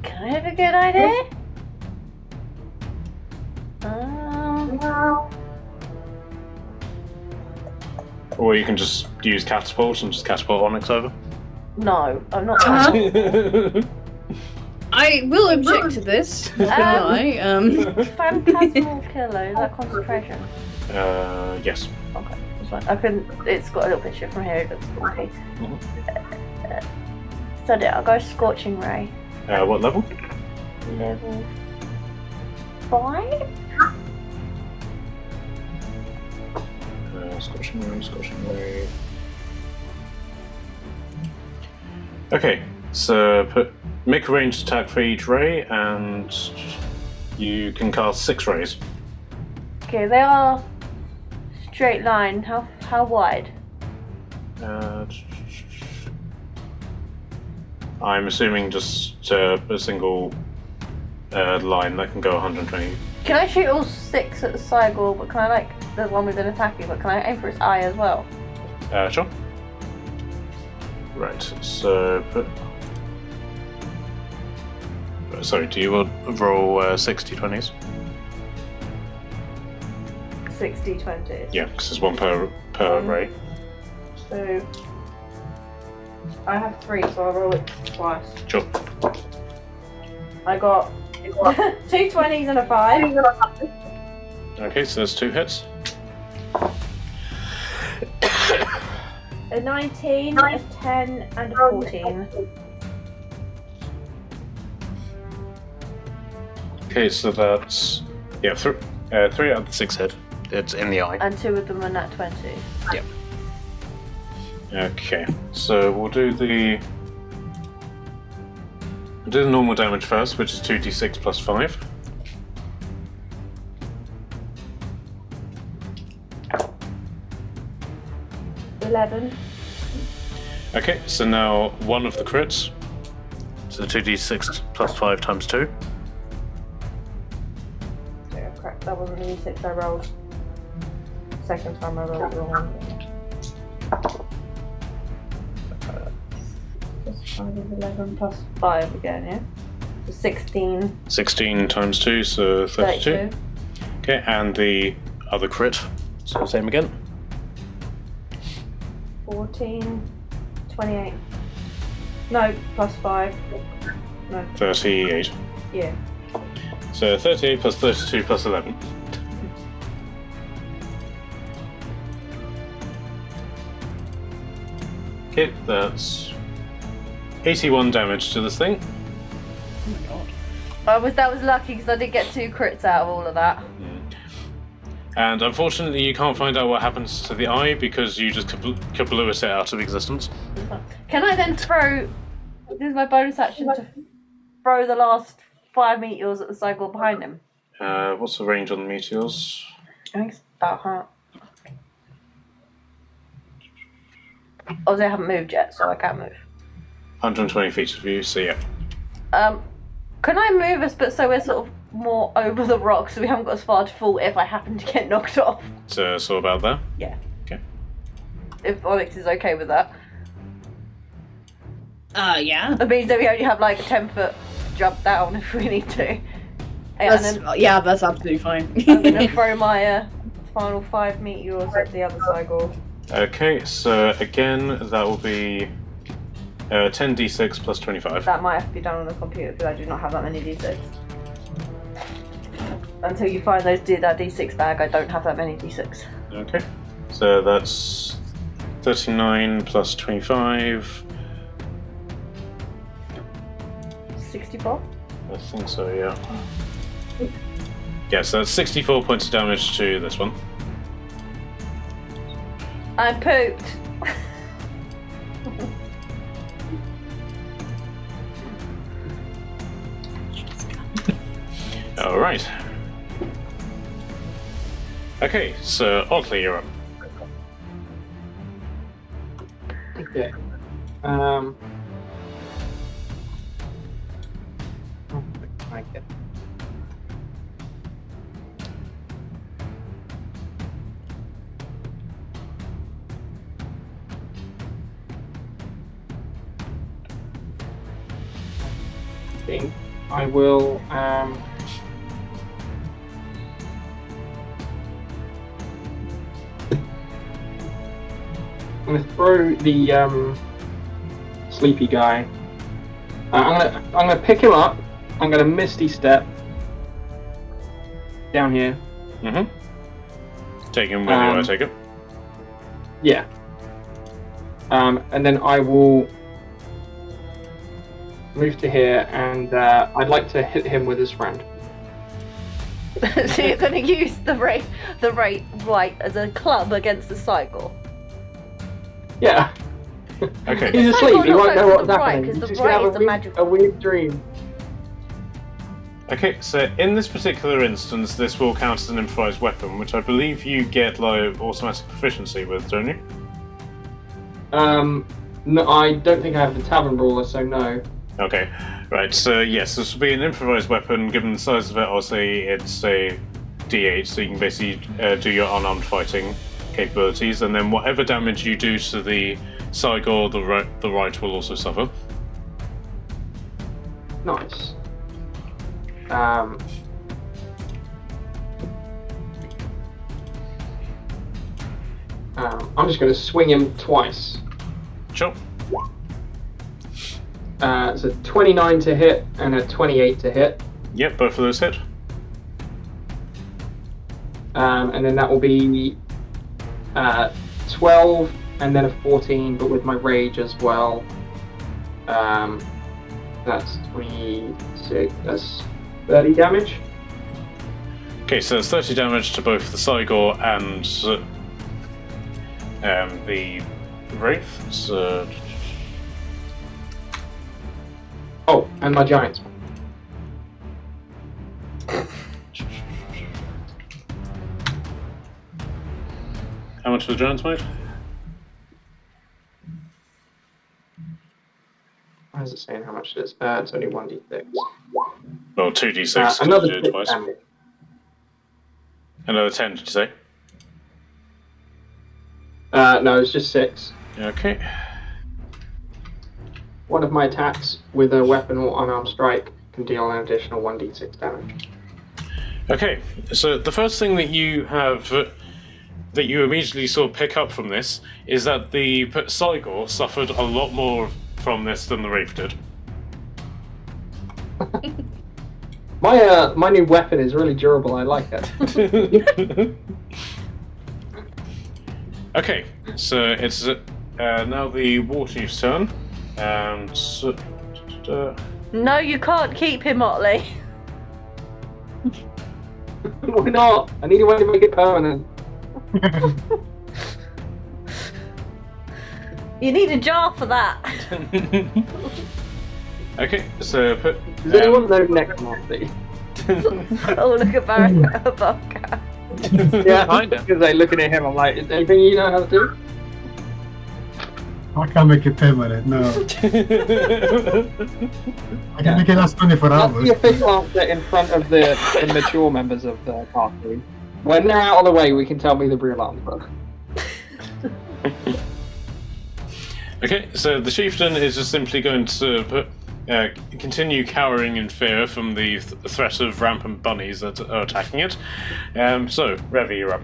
Can I have a good idea? Or you can just use catapult and just catapult Onyx over. No, I'm not. I will object to this. Not gonna lie. Phantasmal killer, is that concentration? Yes. Okay, that's fine. I can. It's got a little picture from here. It looks okay. So I'll go Scorching Ray. What level? Level 5. Scorching ray. Okay, so make a ranged attack for each ray, and you can cast 6 rays. Okay, they are straight line. How wide? I'm assuming just a single line that can go 120. Can I shoot all 6 at the Cygor, but can I the one we've been attacking, but can I aim for its eye as well? Sure. Right, so sorry, do you roll 60 20s? 60 20s. Yeah, because there's one per ray. So I have 3, so I'll roll it twice. Sure. I got 2 20s and a 5. Okay, so there's 2 hits. A 19, a 10, and a 14. Okay, so that's 3 out of the 6 hit. It's in the eye. And 2 of them are nat 20. Yep. Okay, so we'll do the normal damage first, which is 2d6 plus 5. Okay, so now one of the crits. So 2d6 plus 5 times 2. Yeah, crap, that wasn't the D6 I rolled. Second time I rolled the wrong one. Plus 5 is 11 plus 5 again, yeah? So 16. 16 times 2, so 32. Okay, and the other crit. So same again. 14. 28. No, plus 5. No, 38. yeah. So 38 plus 32 plus 11. Okay, that's 81 damage to this thing. That was lucky because I did get 2 crits out of all of that. And unfortunately, you can't find out what happens to the eye because you just blew it out of existence. Can I then throw... This is my bonus action to throw the last 5 meteors at the cycle behind him. What's the range on the meteors? I think it's about half. Obviously I haven't moved yet, so I can't move. 120 feet of view, so yeah. Can I move us, but so we're sort of more over the rock, so we haven't got as far to fall if I happen to get knocked off? So about there? Yeah. Okay. If Onyx is okay with that. Yeah. It means that we only have like a 10-foot jump down if we need to. That's absolutely fine. I'm going to throw my final 5 meteors at the other cycle. Okay, so again, that will be 10d6 plus 25. That might have to be done on the computer because I do not have that many d6. Until you find that d6 bag, I don't have that many d6. Okay, so that's 39 plus 25. 64? I think so, yeah. Yeah, so that's 64 points of damage to this one. I pooped. Alright. Okay, so Oddly, you're up. Okay. I get. Think I will. I'm gonna throw the sleepy guy. I'm gonna pick him up. I'm gonna misty step down here. Mm-hmm. Take him with you, I take it. Yeah. And then I will move to here, and I'd like to hit him with his friend. So you're going to use the right as a club against the cycle. Yeah. Okay. He's The asleep. He cycle won't know not what's the right, happening. 'cause the He's just gonna right have is the magical. a weird dream. Okay, so in this particular instance, this will count as an improvised weapon, which I believe you get like automatic proficiency with, don't you? No, I don't think I have the tavern brawler, so no. Okay, right. So yes, this will be an improvised weapon. Given the size of it, I'll say it's a D8, so you can basically do your unarmed fighting capabilities, and then whatever damage you do to the Cygor, the right will also suffer. Nice. I'm just going to swing him twice. Sure. It's a 29 to hit and a 28 to hit. Yep, both of those hit. And then that will be 12 and then a 14, but with my rage as well. That's 26, that's 30 damage. Okay, so there's 30 damage to both the Cygor and the Wraith. So... Oh, and my giants. How much was Giant's Might? it saying how much it is? It's only 1d6. Well, 2d6. Another do it 6 twice. damage. Another 10, did you say? No, it's just 6. Okay. One of my attacks with a weapon or unarmed strike can deal an additional 1d6 damage. Okay, so the first thing that you have, that you immediately sort of pick up from this, is that the Cygor suffered a lot more from this than the Wraith did. My new weapon is really durable. I like it. Okay, so it's now the War Chief's turn, and No, you can't keep him, Otley. Why not? I need a way to make it permanent. You need a jar for that. okay, so put. Does anyone know necromancy? Oh, look at Barry above cap. Yeah, Kinda. because they looking at him, I'm like, is there anything you know how to do? I can't make it permanent, no. I can make it last 24 That's hours. the official answer in front of the mature members of the party. When they're out of the way, we can tell me the real answer. Okay, so the chieftain is just simply going to continue cowering in fear from the threat of rampant bunnies that are attacking it. So, Revi, you're up.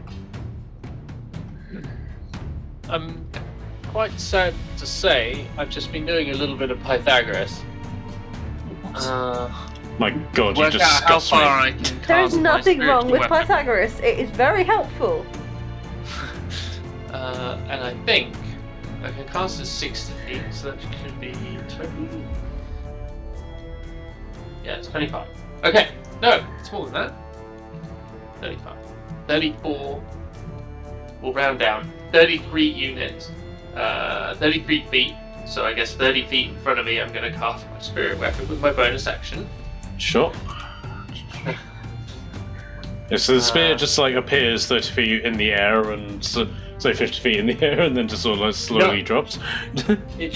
I'm quite sad to say I've just been doing a little bit of Pythagoras. My God, you Work out how disgust me. far I can cast There is my nothing wrong spiritual with weapon. Pythagoras. It is very helpful. And I think I can cast it 60 feet, so that could be 20. Yeah, it's 25. Okay, no, it's more than that. 35. 34. We'll round down. 33 units. 33 feet. So I guess 30 feet in front of me, I'm going to cast my spirit weapon with my bonus action. Sure. Yeah, so the spear just like appears 30 feet in the air and so 50 feet in the air and then just sort of like slowly drops. It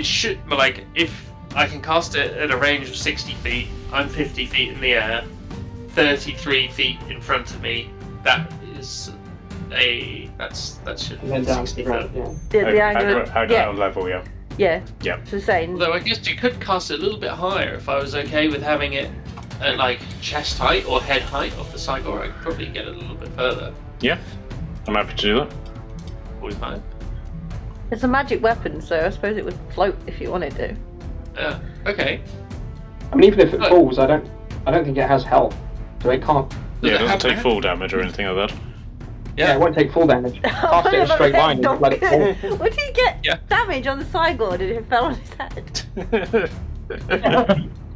should, like, if I can cast it at a range of 60 feet, I'm 50 feet in the air, 33 feet in front of me. That is that should And then be down to 60 the ground, foot. yeah. The angle. At ground level, yeah. Yeah. Yeah. It's insane. Although I guess you could cast it a little bit higher if I was okay with having it at like chest height or head height of the Cygor. I could probably get it a little bit further. Yeah, I'm happy to do that. 45. It's a magic weapon, so I suppose it would float if you wanted to. Yeah. Okay. I mean, even if it Oh. falls, I don't think it has health, so it can't. Yeah, it doesn't have take that? full damage or anything like that. Yeah, it won't take full damage. Cast it in a straight line and let it fall. Would he get Yeah. damage on the Cygor if it fell on his head?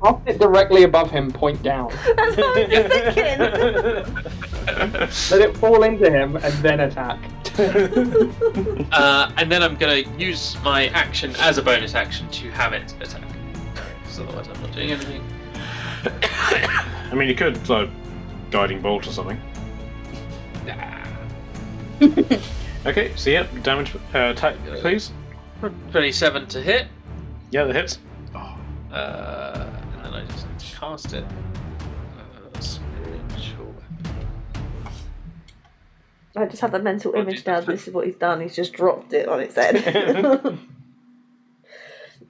Cast it directly above him, point down. That's what I was just thinking. Let it fall into him and then attack. And then I'm gonna use my action as a bonus action to have it attack. Because otherwise I'm not doing anything. I mean, you could like guiding bolt or something. Nah. Okay, so yeah, damage attack, please. 27 to hit. Yeah, that hits. And then I just cast it. Spiritual weapon. I just had the mental image now. This is what he's done. He's just dropped it on its head.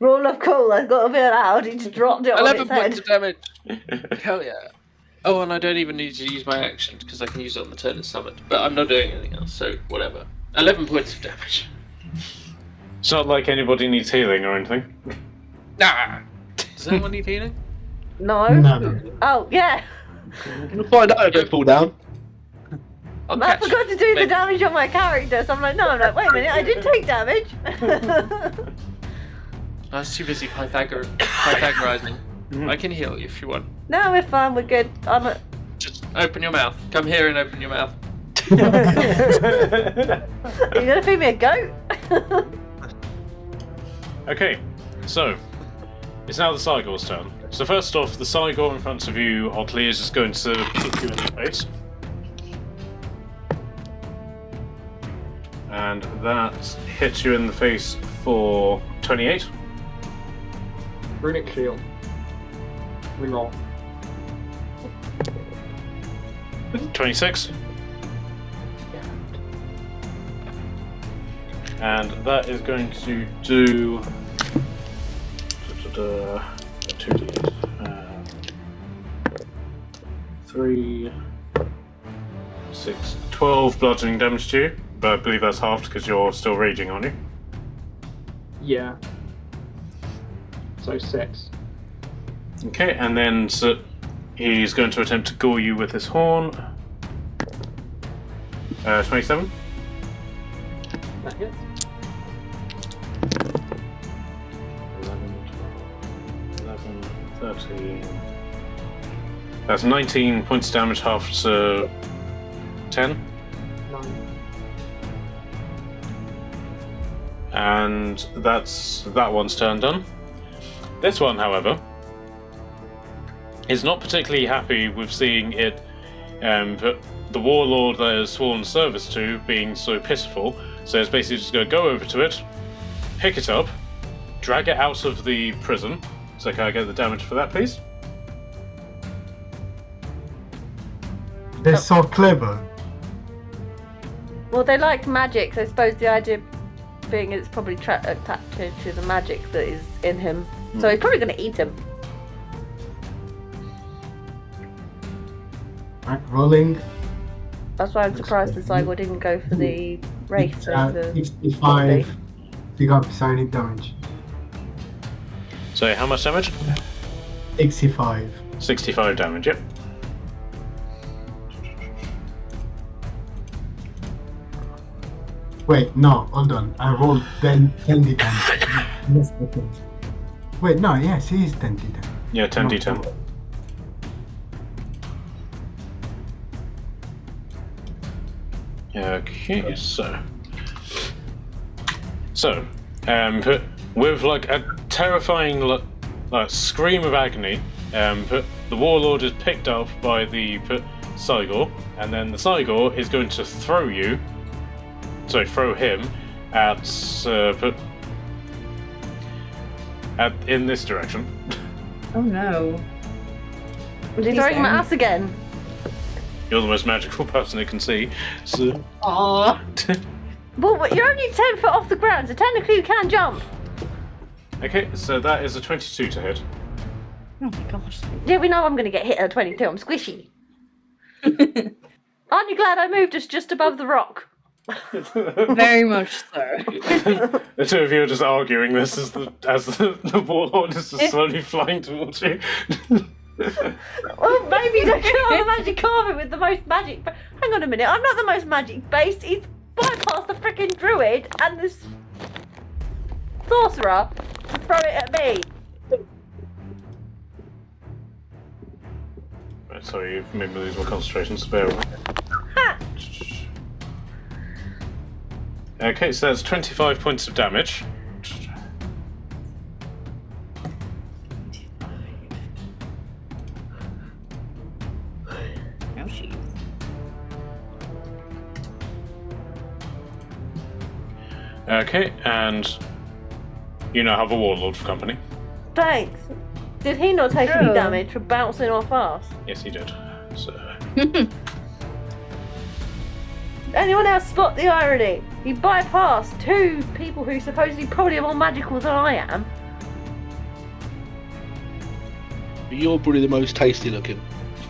Rule of cool. I've got to be allowed. He just dropped it on 11 its head. points of damage. Hell yeah. Oh, and I don't even need to use my action because I can use it on the turn it's summoned. But I'm not doing anything else, so whatever. 11 points of damage. It's not like anybody needs healing or anything. Nah. Does anyone need healing? No. No. Oh yeah. You'll find out if it fall down. I'll I catch forgot to do the maybe. damage on my character, so I'm like, wait a minute, I did take damage. I was too busy Pythagorizing. I can heal you if you want. No, we're fine, we're good. Just open your mouth. Come here and open your mouth. Are you gonna feed me a goat? Okay, so it's now the Cygor's turn. So first off, the Cygor in front of you, Otley, is just going to kick you in the face. And that hits you in the face for 28. Runic shield. Reroll. 26. And that is going to do 2d8. 3, 6, 12 bludgeoning damage to you, but I believe that's halved because you're still raging, aren't you? Yeah. So 6. Okay, and then he's going to attempt to gore you with his horn. 27. That hits. 11, 12, 11, 13. That's 19 points of damage, half to 10. 9. And that's that one's turn done. This one, however, is not particularly happy with seeing it, the warlord that has sworn service to being so pitiful, so it's basically just going to go over to it, pick it up, drag it out of the prison. So can I get the damage for that, please? They're so clever. Well, they like magic, so I suppose the idea being it's probably attached to the magic that is in him. So he's probably going to eat him. Right, rolling. That's why I'm surprised the Cygor didn't go for the race of the 65. You got psionic damage. So how much damage? 65. 65 damage, yep. Wait, no, hold on. I rolled 10 d10. Yes, okay. Wait, no, yes, it is 10 d10. Yeah, 10d10. Okay, so, with like a terrifying like scream of agony, the warlord is picked up by the Cygor, and then the Cygor is going to throw him in this direction. Oh no. Is he throwing him at us again? You're the most magical person it can see. So. Aww. Well, you're only 10 foot off the ground, so technically you can jump. Okay, so that is a 22 to hit. Oh my gosh. Yeah, we know I'm going to get hit at 22. I'm squishy. Aren't you glad I moved us just above the rock? Very much so. The two of you are just arguing this as the warlord is just slowly flying towards you. Well, maybe they can have a magic carving with the most magic. Hang on a minute, I'm not the most magic based. He's bypassed the freaking druid and this sorcerer to throw it at me. Right, sorry, you've made me lose my concentration, so bear with me. Ha! Okay, so that's 25 points of damage. Oh, jeez. Okay, and you now have a warlord for company. Thanks. Did he not take any Sure. damage for bouncing off us? Yes, he did. So. Anyone else spot the irony? He bypassed two people who supposedly probably are more magical than I am. You're probably the most tasty looking.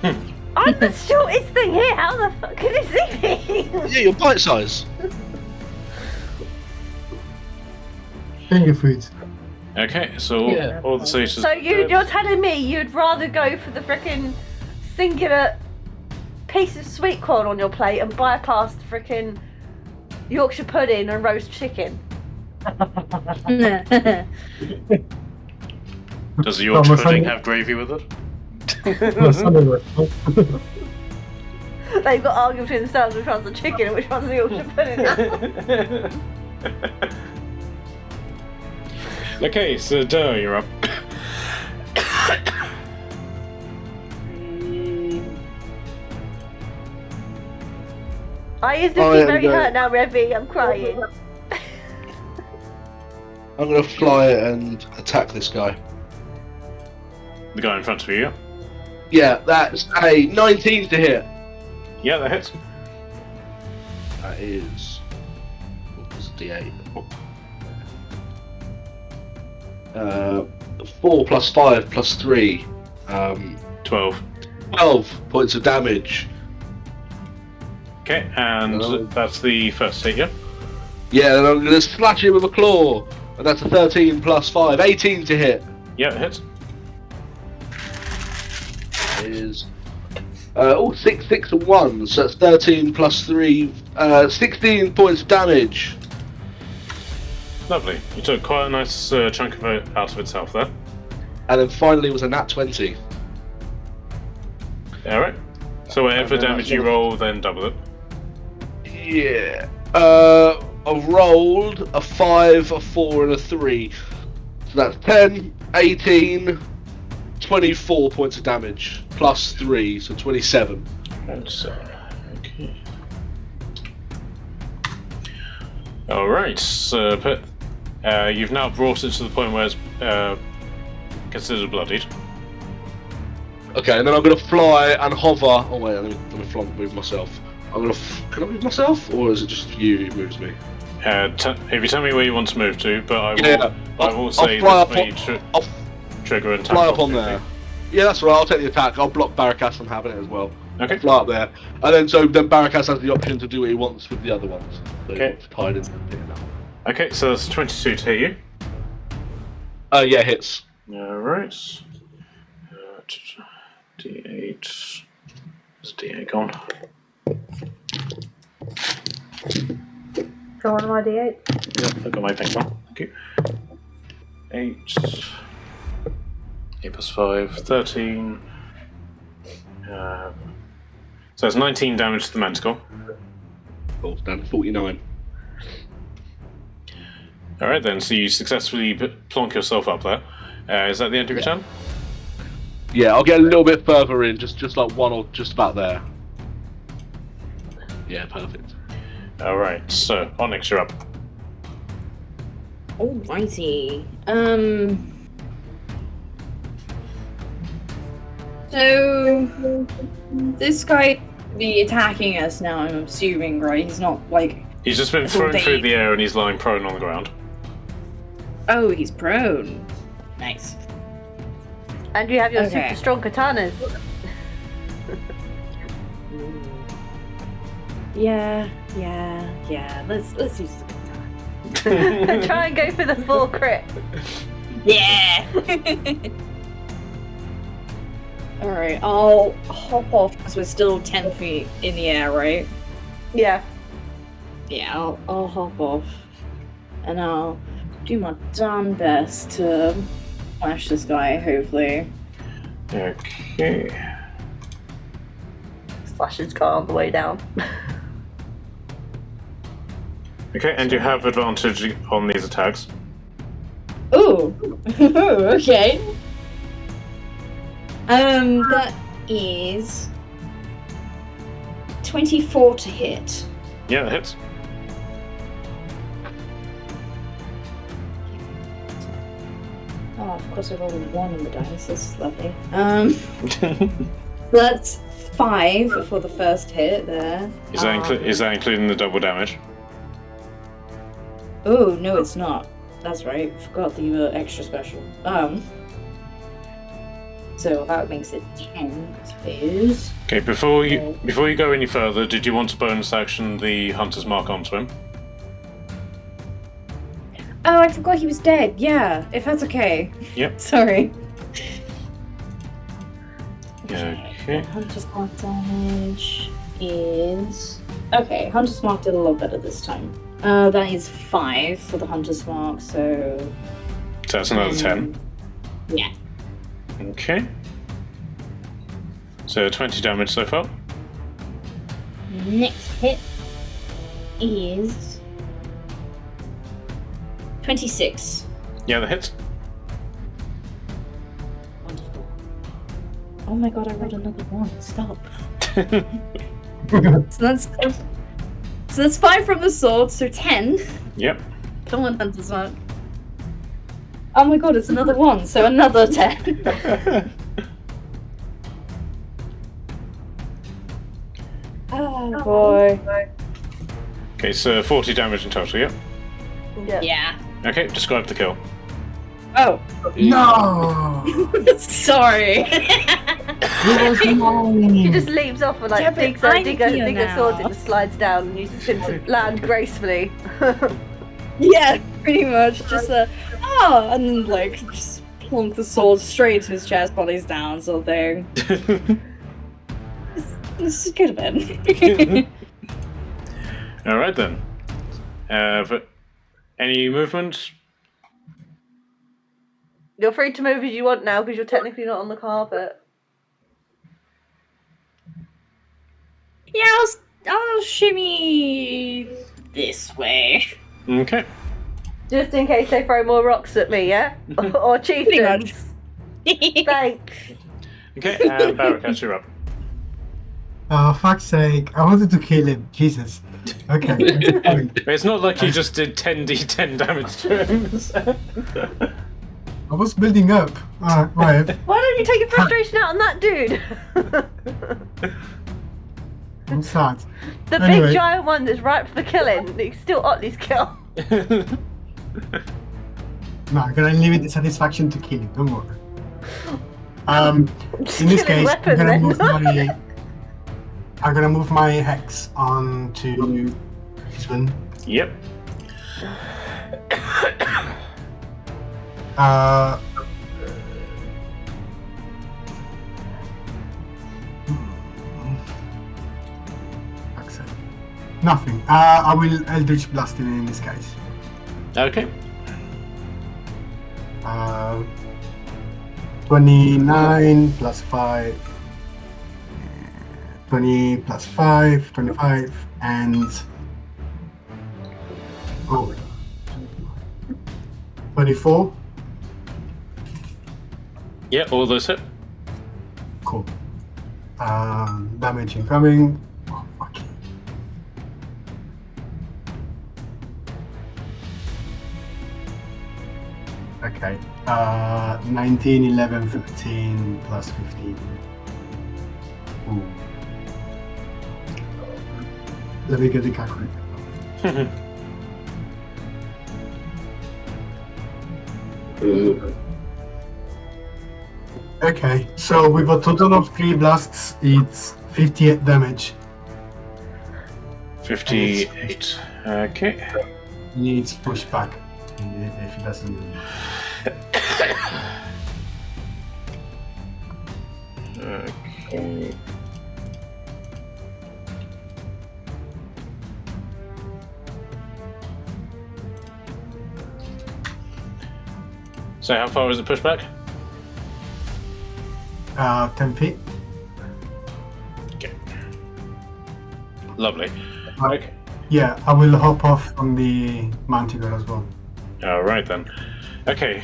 I'm the shortest thing here. How the fuck can you see me? Yeah, you're bite size. Finger foods. Okay, so Yeah. all the sages. So you're telling me you'd rather go for the frickin' singular piece of sweet corn on your plate and bypass the frickin' Yorkshire pudding and roast chicken? Does the Yorkshire my pudding son- have gravy with it? No, something like They've got to argue between themselves which one's the chicken and which one's the Yorkshire pudding. Okay, so Dur, you're up. I is I looking am very going- hurt now, Revy. I'm crying. I'm gonna fly and attack this guy. the guy in front of you. Yeah. Yeah, that's a 19 to hit. Yeah, that hits. That is. What was D8? 4 plus 5 plus 3. 12. 12 points of damage. Okay, and Oh. that's the first hit. Yeah. Yeah, and I'm going to slash it with a claw. And that's a 13 plus 5. 18 to hit. Yeah, it hits. Is 6, 6 and 1, so that's 13 plus 3, 16 points of damage. Lovely. You took quite a nice chunk of it out of itself there. And then finally was a nat 20. Alright. So whatever And then damage that's you another- roll, then double it. Yeah. I've rolled a 5, a 4 and a 3. So that's 10, 18, 24 points of damage. Plus 3, so 27. So, okay. Alright, so you've now brought it to the point where it's considered bloodied. Okay, and then I'm going to fly and hover. Oh wait, let me fly and move myself. I'm going to... Can I move myself? Or is it just you who moves me? If you tell me where you want to move to, but I will, Yeah, I will I'll say fly that up you I'll trigger and fly tap up on opportunity. there. Yeah, that's right, I'll take the attack. I'll block Barracas from having it as well. Okay. Fly up there. And then Barracas has the option to do what he wants with the other ones. So Okay. it's tied into the thing now. Okay, so that's 22 to hit you. Yeah, hits. Alright. D8. Is D8 gone? Go on my D8. Yep, I've got my thing on. Thank you. 8. 8 plus 5, 13. So that's 19 damage to the manticore. Cool, down to 49. Alright then, so you successfully plonk yourself up there. Is that the end of your turn? Yeah, I'll get a little bit further in, just like one or just about there. Yeah, perfect. Alright, so Onyx, you're up. Alrighty. So this guy be attacking us now, I'm assuming, right? He's not like He's just been thrown through the air and he's lying prone on the ground. oh, he's prone. Nice. And you have your Okay. super strong katanas. Yeah. Let's use the katana. Try and go for the full crit. Yeah. All right, I'll hop off because we're still 10 feet in the air, right? Yeah. Yeah, I'll hop off, and I'll do my darn best to smash this guy. Hopefully. Okay. Slash his car on the way down. Okay, and you have advantage on these attacks. Ooh. Okay. That is 24 to hit. Yeah, that hits. Oh, of course I rolled a 1 on the dice. That's lovely. That's 5 for the first hit there. Is that including the double damage? Oh no, it's not. That's right. Forgot the extra special. So that makes it 10, I suppose. Okay, before you go any further, did you want to bonus action the Hunter's Mark onto him? Oh, I forgot he was dead. Yeah, if that's okay. Yep. Sorry. Okay. Hunter's Mark damage is... Okay, Hunter's Mark did a lot better this time. That is 5 for the Hunter's Mark, so... So that's another 10. Yeah. Okay. So 20 damage so far. Next hit is... 26. Yeah, that hits. Wonderful. Oh my god, I rolled another 1. Stop. So that's 5 from the sword, so 10. Yep. Come on, Hunter's Mark. Oh my god, it's another 1, so another 10. Oh boy. Okay, so 40 damage in total, yeah? Yeah. Okay, describe the kill. Oh, No! sorry. It was mine! He just leaps off and like Yeah, but digs I'm her here swords now. and slides down and uses him to land gracefully. Yeah, pretty much. Just and like just plunk the sword straight into his chest, bodies down, sort of thing. This could have been. Alright then. But any movement? You're free to move as you want now because you're technically not on the carpet. Yeah, I'll shimmy this way. Okay. Just in case they throw more rocks at me, yeah? Or chieftains. Thanks. Okay, Barricades, you're up. Oh, fuck's sake. I wanted to kill him. Jesus. Okay. It's not like you just did 10d10 damage to him. I was building up. Right. Why don't you take your frustration out on that dude? I'm sad. The Anyway. big giant one that's ripe for killing. That you can still Otley's kill. No, I'm gonna leave it the satisfaction to kill him. Don't worry. In this Killing case, weapon, I'm gonna move my hex on to this one. Yep. Fuck's sake. Nothing. I will Eldritch Blast him in this case. Okay. 29 plus 5. 20 plus 5, 25, and. Oh. 24. Yeah, all those hit. Cool. Damage incoming. Oh, fuck it. Okay. 19, 11, 15 plus 15. Ooh. Let me get the calculator. Okay, so with a total of 3 blasts, it's 58 damage. 58. Okay. Needs pushback if it doesn't. Okay. So how far is the pushback? 10 feet. Okay. Lovely. Okay. Yeah, I will hop off on the Manticore as well. Alright then. Okay,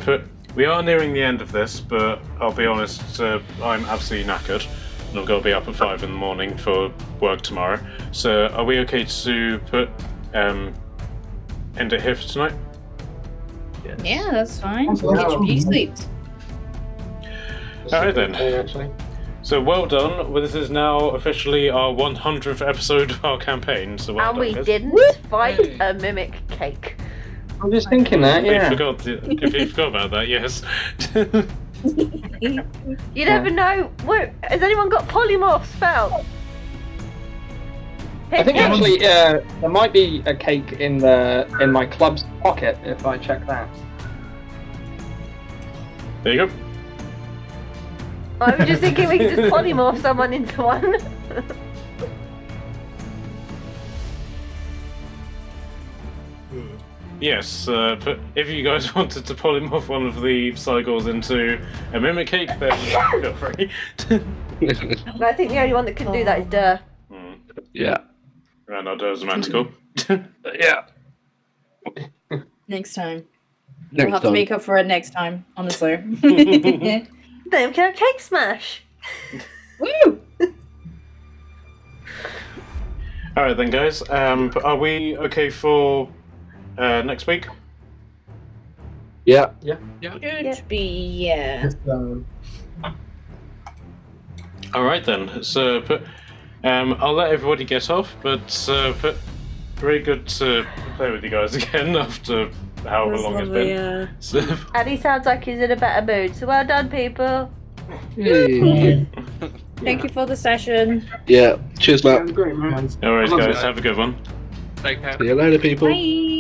but we are nearing the end of this, but I'll be honest, I'm absolutely knackered. And I'm going to be up at 5 in the morning for work tomorrow. So are we okay to put end it here for tonight? Yeah, that's fine. That's Get your awesome. beauty sleep. Alright then. Actually. So well done. Well, this is now officially our 100th episode of our campaign. So well And done, we guys. didn't fight a mimic cake. I'm just thinking that, If yeah. you forgot about that, yes. You never know. Wait, has anyone got polymorph spell? I think actually there might be a cake in my club's pocket if I check that. There you go. I was just thinking we could just polymorph someone into one. Yes, but if you guys wanted to polymorph one of the Cygors into a mimic cake, then feel free. And I think the only one that can do that is Durr. Yeah. And our doors are magical. Yeah. Next time. Next We'll have to time. make up for it next time, honestly. Then we can have cake smash. Woo! Alright then, guys. But are we okay for next week? Yeah. Could be, yeah. Just, Alright then. So, but I'll let everybody get off, but very good to play with you guys again after however long it's been. So, And he sounds like he's in a better mood, so well done, people. Yay. Thank you for the session. Yeah. Cheers, Matt. Great, man. no worries, guys. Have a good one. Take care. See you later, people. Bye.